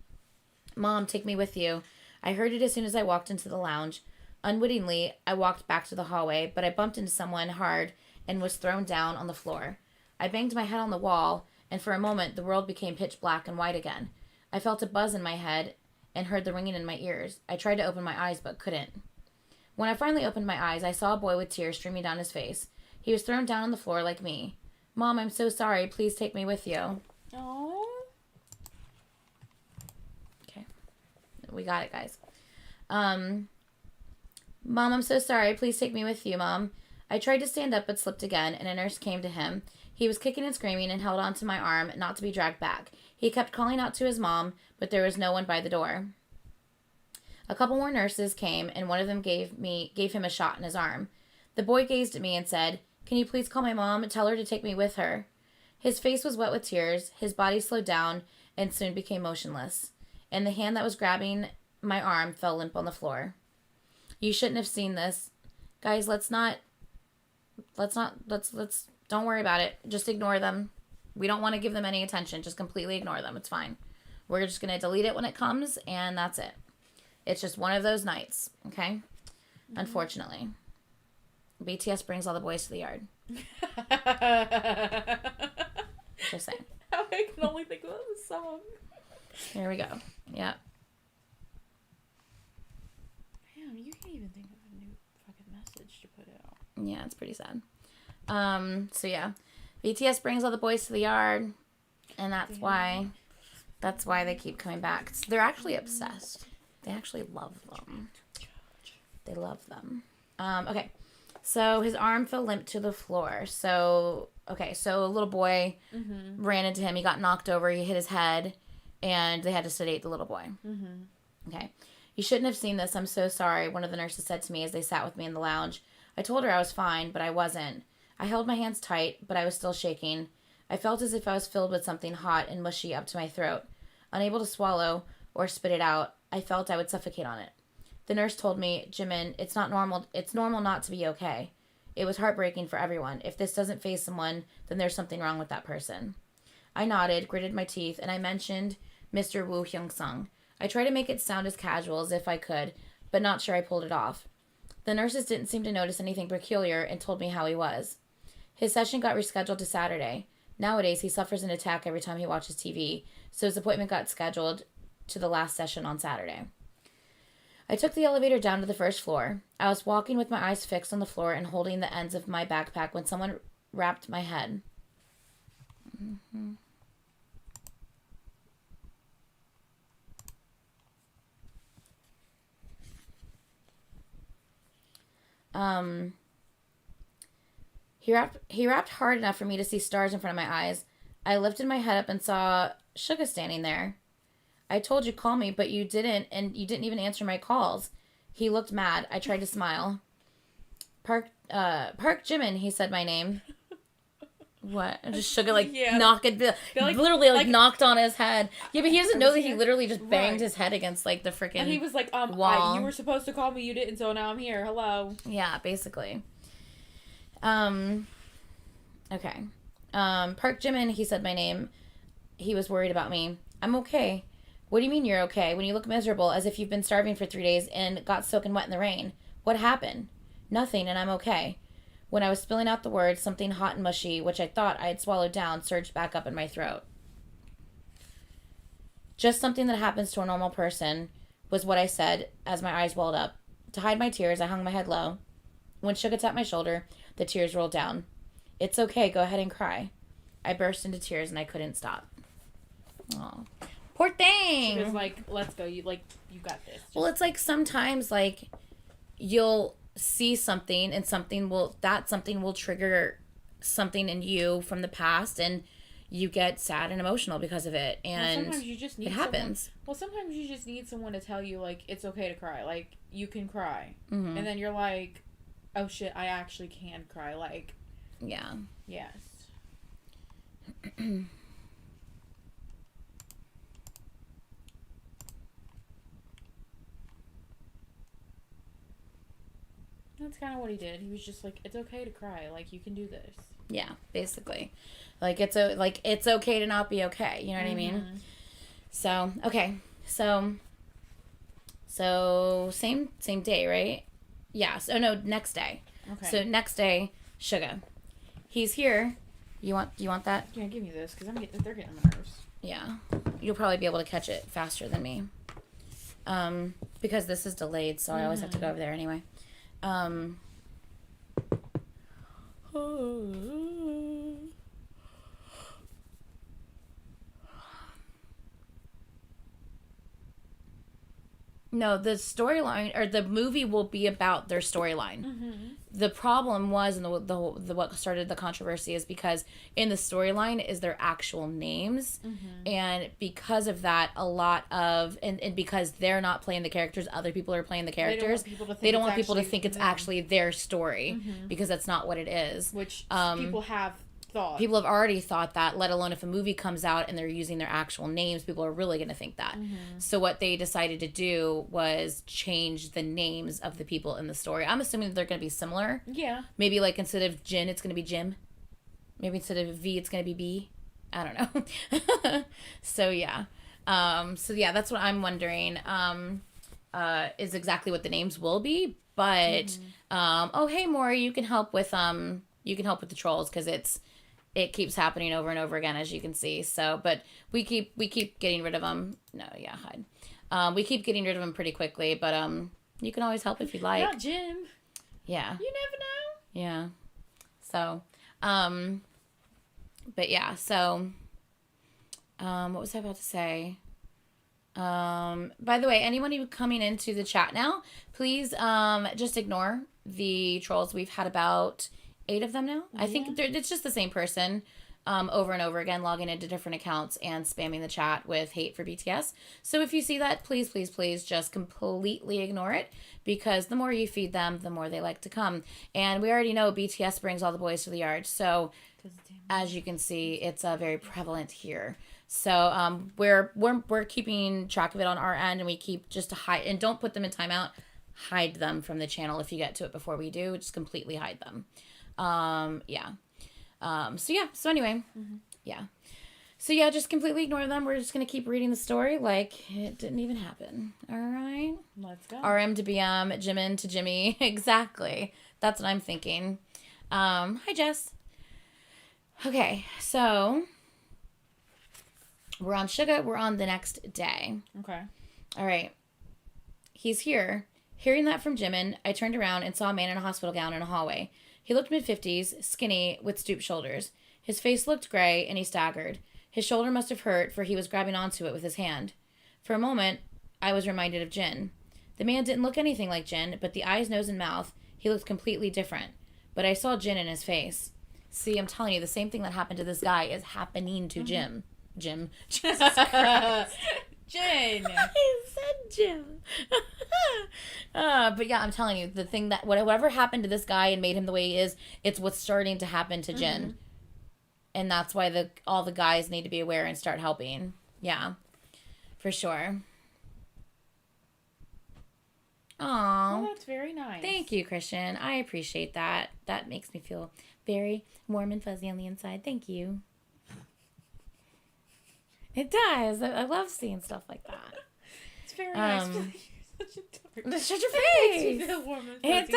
"Mom, take me with you." I heard it as soon as I walked into the lounge. Unwittingly, I walked back to the hallway, but I bumped into someone hard and was thrown down on the floor. I banged my head on the wall, and for a moment the world became pitch black and white again. I felt a buzz in my head and heard the ringing in my ears. I tried to open my eyes but couldn't. When I finally opened my eyes, I saw a boy with tears streaming down his face. He was thrown down on the floor like me. "Mom, I'm so sorry. Please take me with you." Aww. Okay. We got it, guys. "Mom, I'm so sorry. Please take me with you, Mom." I tried to stand up but slipped again, and a nurse came to him. He was kicking and screaming and held onto my arm not to be dragged back. He kept calling out to his mom, but there was no one by the door. A couple more nurses came, and one of them gave him a shot in his arm. The boy gazed at me and said, "Can you please call my mom? Tell her to take me with her." His face was wet with tears, his body slowed down, and soon became motionless, and the hand that was grabbing my arm fell limp on the floor. You shouldn't have seen this. Guys, let's don't worry about it. Just ignore them. We don't want to give them any attention. Just completely ignore them. It's fine. We're just going to delete it when it comes, and that's it. It's just one of those nights, okay? Mm-hmm. Unfortunately. BTS brings all the boys to the yard. Just saying. I can only think about the song. Here we go. Yep. Damn, you can't even think of a new fucking message to put out. Yeah, it's pretty sad. So yeah. BTS brings all the boys to the yard, and that's why they keep coming back. They're actually obsessed. They actually love them. They love them. Okay. So his arm fell limp to the floor. So a little boy ran into him. He got knocked over. He hit his head, and they had to sedate the little boy. Mm-hmm. Okay. "You shouldn't have seen this. I'm so sorry," one of the nurses said to me as they sat with me in the lounge. I told her I was fine, but I wasn't. I held my hands tight, but I was still shaking. I felt as if I was filled with something hot and mushy up to my throat. Unable to swallow or spit it out, I felt I would suffocate on it. The nurse told me, "Jimin, it's not normal. It's normal not to be okay." It was heartbreaking for everyone. If this doesn't faze someone, then there's something wrong with that person. I nodded, gritted my teeth, and I mentioned Mr. Woo Hyung-sung. I tried to make it sound as casual as if I could, but not sure I pulled it off. The nurses didn't seem to notice anything peculiar and told me how he was. His session got rescheduled to Saturday. Nowadays, he suffers an attack every time he watches TV, so his appointment got scheduled to the last session on Saturday. I took the elevator down to the first floor. I was walking with my eyes fixed on the floor and holding the ends of my backpack when someone rapped my head. Mm-hmm. He rapped hard enough for me to see stars in front of my eyes. I lifted my head up and saw Suga standing there. I told you call me, but you didn't, and you didn't even answer my calls. He looked mad. I tried to smile. Park Jimin, he said my name. What? Just Suga, knocked it, literally, knocked on his head. Yeah, but he doesn't know that he literally just banged his head against, the freaking And he was like, wall. You were supposed to call me, you didn't, so now I'm here. Hello. Yeah, basically. Okay. Park Jimin, he said my name. He was worried about me. I'm okay. What do you mean you're okay? When you look miserable, as if you've been starving for 3 days and got soaking wet in the rain. What happened? Nothing, and I'm okay. When I was spilling out the words, something hot and mushy, which I thought I had swallowed down, surged back up in my throat. Just something that happens to a normal person, was what I said as my eyes welled up. To hide my tears, I hung my head low. When Suga tapped my shoulder, the tears rolled down. It's okay, go ahead and cry. I burst into tears and I couldn't stop. Aw. Poor thing! She was like, let's go, you got this. Well, it's like sometimes, you'll see something and something will trigger something in you from the past and you get sad and emotional because of it. And sometimes you just need it happens. Sometimes you just need someone to tell you, it's okay to cry. You can cry. Mm-hmm. And then you're like, oh shit, I actually can cry. Yeah. Yes. That's kind of what he did. He was just like, it's okay to cry. You can do this. Yeah, basically. It's okay to not be okay. You know what I mean? So, okay. So same day, right? Yeah. So, no, next day. Okay. So, next day, Suga. He's here. You want that? Yeah, give me this, because they're getting on my nerves. Yeah. You'll probably be able to catch it faster than me. Because this is delayed, so I always have to go over there anyway. No, the storyline or the movie will be about their storyline. Mm-hmm. The problem was, and the what started the controversy is because in the storyline is their actual names, and because of that, a lot of and because they're not playing the characters, other people are playing the characters. They don't want people to think it's actually their story because that's not what it is. Which people have thought. People have already thought that, let alone if a movie comes out and they're using their actual names, people are really going to think that. So what they decided to do was change the names of the people in the story. I'm assuming that they're going to be similar. Yeah. Maybe instead of Jin, it's going to be Jim. Maybe instead of V, it's going to be B. I don't know. So yeah. That's what I'm wondering. Is exactly what the names will be. But oh hey Maury, you can help with the trolls because it keeps happening over and over again, as you can see. So, but we keep getting rid of them. No, yeah, hide. We keep getting rid of them pretty quickly, but you can always help if you'd like. Not Jim. Yeah. You never know. Yeah. So, but yeah. So, what was I about to say? By the way, anyone coming into the chat now, please just ignore the trolls. We've had about 8 of them now. I think it's just the same person over and over again logging into different accounts and spamming the chat with hate for BTS. So if you see that, please, please, please just completely ignore it because the more you feed them, the more they like to come. And we already know BTS brings all the boys to the yard. So as you can see, it's very prevalent here. So we're keeping track of it on our end, and we keep just to hide and don't put them in timeout. Hide them from the channel if you get to it before we do. Just completely hide them. So anyway, so just completely ignore them. We're just gonna keep reading the story like it didn't even happen. All right, let's go. RM to BM, Jimin to Jimmy. Exactly, that's what I'm thinking. Hi Jess. Okay, so we're on Suga. We're on the next day. Okay. All right. He's here. Hearing that from Jimin, I turned around and saw a man in a hospital gown in a hallway. He looked mid-50s, skinny, with stooped shoulders. His face looked gray, and he staggered. His shoulder must have hurt, for he was grabbing onto it with his hand. For a moment, I was reminded of Jin. The man didn't look anything like Jin, but the eyes, nose, and mouth, He looked completely different. But I saw Jin in his face. See, I'm telling you, the same thing that happened to this guy is happening to Jim. Jim. Jesus Christ. Jin. I said Jim. But yeah, I'm telling you, the thing that whatever happened to this guy and made him the way he is, it's what's starting to happen to Jin. And that's why all the guys need to be aware and start helping. Yeah. For sure. Aw. Oh, that's very nice. Thank you, Christian. I appreciate that. That makes me feel very warm and fuzzy on the inside. Thank you. It does. I love seeing stuff like that. It's very nice. Shut your face. It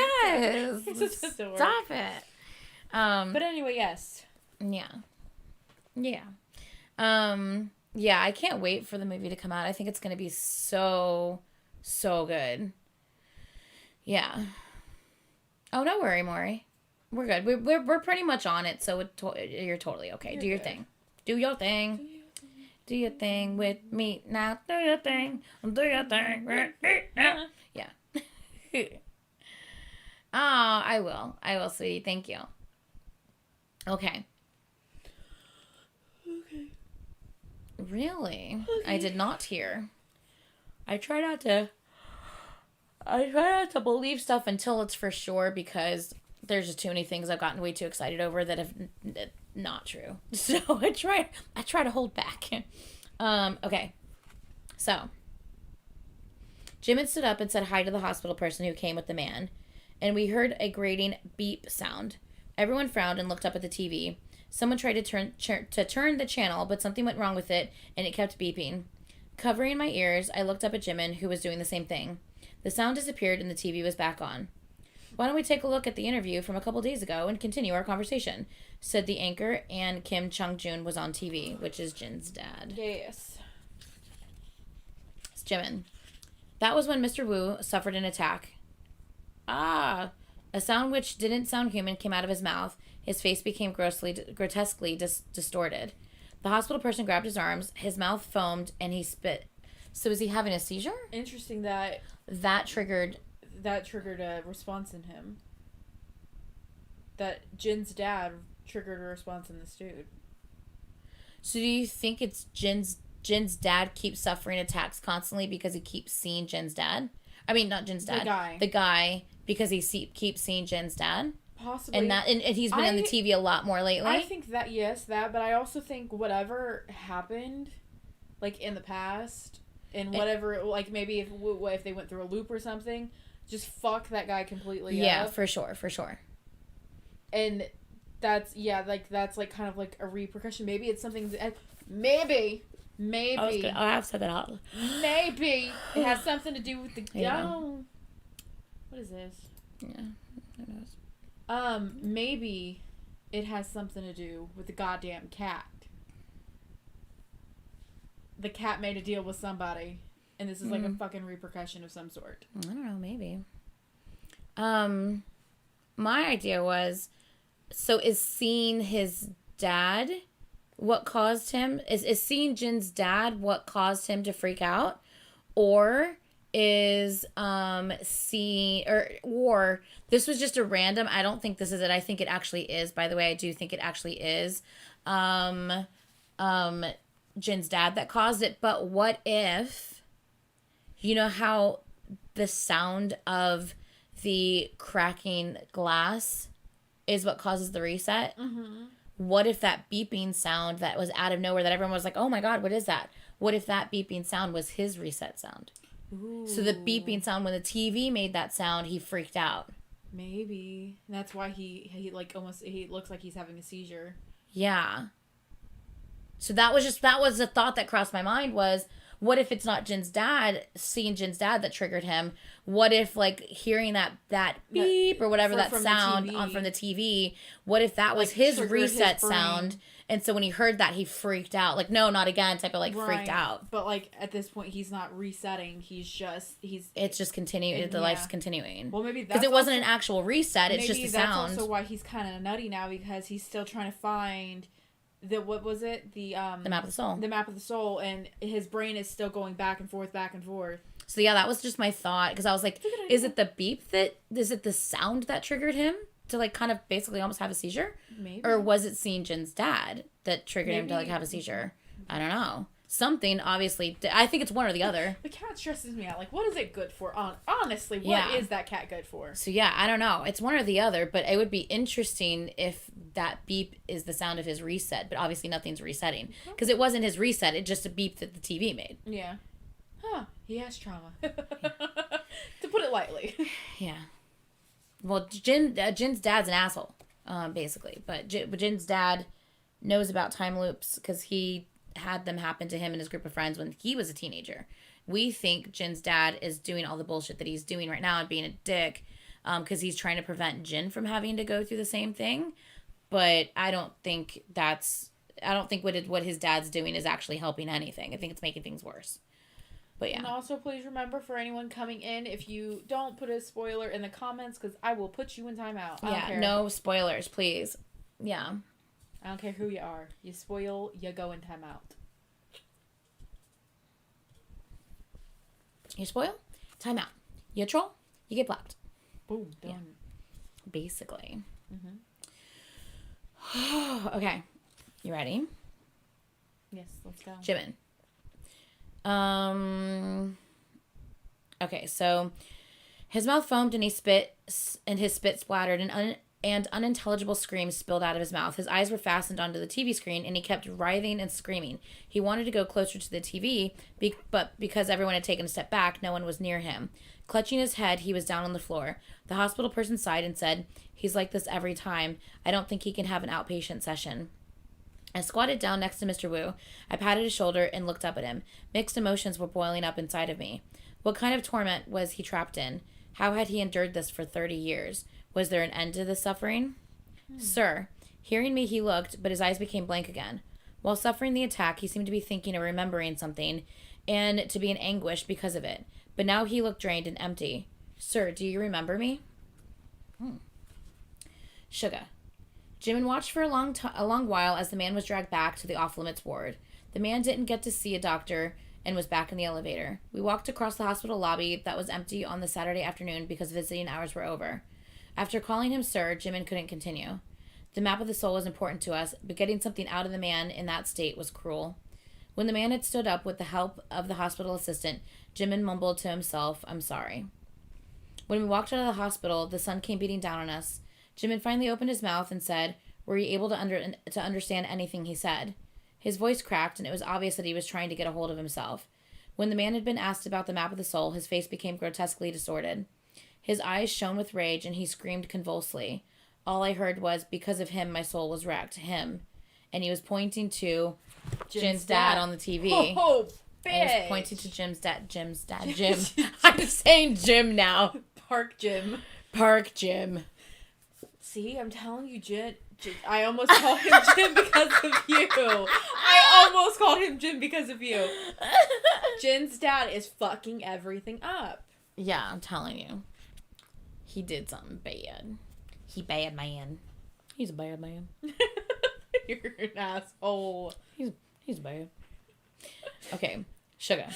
does. Stop it. But anyway, yes. Yeah. Yeah, I can't wait for the movie to come out. I think it's going to be so good. Yeah. Oh, don't worry, Maury. We're good. We're pretty much on it, so you're totally okay. You're Do your good. thing. Do your thing. Do your thing with me now. Do your thing. Do your thing with me now. Yeah. Oh, I will. I will, sweetie. Thank you. Okay. Okay. Really? Okay. I did not hear. I try not to believe stuff until it's for sure, because there's just too many things I've gotten way too excited over that have not true. So I try to hold back. Okay. So Jim had stood up and said hi to the hospital person who came with the man, and we heard a grating beep sound. Everyone frowned and looked up at the TV. Someone tried to turn the channel, but something went wrong with it, and it kept beeping. Covering my ears, I looked up at Jimin, who was doing the same thing. The sound disappeared and the TV was back on. Why don't we take a look at the interview from a couple days ago and continue our conversation, said the anchor, and Kim Chung-joon was on TV, which is Jin's dad. Yes. It's Jimin. That was when Mr. Wu suffered an attack. Ah! A sound which didn't sound human came out of his mouth. His face became grotesquely distorted. The hospital person grabbed his arms, his mouth foamed, and he spit. So is he having a seizure? Interesting that triggered a response in him. That Jin's dad triggered a response in this dude. So do you think it's Jin's dad keeps suffering attacks constantly because he keeps seeing Jin's dad? I mean, not Jin's dad. The guy, because he keeps seeing Jin's dad? Possibly. And he's been on the TV a lot more lately? I think that, yes, that, but I also think whatever happened, like, in the past, and whatever, like, maybe if they went through a loop or something, just fuck that guy completely up. Yeah, for sure. And that's like kind of like a repercussion. Maybe it's something maybe I have said that out. Maybe it has something to do with the Yeah. What is this? Yeah, who knows? Maybe it has something to do with the goddamn cat. The cat made a deal with somebody, and this is like a fucking repercussion of some sort. I don't know, maybe. My idea was, so is seeing his dad what caused him? Is seeing Jin's dad what caused him to freak out? Or is seeing or this was just a random, I don't think this is it. I think it actually is, by the way. I do think it actually is Jin's dad that caused it. But what if, you know how the sound of the cracking glass is what causes the reset? Mm-hmm. What if that beeping sound that was out of nowhere that everyone was like, oh my god, what is that? What if that beeping sound was his reset sound? Ooh. So the beeping sound, when the TV made that sound, he freaked out. Maybe. That's why he like almost, he looks like he's having a seizure. Yeah. So that was the thought that crossed my mind was, what if it's not Jin's dad, seeing Jin's dad that triggered him? What if, like, hearing that beep or whatever that sound from the TV, what if that was his reset sound? And so when he heard that, he freaked out. Like, no, not again, type of, like, freaked out. But, like, at this point, he's not resetting. It's just continuing. The life's continuing. Well, maybe that's because it wasn't an actual reset. It's just a sound. Maybe that's also why he's kind of nutty now, because he's still trying to find what was it? The map of the soul. The map of the soul, and his brain is still going back and forth. So yeah, that was just my thought, because I was like, is it the beep is it the sound that triggered him to like kind of basically almost have a seizure? Maybe. Or was it seeing Jin's dad that triggered him to like have a seizure? I don't know. Something, obviously. I think it's one or the other. The cat stresses me out. Like, what is it good for? Honestly, what is that cat good for? So yeah, I don't know. It's one or the other, but it would be interesting if that beep is the sound of his reset, but obviously nothing's resetting. Because it wasn't his reset, it's just a beep that the TV made. Yeah. Huh. He has trauma. To put it lightly. Yeah. Well, Jin's dad's an asshole, basically. But Jin's dad knows about time loops because he had them happen to him and his group of friends when he was a teenager. We think Jin's dad is doing all the bullshit that he's doing right now and being a dick because he's trying to prevent Jin from having to go through the same thing. But I don't think what his dad's doing is actually helping anything. I think it's making things worse. But yeah. And also, please remember, for anyone coming in, if you don't put a spoiler in the comments, because I will put you in timeout. Yeah, no spoilers, please. Yeah. I don't care who you are. You spoil, you go in timeout. You spoil, timeout. You troll, you get blocked. Boom, done. Yeah. Basically. Mm-hmm. Okay. You ready? Yes, let's go. Jimin. Okay, so his mouth foamed and his spit splattered and unintelligible screams spilled out of his mouth. His eyes were fastened onto the TV screen and he kept writhing and screaming. He wanted to go closer to the TV, but because everyone had taken a step back, no one was near him. Clutching his head, he was down on the floor. The hospital person sighed and said, "He's like this every time. I don't think he can have an outpatient session." I squatted down next to Mr. Wu. I patted his shoulder and looked up at him. Mixed emotions were boiling up inside of me. What kind of torment was he trapped in? How had he endured this for 30 years? Was there an end to the suffering? Sir, hearing me, he looked, but his eyes became blank again. While suffering the attack, he seemed to be thinking or remembering something, and to be in anguish because of it. But now he looked drained and empty. Sir, do you remember me? Suga. Jimin watched for a long while as the man was dragged back to the off-limits ward. The man didn't get to see a doctor and was back in the elevator. We walked across the hospital lobby that was empty on the Saturday afternoon because visiting hours were over. After calling him sir, Jimin couldn't continue. The map of the soul was important to us, but getting something out of the man in that state was cruel. When the man had stood up with the help of the hospital assistant, Jimin mumbled to himself, "I'm sorry." When we walked out of the hospital, the sun came beating down on us. Jimin finally opened his mouth and said, "Were you able to understand anything he said?" His voice cracked, and it was obvious that he was trying to get a hold of himself. When the man had been asked about the map of the soul, his face became grotesquely distorted. His eyes shone with rage, and he screamed convulsively. All I heard was, "Because of him, my soul was wrecked." Him. And he was pointing to Jin's dad on the TV. Oh, bitch. And he was pointing to Jim's dad. Jim. I'm saying Jim now. Park Jim. See, I'm telling you, Jin. I almost called him Jim because of you. I almost called him Jim because of you. Jin's dad is fucking everything up. Yeah, I'm telling you. He did something bad. He bad man. He's a bad man. You're an asshole. He's bad. Okay, Suga.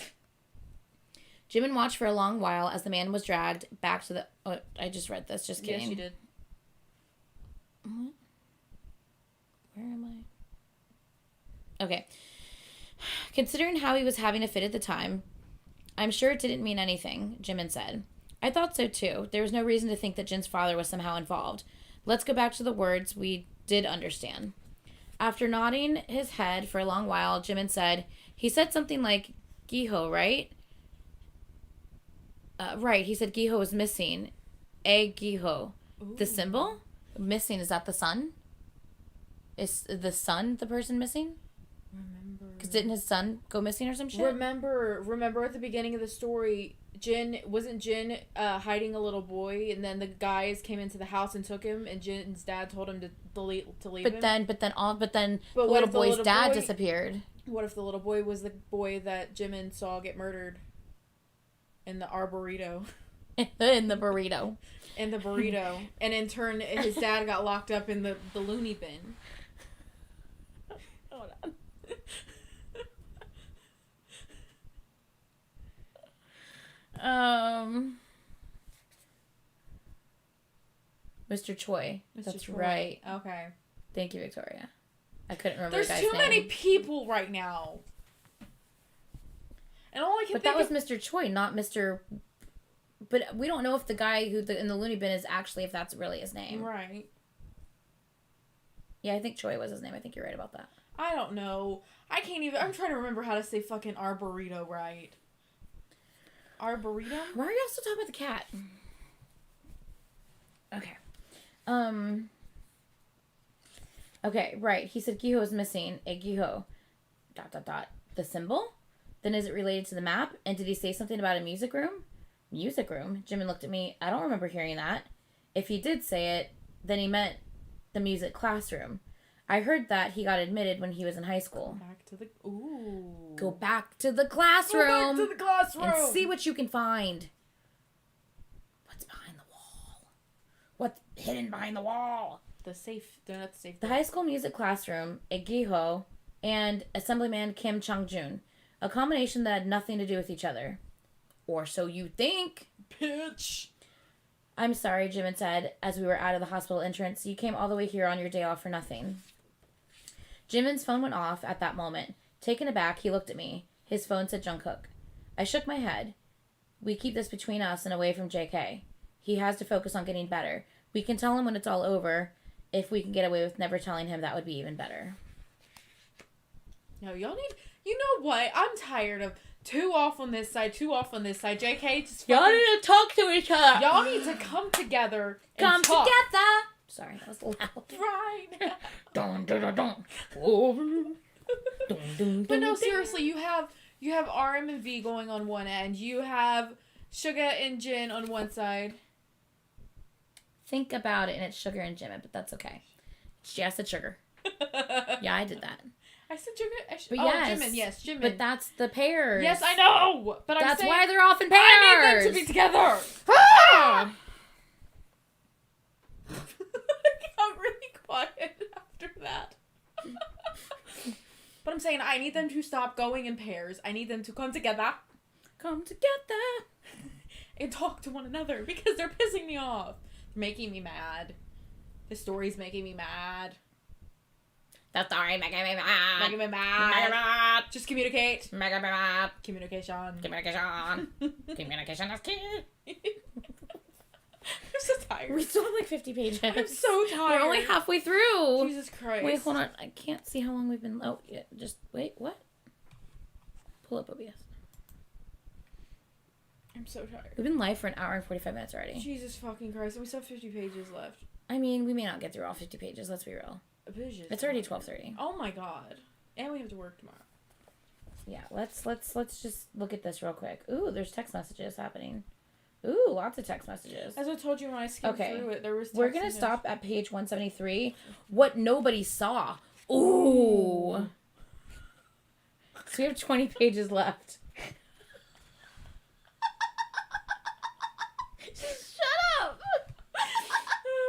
Jimin watched for a long while as the man was dragged back to the... Oh, I just read this. Just kidding. Yes, you did. What? Where am I? Okay. Considering how he was having a fit at the time, I'm sure it didn't mean anything, Jimin said. I thought so too. There was no reason to think that Jin's father was somehow involved. Let's go back to the words we did understand. After nodding his head for a long while, Jimin said, he said something like, "Giho, right?" Right, he said Giho was missing. Giho. Ooh. The symbol? Missing, is that the sun? Is the sun the person missing? Remember. Because didn't his son go missing or some shit? Remember at the beginning of the story, wasn't Jin hiding a little boy, and then the guys came into the house and took him, and Jin's dad told him to leave him? But the little boy's dad disappeared. What if the little boy was the boy that Jimin saw get murdered in the arboreto? In the burrito. In the burrito. And in turn, his dad got locked up in the loony bin. Hold on. Mr. Choi. Mr. That's Choi. right. Okay. Thank you, Victoria. I couldn't remember There's the guy's too name. many people right now. And all I can But think that was Mr. Choi, not Mr. But we don't know if the guy who in the loony bin is actually, if that's really his name. Right. Yeah, I think Choi was his name. I think you're right about that. I don't know. I can't even. I'm trying to remember how to say fucking arboreto right. Arboretum? Why are you still talking about the cat? Okay. Okay, right. He said Giho is missing a Giho. ... The symbol? Then is it related to the map? And did he say something about a music room? Music room? Jimin looked at me. I don't remember hearing that. If he did say it, then he meant the music classroom. I heard that he got admitted when he was in high school. Go back to the classroom. Go back to the classroom. And see what you can find. What's behind the wall? What's hidden behind the wall? The safe. They're not the safe. The high school music classroom, a Giho, and Assemblyman Kim Chang-jun. A combination that had nothing to do with each other. Or so you think. Bitch. I'm sorry, Jimin said, as we were out of the hospital entrance. You came all the way here on your day off for nothing. Jimin's phone went off at that moment. Taken aback, he looked at me. His phone said Jungkook. I shook my head. We keep this between us and away from JK. He has to focus on getting better. We can tell him when it's all over. If we can get away with never telling him, that would be even better. No, y'all need... You know what? I'm tired of two off on this side, two off on this side. JK, just y'all need to talk to each other. Y'all need to come together and come talk. Together. Sorry, that was loud. Right. Dun, dun, dun, dun. Dun, dun, But no, dun, seriously, you have RM and V going on one end. You have Suga and Jin on one side. Think about it, and it's Sugar and Jimin, but that's okay. Yeah, I said Sugar. Yeah, I did that. I said Suga. But Jimin. Yes, Jimin. But that's the pairs. Yes, I know. But that's I'm saying, why they're off in pairs. I need them to be together. Ah! I'm really quiet after that. But I'm saying I need them to stop going in pairs. I need them to come together. Come together. And talk to one another because they're pissing me off. They're making me mad. The story's making me mad. The story making me mad. Making me mad. Making me mad. Just communicate. Making me mad. Communication. Communication. Communication is key. I'm so tired. We still have like 50 pages. I'm so tired. We're only halfway through. Jesus Christ. Wait, hold on. I can't see how long we've been. Oh, yeah. Just wait. What? Pull up OBS. I'm so tired. We've been live for an hour and 45 minutes already. Jesus fucking Christ. And we still have 50 pages left. I mean, we may not get through all 50 pages. Let's be real. It's already 12:30. Oh my god. And we have to work tomorrow. Yeah, let's just look at this real quick. Ooh, there's text messages happening. Ooh, lots of text messages. As I told you when I skimmed through it, there was text. We're gonna stop at page 173. What nobody saw. Ooh. So we have 20 pages left. Shut up.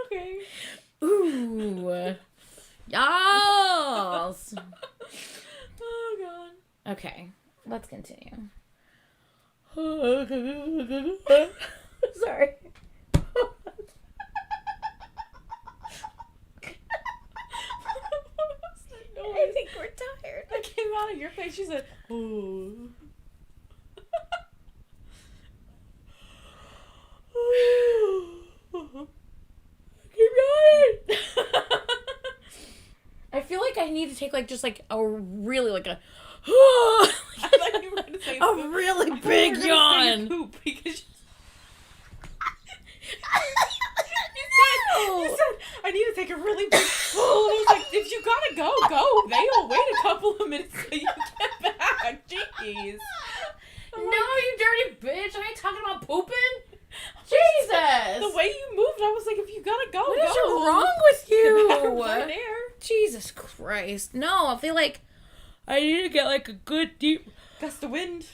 Okay. Ooh. Yes. Oh god. Okay, let's continue. Sorry. I think we're tired. That came out of your face. She said, "Ooh." Keep going. I feel like I need to take just a really a I thought you were going to say a poop. really big yawn. Poop because No. you said I need to take a really big poop. I was like, if you gotta go. They'll wait a couple of minutes till you get back. Jeez. No, you dirty bitch! I ain't talking about pooping. Jesus! The way you moved, I was like, if you gotta go, What go. is wrong with you? Right there. Jesus Christ! No, I feel like I need to get a good deep Gust of wind.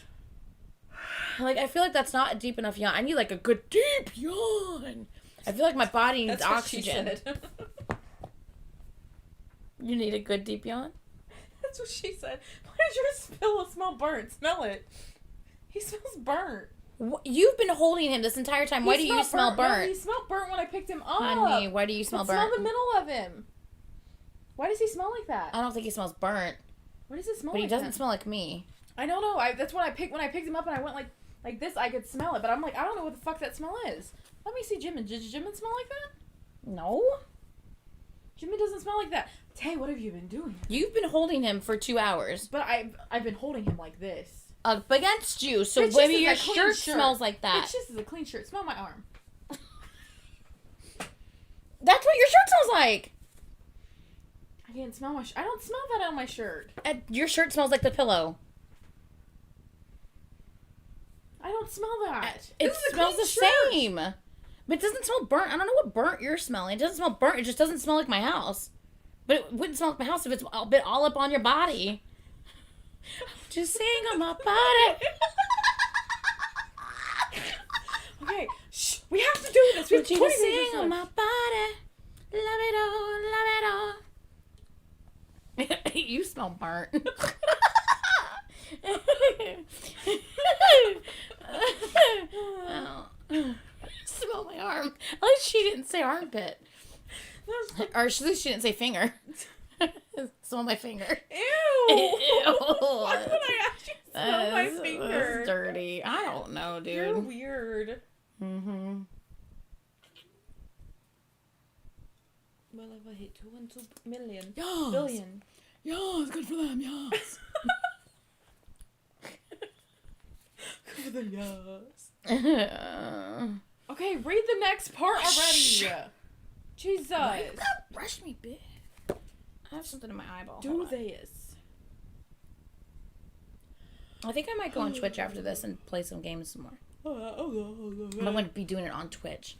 I feel like that's not a deep enough yawn. I need a good deep yawn. I feel like my body needs That's what oxygen. she said. You need a good deep yawn? That's what she said. Why did yours smell burnt? Smell it. He smells burnt. You've been holding him this entire time. Why do you smell burnt? No, he smelled burnt when I picked him up. Honey, why do you smell burnt? Smell the middle of him. Why does he smell like that? I don't think he smells burnt. What does it smell like? But he doesn't then? smell like me. I don't know. That's when I picked him up and I went like this. I could smell it, but I'm like, I don't know what the fuck that smell is. Let me see Jimin. Does Jimin smell like that? No. Jimin doesn't smell like that. Tay, what have you been doing? You've been holding him for 2 hours. But I've been holding him like this. Up against you, so maybe your shirt smells like that. It's just a clean shirt. Smell my arm. That's what your shirt smells like. I can't smell my I don't smell that on my shirt. Your shirt smells like the pillow. I don't smell that. It smells the same. But it doesn't smell burnt. I don't know what burnt you're smelling. It doesn't smell burnt. It just doesn't smell like my house. But it wouldn't smell like my house if it's all up on your body. Just saying on my body. Okay, shh. We have to do this. We have to sing on my body. Love it all, love it all. You smell burnt. Oh. Smell my arm. At least she didn't say armpit. Or at least she didn't say finger. Smell my finger. Ew. Ew. Why would I actually smell my finger? That's dirty. I don't know, dude. You're weird. Mm-hmm. Well, if I hit 2 million. Yes. Billion. Yes, good for them, yes. Good for them, yes. Okay, read the next part already. Jesus. Why you gotta brush me, bitch? I have something in my eyeball. Do this. I think I might go on Twitch after this and play some games some more. I'm going to be doing it on Twitch.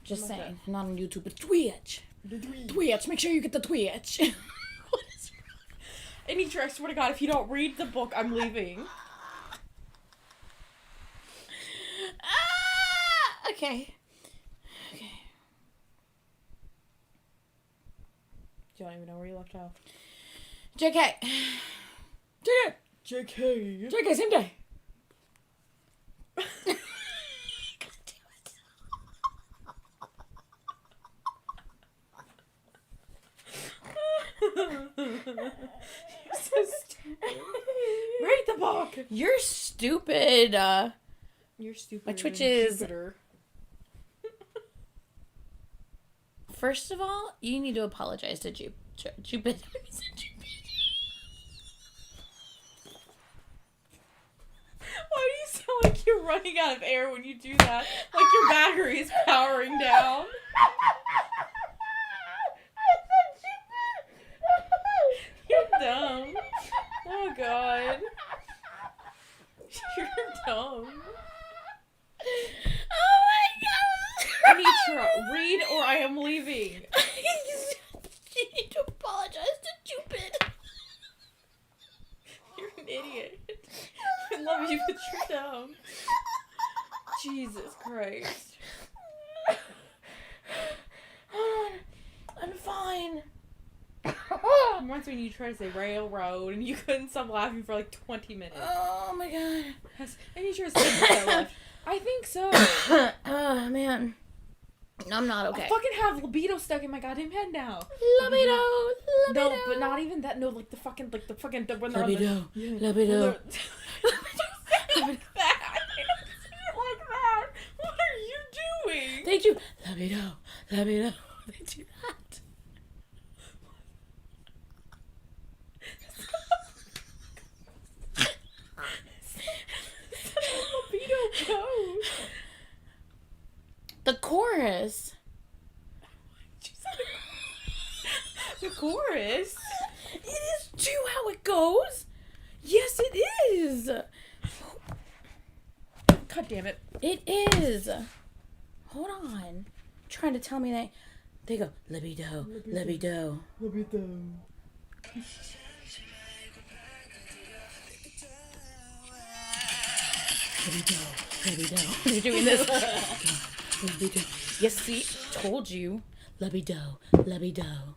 Just saying. Not on YouTube, but Twitch. Twitch. Make sure you get the Twitch. What is wrong? Anitra, I swear to God, if you don't read the book, I'm leaving. Okay. You don't even know where you left off. JK. JK. JK, same day. You're so stupid. Read the book. You're stupid. You're stupid. My Twitch is... Jupiter. First of all, you need to apologize to Jupiter. Why do you sound like you're running out of air when you do that? Like your battery is powering down. You're dumb. Oh God. You're dumb. Oh my God. Anitra, read or I am leaving. You need to apologize to Jupiter. You're an idiot. I love you, but you're dumb. Jesus Christ. I'm fine. Once when you tried to say railroad and you couldn't stop laughing for like 20 minutes. Oh my God. Anitra's left. I think so. Oh man. I'm not okay. I fucking have libido stuck in my goddamn head now. Libido. No, but not even that. No, like the fucking when they're Libido. Libido. Libido. Like that. Like that. What are you doing? They do. Libido. Libido. They do that. Libido goes. The chorus. The chorus? It is too how it goes. Yes, it is. God damn it. It is. Hold on. Trying to tell me that they go libido, libido. Libido. Libido. They're doing this. Libido. Yes, see? Told you. Libido. Libido.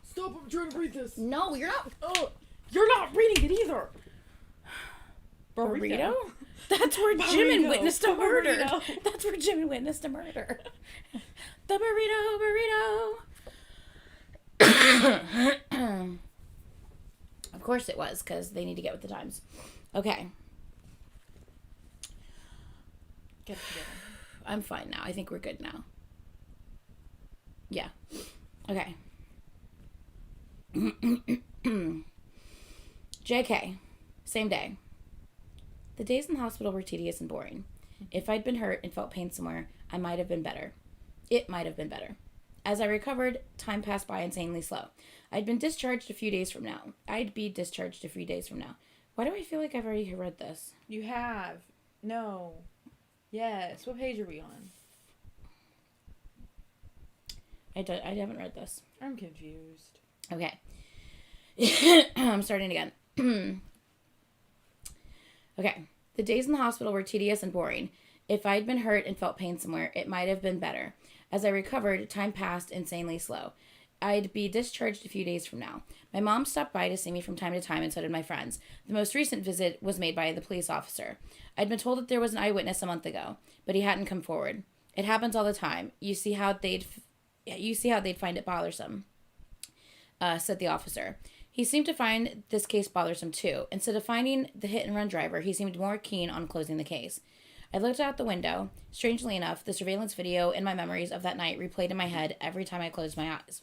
Stop, I'm trying to read this. No, you're not. Oh, you're not reading it either. Burrito? That's where Jimin witnessed a murder. That's where Jimin witnessed a murder. The burrito. Of course it was, because they need to get with the times. Okay. Get it together. I'm fine now. I think we're good now. Yeah. Okay. JK. Same day. The days in the hospital were tedious and boring. If I'd been hurt and felt pain somewhere, I might have been better. It might have been better. As I recovered, time passed by insanely slow. I'd been discharged a few days from now. I'd be discharged a few days from now. Why do I feel like I've already read this? You have. No. Yes. What page are we on? I haven't read this. I'm confused. Okay. I'm starting again. Okay. The days in the hospital were tedious and boring. If I'd been hurt and felt pain somewhere, it might have been better. As I recovered, time passed insanely slow. I'd be discharged a few days from now. My mom stopped by to see me from time to time, and so did my friends. The most recent visit was made by the police officer. I'd been told that there was an eyewitness a month ago, but he hadn't come forward. It happens all the time. You see how they'd find it bothersome, said the officer. He seemed to find this case bothersome too. Instead of finding the hit-and-run driver, he seemed more keen on closing the case. I looked out the window. Strangely enough, the surveillance video and my memories of that night replayed in my head every time I closed my eyes.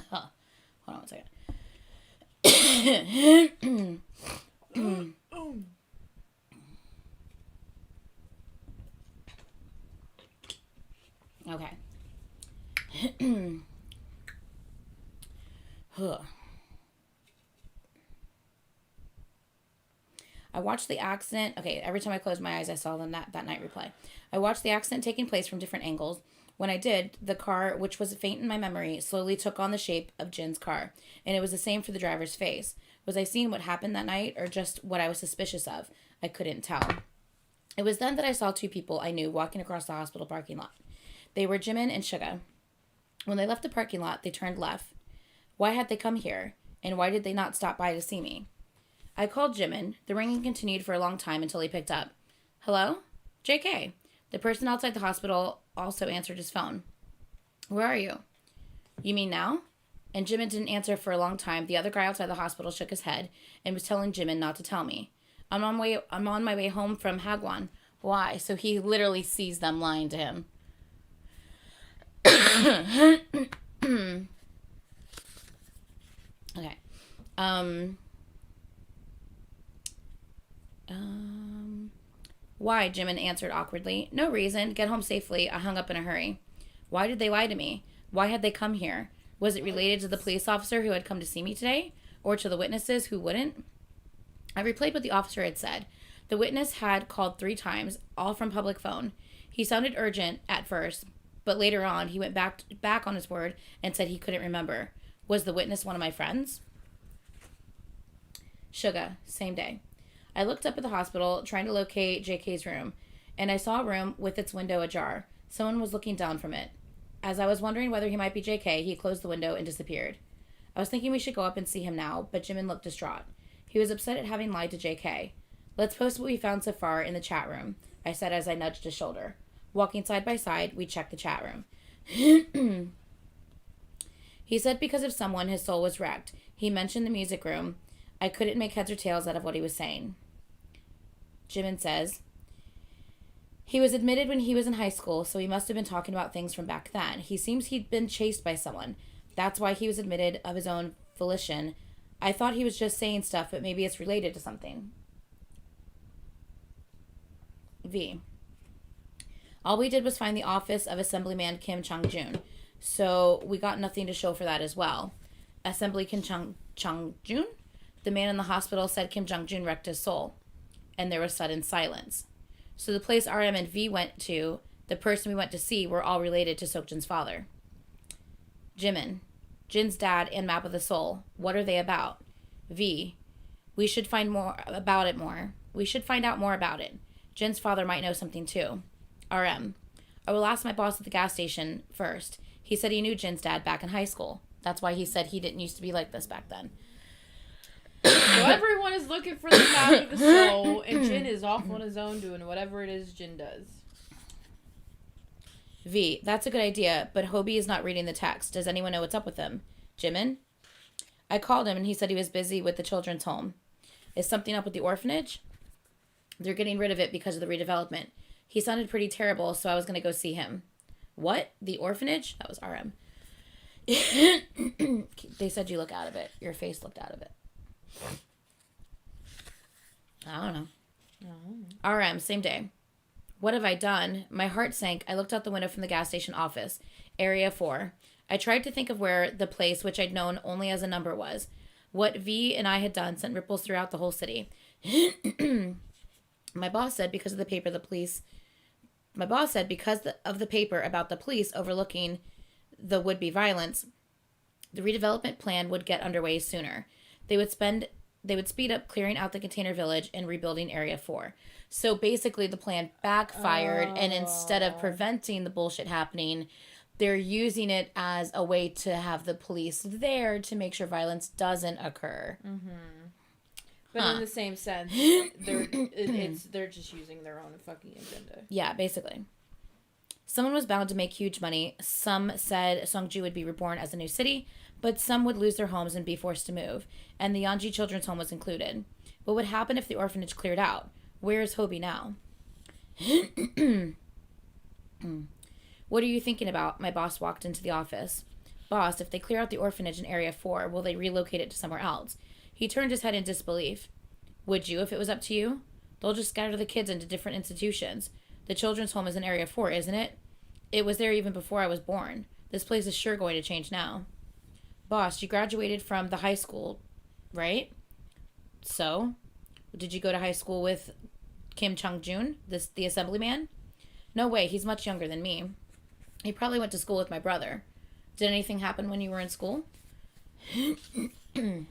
Hold on 1 second. Okay. I watched the accident. Okay, every time I closed my eyes, I saw them that night replay. I watched the accident taking place from different angles. When I did, the car, which was faint in my memory, slowly took on the shape of Jin's car, and it was the same for the driver's face. Was I seeing what happened that night, or just what I was suspicious of? I couldn't tell. It was then that I saw two people I knew walking across the hospital parking lot. They were Jimin and Suga. When they left the parking lot, they turned left. Why had they come here, and why did they not stop by to see me? I called Jimin. The ringing continued for a long time until he picked up. Hello? JK. The person outside the hospital also answered his phone. Where are you? You mean now? And Jimin didn't answer for a long time. The other guy outside the hospital shook his head and was telling Jimin not to tell me. I'm on my way home from Hagwon. Why? So he literally sees them lying to him. Okay. Why? Jimin answered awkwardly. No reason. Get home safely. I hung up in a hurry. Why did they lie to me? Why had they come here? Was it related to the police officer who had come to see me today? Or to the witnesses who wouldn't? I replayed what the officer had said. The witness had called 3 times, all from public phone. He sounded urgent at first, but later on he went back on his word and said he couldn't remember. Was the witness one of my friends? Suga, same day. I looked up at the hospital, trying to locate JK's room, and I saw a room with its window ajar. Someone was looking down from it. As I was wondering whether he might be JK, he closed the window and disappeared. I was thinking we should go up and see him now, but Jimin looked distraught. He was upset at having lied to JK. Let's post what we found so far in the chat room, I said as I nudged his shoulder. Walking side by side, we checked the chat room. He said because of someone, his soul was wrecked. He mentioned the music room. I couldn't make heads or tails out of what he was saying. Jimin says, he was admitted when he was in high school, so he must have been talking about things from back then. He seems he'd been chased by someone. That's why he was admitted of his own volition. I thought he was just saying stuff, but maybe it's related to something. V. All we did was find the office of Assemblyman Kim Chang-jun, so we got nothing to show for that as well. Assembly Kim Chang-jun? The man in the hospital said Kim Jong-jun wrecked his soul. And there was sudden silence. So the place RM and V went to, the person we went to see, were all related to Seokjin's father. Jimin. Jin's dad and Map of the Soul. What are they about? V. We should find more about it more. We should find out more about it. Jin's father might know something too. RM. I will ask my boss at the gas station first. He said he knew Jin's dad back in high school. That's why he said he didn't used to be like this back then. So everyone is looking for the path of the soul, and Jin is off on his own doing whatever it is Jin does. V, that's a good idea, but Hobie is not reading the text. Does anyone know what's up with him? Jimin? I called him and he said he was busy with the children's home. Is something up with the orphanage? They're getting rid of it because of the redevelopment. He sounded pretty terrible, so I was going to go see him. What? The orphanage? That was RM. They said you look out of it. Your face looked out of it. I don't know. RM, same day. What have I done? My heart sank. I looked out the window from the gas station office. Area 4. I tried to think of where the place, which I'd known only as a number, was. What V and I had done sent ripples throughout the whole city. My boss said because of the paper about the police overlooking the would-be violence, the redevelopment plan would get underway sooner. They would speed up clearing out the container village and rebuilding Area 4. So basically the plan backfired, and instead of preventing the bullshit happening, they're using it as a way to have the police there to make sure violence doesn't occur. Mm-hmm. But in the same sense, they're just using their own fucking agenda. Yeah, basically. Someone was bound to make huge money. Some said Songju would be reborn as a new city, but some would lose their homes and be forced to move, and the Yeonji Children's Home was included. What would happen if the orphanage cleared out? Where is Hobie now? What are you thinking about? My boss walked into the office. Boss, if they clear out the orphanage in Area 4, will they relocate it to somewhere else? He turned his head in disbelief. Would you if it was up to you? They'll just scatter the kids into different institutions. The children's home is in Area 4, isn't it? It was there even before I was born. This place is sure going to change now. Boss, you graduated from the high school, right? So? Did you go to high school with Kim Chung-jun, the assemblyman? No way, he's much younger than me. He probably went to school with my brother. Did anything happen when you were in school? Dun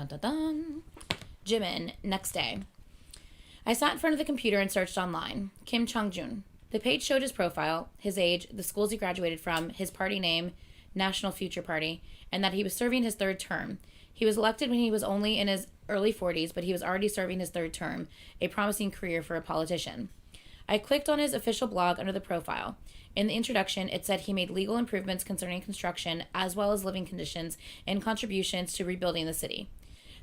dun dun. Jimin, next day. I sat in front of the computer and searched online. Kim Chung-jun. The page showed his profile, his age, the schools he graduated from, his party name, National Future Party, and that he was serving his third term. He was elected when he was only in his early 40s, but he was already serving his third term, a promising career for a politician. I clicked on his official blog under the profile. In the introduction, it said he made legal improvements concerning construction, as well as living conditions, and contributions to rebuilding the city.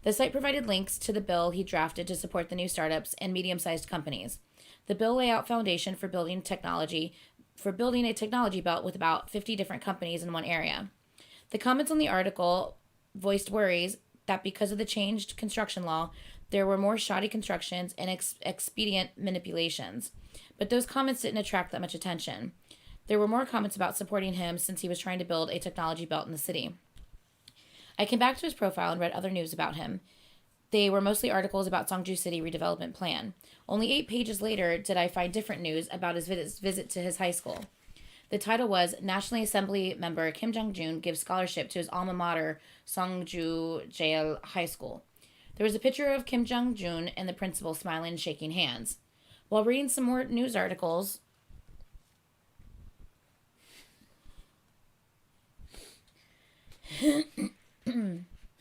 The site provided links to the bill he drafted to support the new startups and medium-sized companies. The bill laid out foundation for building a technology belt with about 50 different companies in one area. The comments on the article voiced worries that because of the changed construction law, there were more shoddy constructions and expedient manipulations. But those comments didn't attract that much attention. There were more comments about supporting him since he was trying to build a technology belt in the city. I came back to his profile and read other news about him. They were mostly articles about Songju City redevelopment plan. Only 8 pages later did I find different news about his visit to his high school. The title was National Assembly Member Kim Jong-jun gives scholarship to his alma mater, Songju Jail High School. There was a picture of Kim Jong-jun and the principal smiling and shaking hands. While reading some more news articles,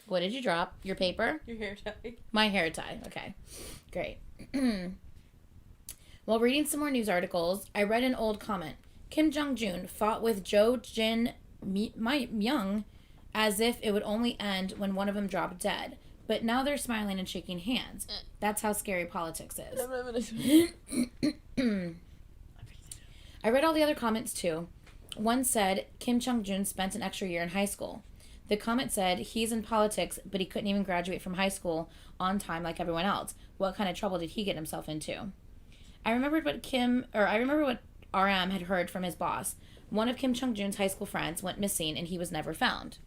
what did you drop? Your paper? Your hair tie. My hair tie. Okay. Great. While reading some more news articles, I read an old comment. Kim Jong-jun fought with Jo Jin Myung as if it would only end when one of them dropped dead. But now they're smiling and shaking hands. That's how scary politics is. I read all the other comments too. One said, Kim Chung-jun spent an extra year in high school. The comment said, he's in politics, but he couldn't even graduate from high school on time like everyone else. What kind of trouble did he get himself into? I remembered what RM had heard from his boss. One of Kim Chung-jun's high school friends went missing and he was never found.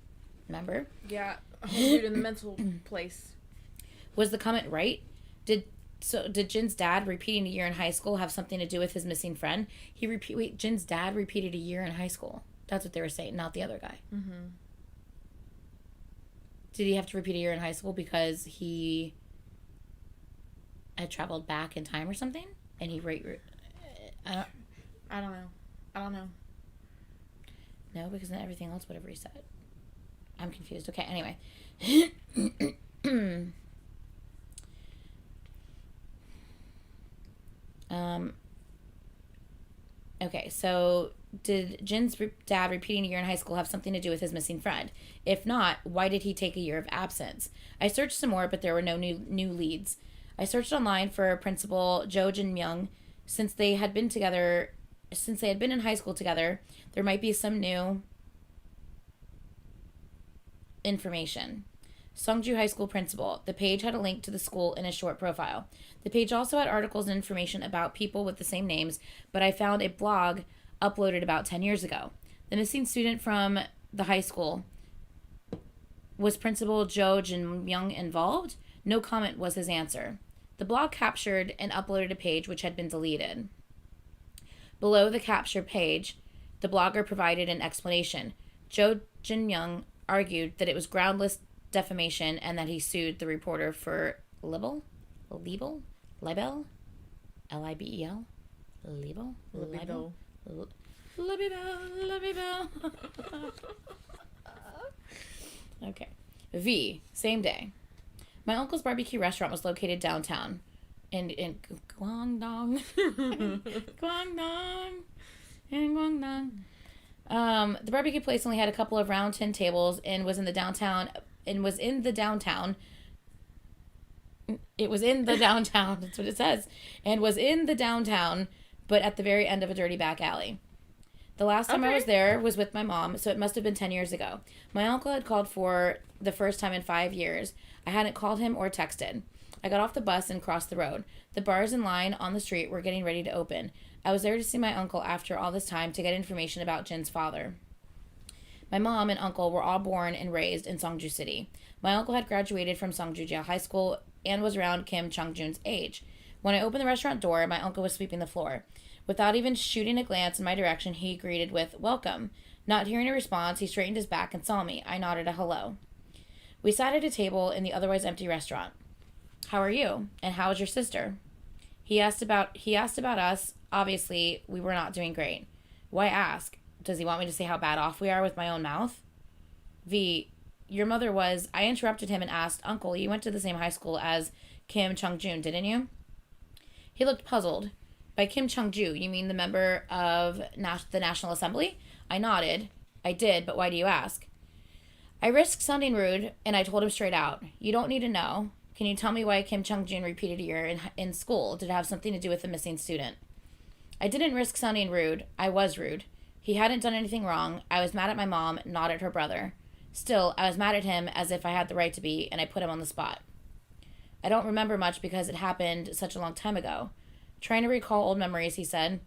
Remember? Yeah, dude in the mental place. Was the comment right? Did Jin's dad repeating a year in high school have something to do with his missing friend? Jin's dad repeated a year in high school. That's what they were saying, not the other guy. Mm-hmm. Did he have to repeat a year in high school because he had traveled back in time or something? And he I don't know. No, because then everything else would have reset. I'm confused. Okay, anyway. Okay, so did Jin's dad repeating a year in high school have something to do with his missing friend? If not, why did he take a year of absence? I searched some more, but there were no new leads. I searched online for Principal Jo Jin Myung. Since they had been in high school together, there might be some new information. Songju High School Principal. The page had a link to the school in a short profile. The page also had articles and information about people with the same names, but I found a blog uploaded about 10 years ago. The missing student from the high school. Was Principal Jo Jin Myung involved? No comment was his answer. The blog captured and uploaded a page which had been deleted. Below the capture page, the blogger provided an explanation. Jo Jin Myung argued that it was groundless defamation and that he sued the reporter for libel, L-I-B-E-L, libel. Okay. V, same day. My uncle's barbecue restaurant was located downtown in Guangdong. Guangdong. The barbecue place only had a couple of round tin tables and was in the downtown. That's what it says. And was in the downtown, but at the very end of a dirty back alley. The last time I was there was with my mom, so it must have been 10 years ago. My uncle had called for the first time in 5 years. I hadn't called him or texted. I got off the bus and crossed the road. The bars in line on the street were getting ready to open. I was there to see my uncle after all this time to get information about Jin's father. My mom and uncle were all born and raised in Songju City. My uncle had graduated from Songju High School and was around Kim Chung-jun's age. When I opened the restaurant door, my uncle was sweeping the floor. Without even shooting a glance in my direction, he greeted with, "Welcome." Not hearing a response, he straightened his back and saw me. I nodded a hello. We sat at a table in the otherwise empty restaurant. "How are you? And how is your sister?" He asked about us. Obviously, we were not doing great. Why ask? Does he want me to say how bad off we are with my own mouth? V, your mother was... I interrupted him and asked, "Uncle, you went to the same high school as Kim Chung-jun, didn't you?" He looked puzzled. "By Kim Chung-ju, you mean the member of the National Assembly?" I nodded. "I did, but why do you ask?" I risked sounding rude, and I told him straight out. "You don't need to know. Can you tell me why Kim Chung-jun repeated a year in school? Did it have something to do with the missing student?" I didn't risk sounding rude. I was rude. He hadn't done anything wrong. I was mad at my mom, not at her brother. Still, I was mad at him as if I had the right to be, and I put him on the spot. "I don't remember much because it happened such a long time ago." Trying to recall old memories, he said.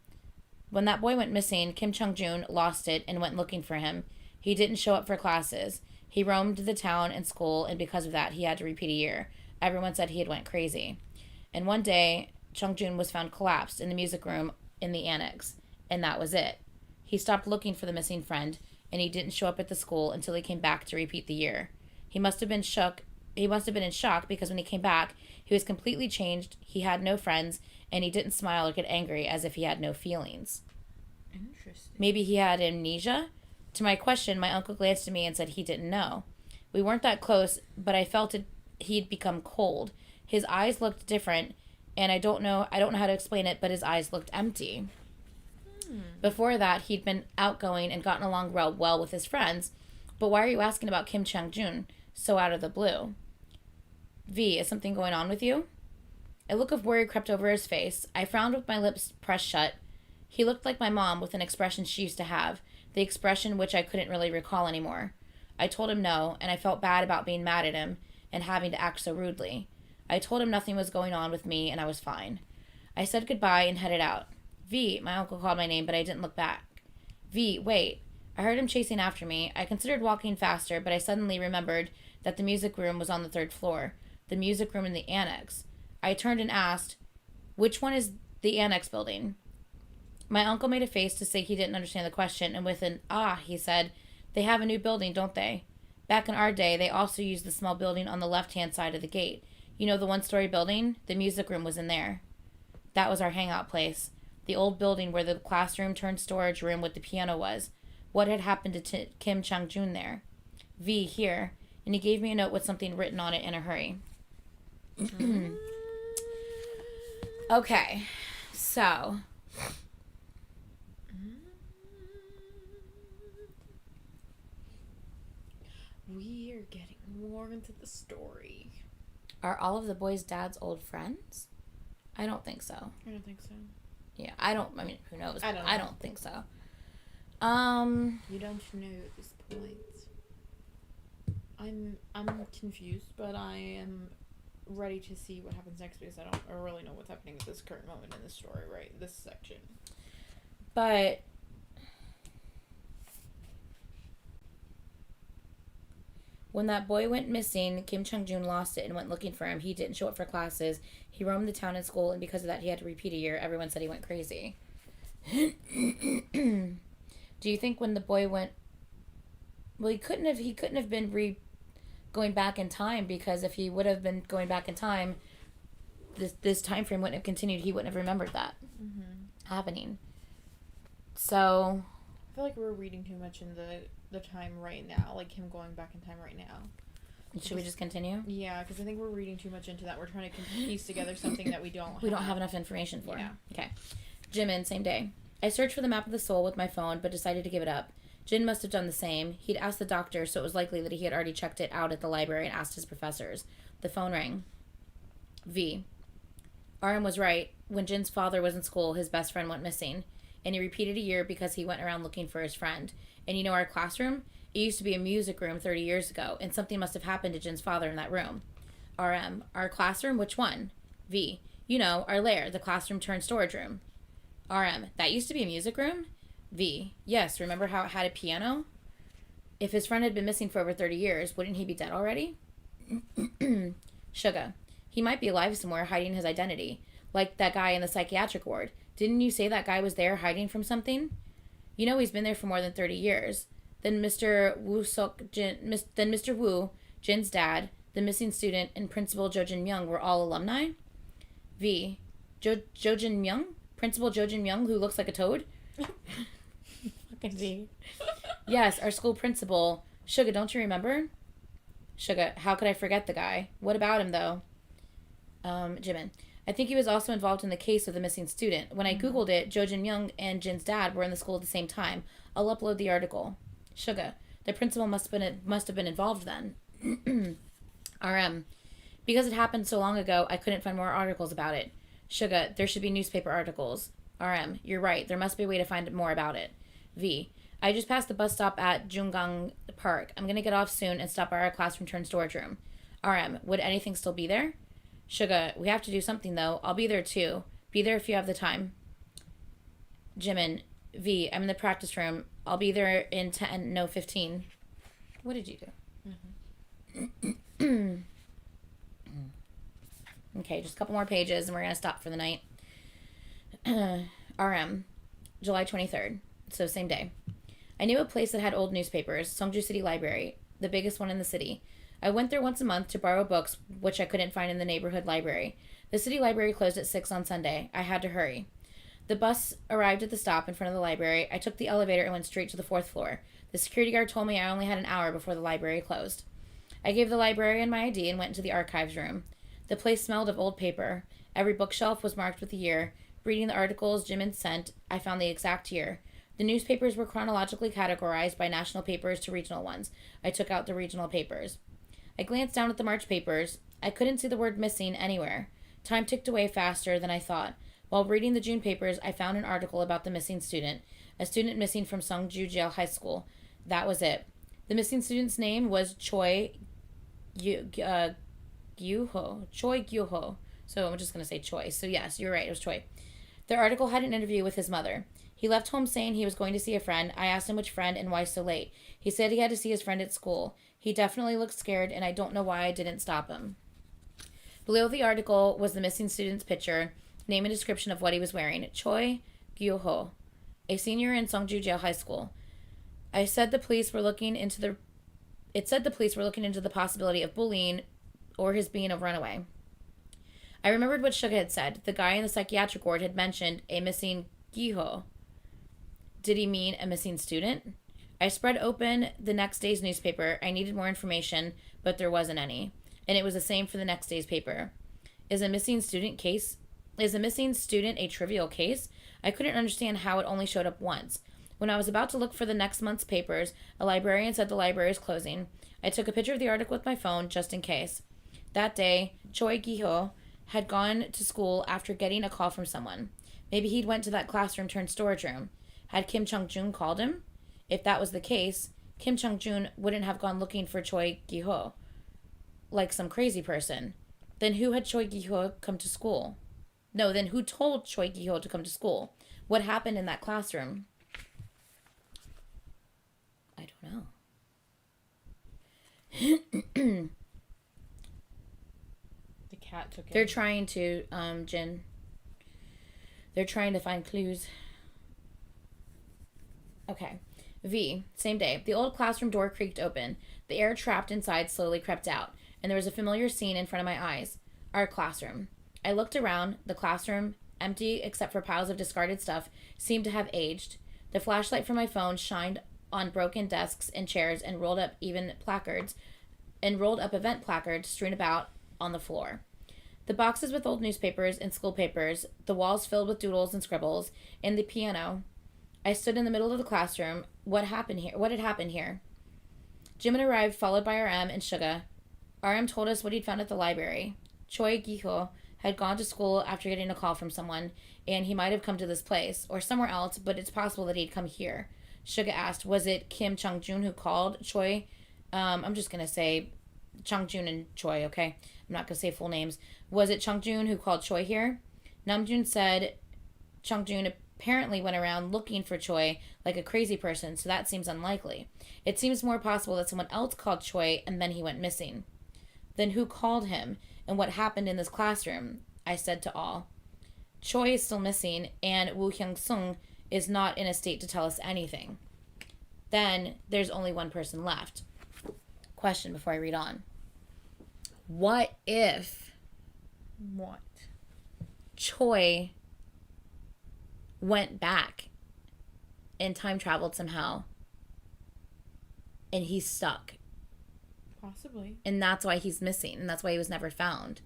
"When that boy went missing, Kim Chung-jun lost it and went looking for him. He didn't show up for classes. He roamed the town and school, and because of that, he had to repeat a year. Everyone said he had went crazy. And one day, Chung-jun was found collapsed in the music room in the annex, and that was it. He stopped looking for the missing friend, and he didn't show up at the school until he came back to repeat the year. He must have been in shock because when he came back, he was completely changed. He had no friends, and he didn't smile or get angry as if he had no feelings." Interesting. Maybe he had amnesia? To my question, my uncle glanced at me and said he didn't know. We weren't that close, but I felt he'd become cold. His eyes looked different, and I don't know how to explain it, but his eyes looked empty. Before that, he'd been outgoing and gotten along well with his friends. But why are you asking about Kim Chung-jun so out of the blue? V, is something going on with you? A look of worry crept over his face. I frowned with my lips pressed shut. He looked like my mom with an expression she used to have, the expression which I couldn't really recall anymore. I told him no, and I felt bad about being mad at him and having to act so rudely. I told him nothing was going on with me and I was fine. I said goodbye and headed out. "V," my uncle called my name, but I didn't look back. "V, wait." I heard him chasing after me. I considered walking faster, but I suddenly remembered that the music room was on the 3rd floor. The music room in the annex. I turned and asked, "Which one is the annex building?" My uncle made a face to say he didn't understand the question, and with an "ah," he said, "They have a new building, don't they? Back in our day, they also used the small building on the left-hand side of the gate. You know the 1-story building? The music room was in there. That was our hangout place. The old building where the classroom turned storage room with the piano was. What had happened to Kim Chung-jun there?" "V, here. and he gave me a note with something written on it in a hurry. Okay, so... We are getting more into the story. Are all of the boys' dads old friends? I don't think so. I don't think so. Yeah, I mean, who knows? I don't think so. You don't know at this point. I'm confused, but I am ready to see what happens next because I don't really know what's happening at this current moment in the story, right? This section. But when that boy went missing, Kim Chung-joon lost it and went looking for him. He didn't show up for classes. He roamed the town and school, and because of that, he had to repeat a year. Everyone said he went crazy. Do you think when the boy went... Well, he couldn't have been going back in time, because if he would have been going back in time, this time frame wouldn't have continued. He wouldn't have remembered that happening. So... I feel like we're reading too much in the time right now, like him going back in time right now. Should we just continue? Yeah, because I think we're reading too much into that. We're trying to piece together something that we don't have enough information for. Yeah. Okay. Jimin, same day. I searched for the map of the soul with my phone, but decided to give it up. Jin must have done the same. He'd asked the doctor, so it was likely that he had already checked it out at the library and asked his professors. The phone rang. V. RM was right. When Jin's father was in school, his best friend went missing. And he repeated a year because he went around looking for his friend. And you know our classroom? It used to be a music room 30 years ago, and something must have happened to Jin's father in that room. RM. Our classroom? Which one? V. You know, our lair, the classroom turned storage room. RM. That used to be a music room? V. Yes, remember how it had a piano? If his friend had been missing for over 30 years, wouldn't he be dead already? Suga. He might be alive somewhere, hiding his identity. Like that guy in the psychiatric ward. Didn't you say that guy was there hiding from something? You know he's been there for more than 30 years. Then Mr. Wu, Jin's dad, the missing student, and Principal Jo Jin Myung were all alumni? V. Jo Jin Myung? Principal Jo Jin Myung, who looks like a toad? Fucking V. Yes, our school principal. Suga, don't you remember? Suga, how could I forget the guy? What about him, though? Jimin. I think he was also involved in the case of the missing student. When I Googled it, Jo Jin Myung and Jin's dad were in the school at the same time. I'll upload the article. Suga. The principal must have been involved then. RM. Because it happened so long ago, I couldn't find more articles about it. Suga. There should be newspaper articles. RM. You're right. There must be a way to find more about it. V. I just passed the bus stop at Jungang Park. I'm going to get off soon and stop by our classroom turned storage room. RM. Would anything still be there? Suga, we have to do something, though. I'll be there, too. Be there if you have the time. Jimin. V, I'm in the practice room. I'll be there in 15. What did you do? Okay, just a couple more pages, and we're going to stop for the night. RM. July 23rd. So, same day. I knew a place that had old newspapers, Songju City Library, the biggest one in the city. I went there once a month to borrow books, which I couldn't find in the neighborhood library. The city library closed at 6 on Sunday. I had to hurry. The bus arrived at the stop in front of the library. I took the elevator and went straight to the 4th floor. The security guard told me I only had an hour before the library closed. I gave the librarian my ID and went into the archives room. The place smelled of old paper. Every bookshelf was marked with the year. Reading the articles Jimin sent, I found the exact year. The newspapers were chronologically categorized by national papers to regional ones. I took out the regional papers. I glanced down at the March papers. I couldn't see the word missing anywhere. Time ticked away faster than I thought. While reading the June papers, I found an article about the missing student. A student missing from Sungju High School. That was it. The missing student's name was Choi Gyuho. Choi Gyuho. So I'm just going to say Choi. So yes, you're right. It was Choi. The article had an interview with his mother. He left home saying he was going to see a friend. I asked him which friend and why so late. He said he had to see his friend at school. He definitely looked scared, and I don't know why I didn't stop him. Below the article was the missing student's picture, name and description of what he was wearing. Choi Gyuho, a senior in Songju High School. It said the police were looking into the possibility of bullying or his being a runaway. I remembered what Suga had said. The guy in the psychiatric ward had mentioned a missing Gyuho. Did he mean a missing student? I spread open the next day's newspaper. I needed more information, but there wasn't any. And it was the same for the next day's paper. Is a missing student a trivial case? I couldn't understand how it only showed up once. When I was about to look for the next month's papers, a librarian said the library is closing. I took a picture of the article with my phone, just in case. That day, Choi Gi-ho had gone to school after getting a call from someone. Maybe he'd went to that classroom turned storage room. Had Kim Chung-jun called him? If that was the case, Kim Chung-jun wouldn't have gone looking for Choi Gi-ho like some crazy person. Then who had Choi Gi-ho come to school? No, then who told Choi Gi-ho to come to school? What happened in that classroom? I don't know. The cat took it. They're trying to, Jin. They're trying to find clues. Okay. V. Same day. The old classroom door creaked open. The air trapped inside slowly crept out, and there was a familiar scene in front of my eyes. Our classroom. I looked around. The classroom, empty except for piles of discarded stuff, seemed to have aged. The flashlight from my phone shined on broken desks and chairs and rolled up event placards strewn about on the floor. The boxes with old newspapers and school papers, the walls filled with doodles and scribbles, and the piano. I stood in the middle of the classroom. What happened here? What had happened here? Jimin arrived, followed by RM and Suga. RM told us what he'd found at the library. Choi Gi-ho had gone to school after getting a call from someone, and he might have come to this place, or somewhere else, but it's possible that he'd come here. Suga asked, was it Kim Chung-jun who called Choi? I'm just going to say Chung-jun and Choi, okay? I'm not going to say full names. Was it Chung-jun who called Choi here? Namjoon said Chung-jun apparently went around looking for Choi like a crazy person, so that seems unlikely. It seems more possible that someone else called Choi and then he went missing. Then who called him, and what happened in this classroom? I said to all. Choi is still missing, and Woo Hyung-sung is not in a state to tell us anything. Then there's only one person left. Question before I read on. What if Choi went back and time traveled somehow and he's stuck? Possibly. And that's why he's missing, and that's why he was never found.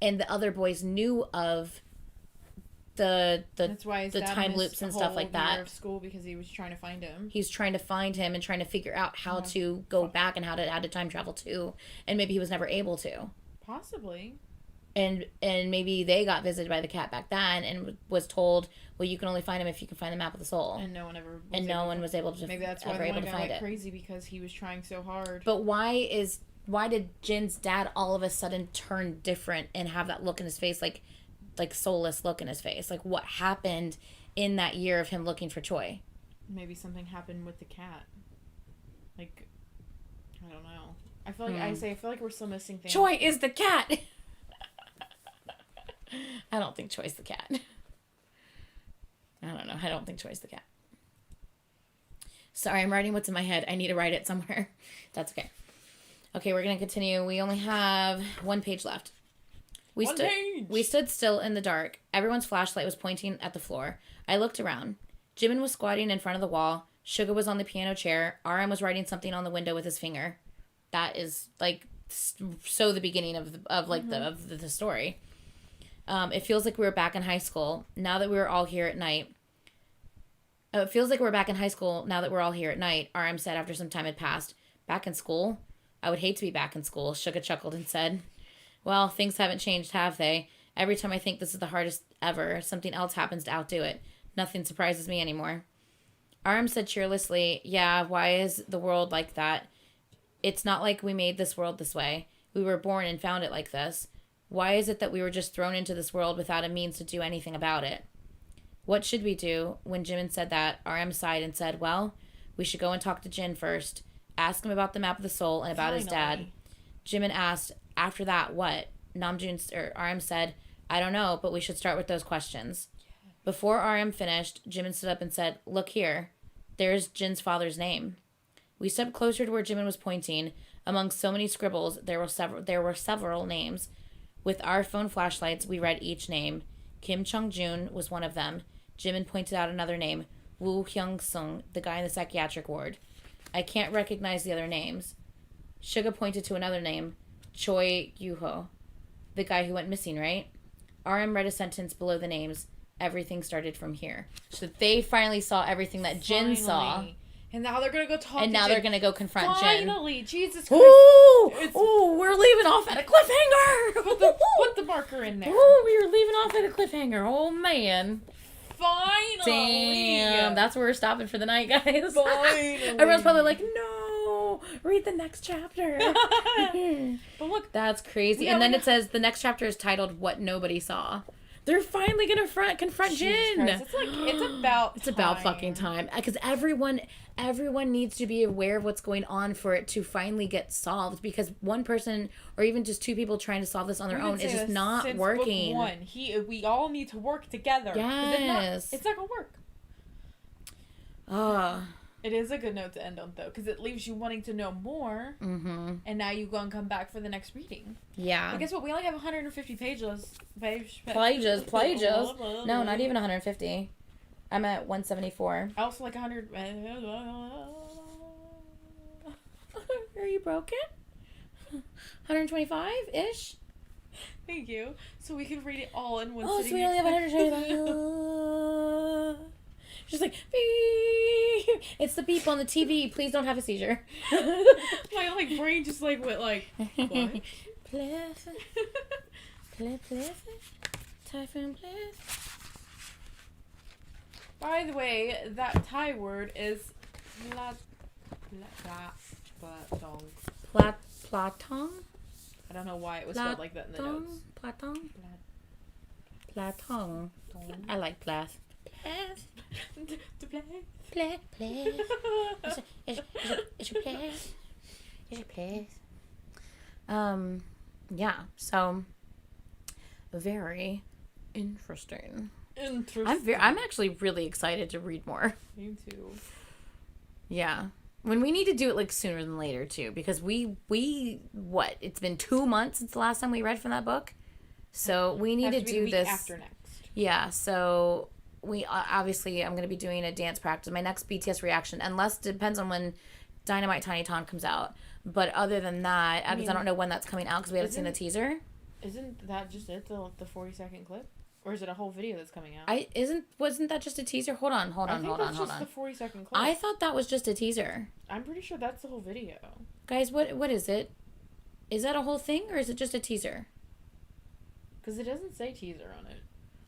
And the other boys knew of the time loops and stuff like that. Of school because he was trying to find him. He's trying to find him and trying to figure out how to go back and how to time travel too. And maybe he was never able to. Possibly. And maybe they got visited by the cat back then and was told, well, you can only find him if you can find the map of the soul. And no one ever. Was able to. Maybe that's why the one guy went crazy, because he was trying so hard. But why did Jin's dad all of a sudden turn different and have that look in his face, like soulless look in his face? Like, what happened in that year of him looking for Choi? Maybe something happened with the cat. Like, I don't know. I feel like I feel like we're still missing things. Choi is the cat. I don't think Choi's the cat. I don't know. I don't think Choi's the cat. Sorry, I'm writing what's in my head. I need to write it somewhere. That's okay. Okay, we're going to continue. We only have one page left. We stood still in the dark. Everyone's flashlight was pointing at the floor. I looked around. Jimin was squatting in front of the wall. Suga was on the piano chair. RM was writing something on the window with his finger. That is so the beginning of the story. It feels like we were back in high school now that we were all here at night. It feels like we're back in high school now that we're all here at night, RM said after some time had passed. Back in school? I would hate to be back in school, Suga chuckled and said. Well, things haven't changed, have they? Every time I think this is the hardest ever, something else happens to outdo it. Nothing surprises me anymore. RM said cheerlessly, yeah, why is the world like that? It's not like we made this world this way. We were born and found it like this. Why is it that we were just thrown into this world without a means to do anything about it? What should we do? When Jimin said that, RM sighed and said, well, we should go and talk to Jin first. Ask him about the map of the soul and about his dad. Jimin asked, after that, what? RM said, I don't know, but we should start with those questions. Yeah. Before RM finished, Jimin stood up and said, look here. There's Jin's father's name. We stepped closer to where Jimin was pointing. Among so many scribbles, there were several names. With our phone flashlights, we read each name. Kim Chung-jun was one of them. Jimin pointed out another name, Woo Hyung-sung, the guy in the psychiatric ward. I can't recognize the other names. Suga pointed to another name, Choi Yuho, the guy who went missing, right? RM read a sentence below the names. Everything started from here. So they finally saw everything that Jin saw. And now they're going to go talk and to now Jin. they're going to go confront Jin. Finally, Jesus Christ. Ooh, we're leaving off at a cliffhanger. Put the marker in there. Ooh, we were leaving off at a cliffhanger. Oh, man. Finally. Damn, that's where we're stopping for the night, guys. Finally. Everyone's probably like, no, read the next chapter. But look. That's crazy. And then it says the next chapter is titled What Nobody Saw. They're finally going to confront Jin. It's about fucking time. Because everyone needs to be aware of what's going on for it to finally get solved. Because one person or even just two people trying to solve this on their own is just not working. Book 1, we all need to work together. Yes. It's not going to work. It is a good note to end on, though, because it leaves you wanting to know more, and now you're going to come back for the next reading. Yeah. But guess what? We only have 150 pages. Pages. No, not even 150. I'm at 174. I also like 100. Are you broken? 125-ish? Thank you. So we can read it all in one sitting. Oh, so we only have 125. Just like, beep. It's the beep on the TV. Please don't have a seizure. My brain just went what? Pleth. Typhoon pleth. By the way, that Thai word is Platong. I don't know why it was spelled like that in the notes. Platong. I like pleth. Pleth. It's your pleth. Yeah, so very interesting. I'm actually really excited to read more. Me too. Yeah. When we need to do it sooner than later too, because it's been 2 months since the last time we read from that book. So we need to do this after next. Yeah, so we obviously I'm going to be doing a dance practice. My next BTS reaction, unless depends on when Dynamite Tiny Ton comes out. But other than that, because I don't know when that's coming out because we haven't seen the teaser. Isn't that just it, the 40-second clip? Or is it a whole video that's coming out? Wasn't that just a teaser? Hold on. I think that's just the 40-second clip. I thought that was just a teaser. I'm pretty sure that's the whole video. Guys, what is it? Is that a whole thing or is it just a teaser? Because it doesn't say teaser on it.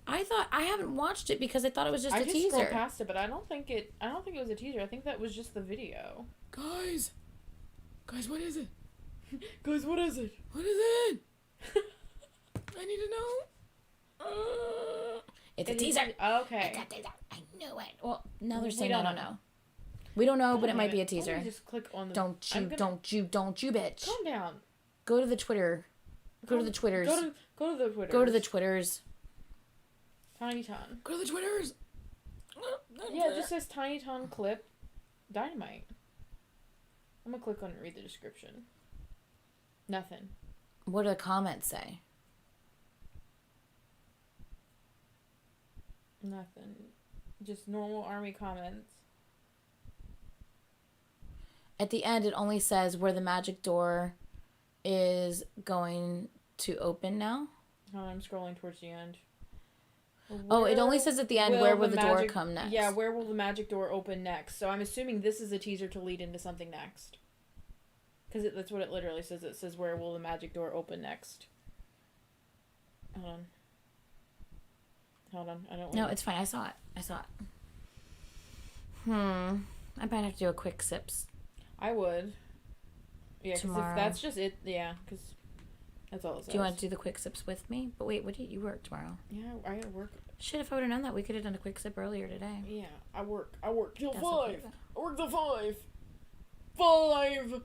I haven't watched it because I thought it was just a teaser. I just scrolled past it, but I don't think it was a teaser. I think that was just the video. Guys, what is it? Guys, what is it? What is it? I need to know. It's a teaser. Okay. It's a teaser. I knew it. Well, now they're saying I don't know. We don't know, but it might be a teaser. Let me just click on the... Don't you, bitch. Calm down. Go to the Twitter. Go to the Twitters. Go to the Twitters. Go to the Twitters. Tiny Ton. Go to the Twitters. Yeah, it just says Tiny Ton clip Dynamite. I'm gonna click on it and read the description. Nothing. What do the comments say? Nothing. Just normal army comments. At the end, it only says where the magic door is going to open now. Oh, I'm scrolling towards the end. It only says at the end where will the door come next. Yeah, where will the magic door open next? So I'm assuming this is a teaser to lead into something next. Because that's what it literally says. It says where will the magic door open next. Hold on. I don't. No, it's fine. I saw it. I might have to do a quick sips. I would. Yeah, because if that's just it, because that's all it says. Do you want to do the quick sips with me? But wait, you work tomorrow? Yeah, I gotta work. Shit, if I would have known that, we could have done a quick sip earlier today. Yeah, I work till 5. Okay, I work till 5. 5.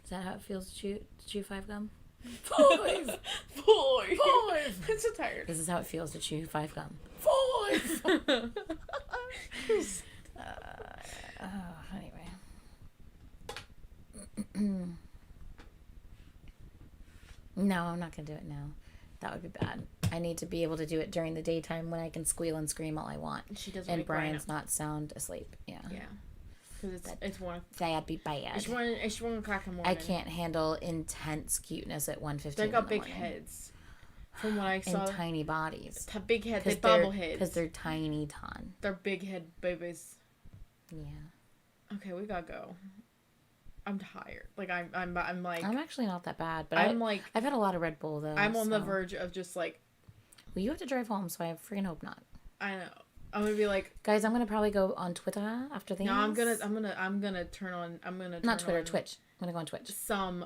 Is that how it feels to chew 5 gum? 5. 5. I'm so tired. This is how it feels to chew 5 gum. 5. Anyway. No, I'm not gonna do it now. That would be bad. I need to be able to do it during the daytime when I can squeal and scream all I want. She doesn't. And Brian's not sound asleep. Yeah. Yeah. Because it's one. That'd be bad. It's 1 o'clock in the morning. I can't handle intense cuteness at 1:15. They got big heads. From what I saw. And tiny bodies. Big head. They bobble heads. Because they're tiny ton. They're big head babies. Yeah. Okay, we gotta go. I'm tired. Like I'm like. I'm actually not that bad, but I'm like. I've had a lot of Red Bull though. I'm on the verge of just like. Well, you have to drive home, so I freaking hope not. I know. I'm gonna be like, guys. I'm gonna probably go on Twitter after things. No, I'm gonna turn on. Not Twitter, Twitch. I'm gonna go on Twitch. Some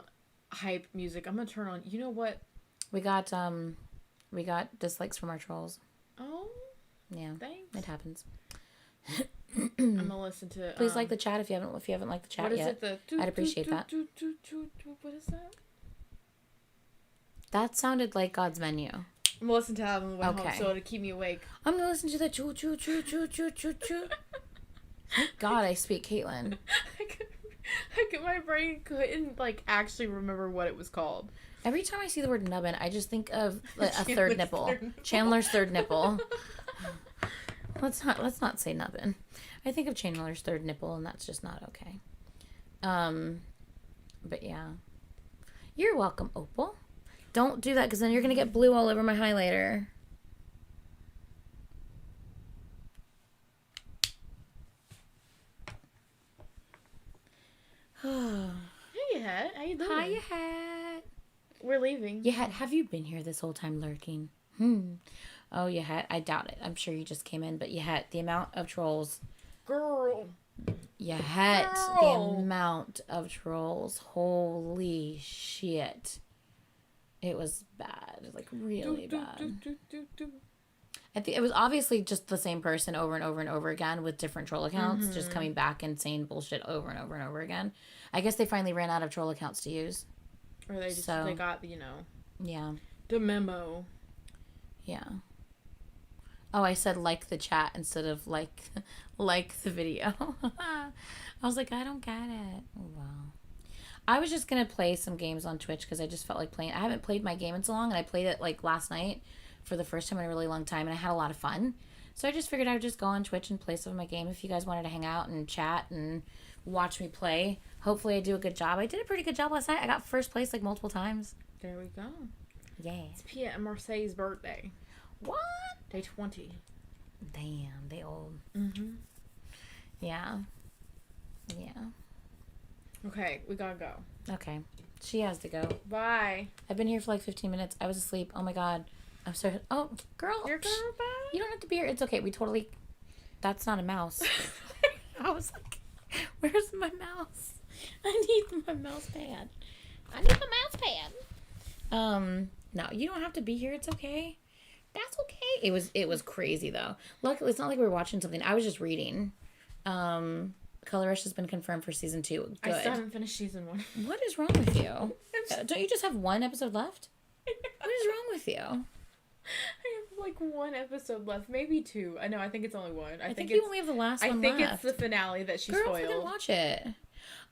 hype music. I'm gonna turn on. You know what? We got dislikes from our trolls. Oh. Yeah. Thanks. It happens. I'm gonna listen to. Please like the chat if you haven't liked the chat yet. I'd appreciate that. What is that? That sounded like God's menu. I'm gonna listen to that on the way home, so it'll keep me awake. I'm gonna listen to the choo choo choo choo choo choo choo. Thank God I speak Caitlin. My brain couldn't actually remember what it was called. Every time I see the word nubbin, I just think of a third nipple. Chandler's third nipple. Let's not say nubbin. I think of Chandler's third nipple, and that's just not okay. But yeah. You're welcome, Opal. Don't do that, because then you're going to get blue all over my highlighter. Hey, Yet. How you doing? Hi, Yet. We're leaving. Yet, have you been here this whole time lurking? Oh, Yet. I doubt it. I'm sure you just came in, but Yet, the amount of trolls. Girl. Yet, the amount of trolls. Holy shit. It was bad. Like, really bad. I think it was obviously just the same person over and over and over again with different troll accounts, just coming back and saying bullshit over and over and over again. I guess they finally ran out of troll accounts to use. Or they just, they got, Yeah. The memo. Yeah. Oh, I said like the chat instead of like the video. I was like, I don't get it. Oh, wow. I was just going to play some games on Twitch because I just felt like playing. I haven't played my game in so long, and I played it last night for the first time in a really long time, and I had a lot of fun. So I just figured I would just go on Twitch and play some of my game if you guys wanted to hang out and chat and watch me play. Hopefully I do a good job. I did a pretty good job last night. I got first place multiple times. There we go. Yeah. It's Pia and Marseille's birthday. What? Day 20. Damn, they old. Yeah. Yeah. Okay, we gotta go. Okay. She has to go. Bye. I've been here for 15 minutes. I was asleep. Oh my God. I'm sorry. Oh, girl. You're going bye? You don't have to be here. It's okay. We totally... That's not a mouse. I was like, where's my mouse? I need my mouse pad. I need my mouse pad. No, you don't have to be here. It's okay. That's okay. It was crazy though. Luckily, it's not like we were watching something. I was just reading. Colorish has been confirmed for season 2. Good. I still haven't finished season 1. What is wrong with you? Don't you just have one episode left? What is wrong with you? I have 1 episode left, maybe 2. I know. I think it's only 1. I think you only have the last one left. I think it's the finale that she spoiled. Girl, watch it.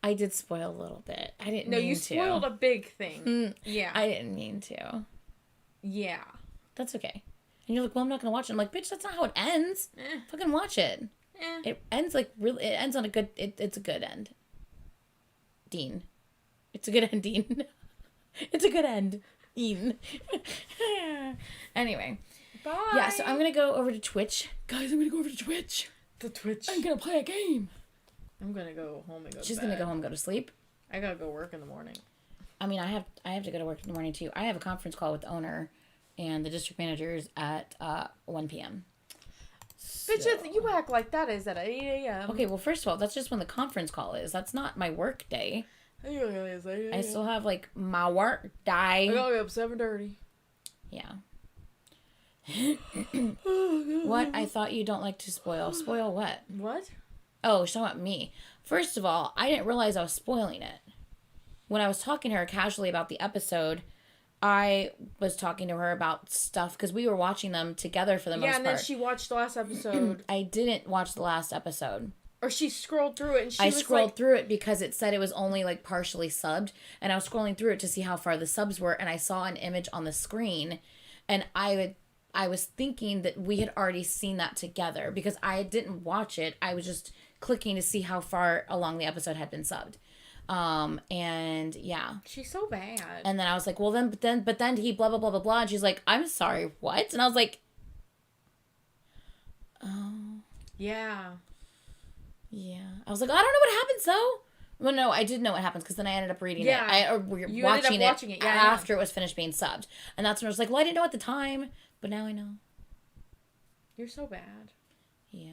I did spoil a little bit. I didn't. No, you spoiled a big thing. Yeah. I didn't mean to. Yeah. That's okay. And you're like, well, I'm not gonna watch it. I'm like, bitch, that's not how it ends. Fucking watch it. It ends really. It ends on a good. It's a good end. Dean. It's a good end, Dean. It's a good end, Dean. Anyway. Bye. Yeah, so I'm gonna go over to Twitch. Guys, I'm gonna go over to Twitch. The Twitch. I'm gonna play a game. I'm gonna go home and go. She's to bed. gonna go home and go to sleep. I gotta go work in the morning. I mean, I have to go to work in the morning too. I have a conference call with the owner and the district managers at 1 p.m. Bitch, you act like that is at 8 a.m. Okay, well, first of all, that's just when the conference call is. That's not my work day. I still have, my work day. I gotta be up 7:30. Yeah. What? I thought you don't like to spoil. Spoil what? What? Oh, she's talking about me. First of all, I didn't realize I was spoiling it. When I was talking to her casually about the episode, I was talking to her about stuff because we were watching them together for the most part. Yeah, and then she watched the last episode. I didn't watch the last episode. Or she scrolled through it and I scrolled through it because it said it was only partially subbed, and I was scrolling through it to see how far the subs were, and I saw an image on the screen, And I was thinking that we had already seen that together because I didn't watch it. I was just clicking to see how far along the episode had been subbed. And yeah. She's so bad. And then I was like, well but then he blah, blah, blah, blah, blah. And she's like, I'm sorry, what? And I was like, oh. Yeah. Yeah. I was like, I don't know what happens though. Well, no, I did know what happens because then I ended up reading it. You watching it after it was finished being subbed. And that's when I was like, well, I didn't know at the time, but now I know. You're so bad. Yeah.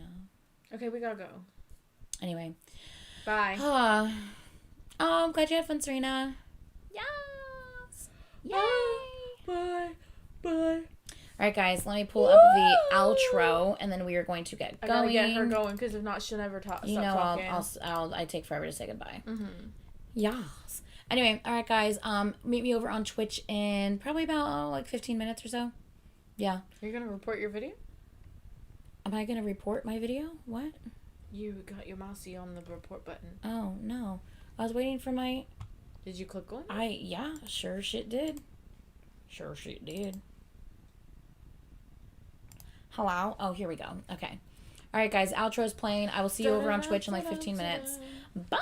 Okay, we gotta go. Anyway. Bye. Oh, I'm glad you had fun, Serena. Yes. Yay. Bye. Bye. All right, guys, let me pull up the outro, and then we are going to get going. I gotta get her going, because if not, she'll never stop talking. I take forever to say goodbye. Mm-hmm. Yes. Anyway, all right, guys, meet me over on Twitch in probably about, 15 minutes or so. Yeah. You're gonna report your video? Am I gonna report my video? What? You got your mousey on the report button. Oh, no. I was waiting for my... Did you click on it? Yeah, sure shit did. Sure shit did. Hello? Oh, here we go. Okay. All right, guys. Outro's playing. I will see you over on Twitch in 15 minutes. Bye!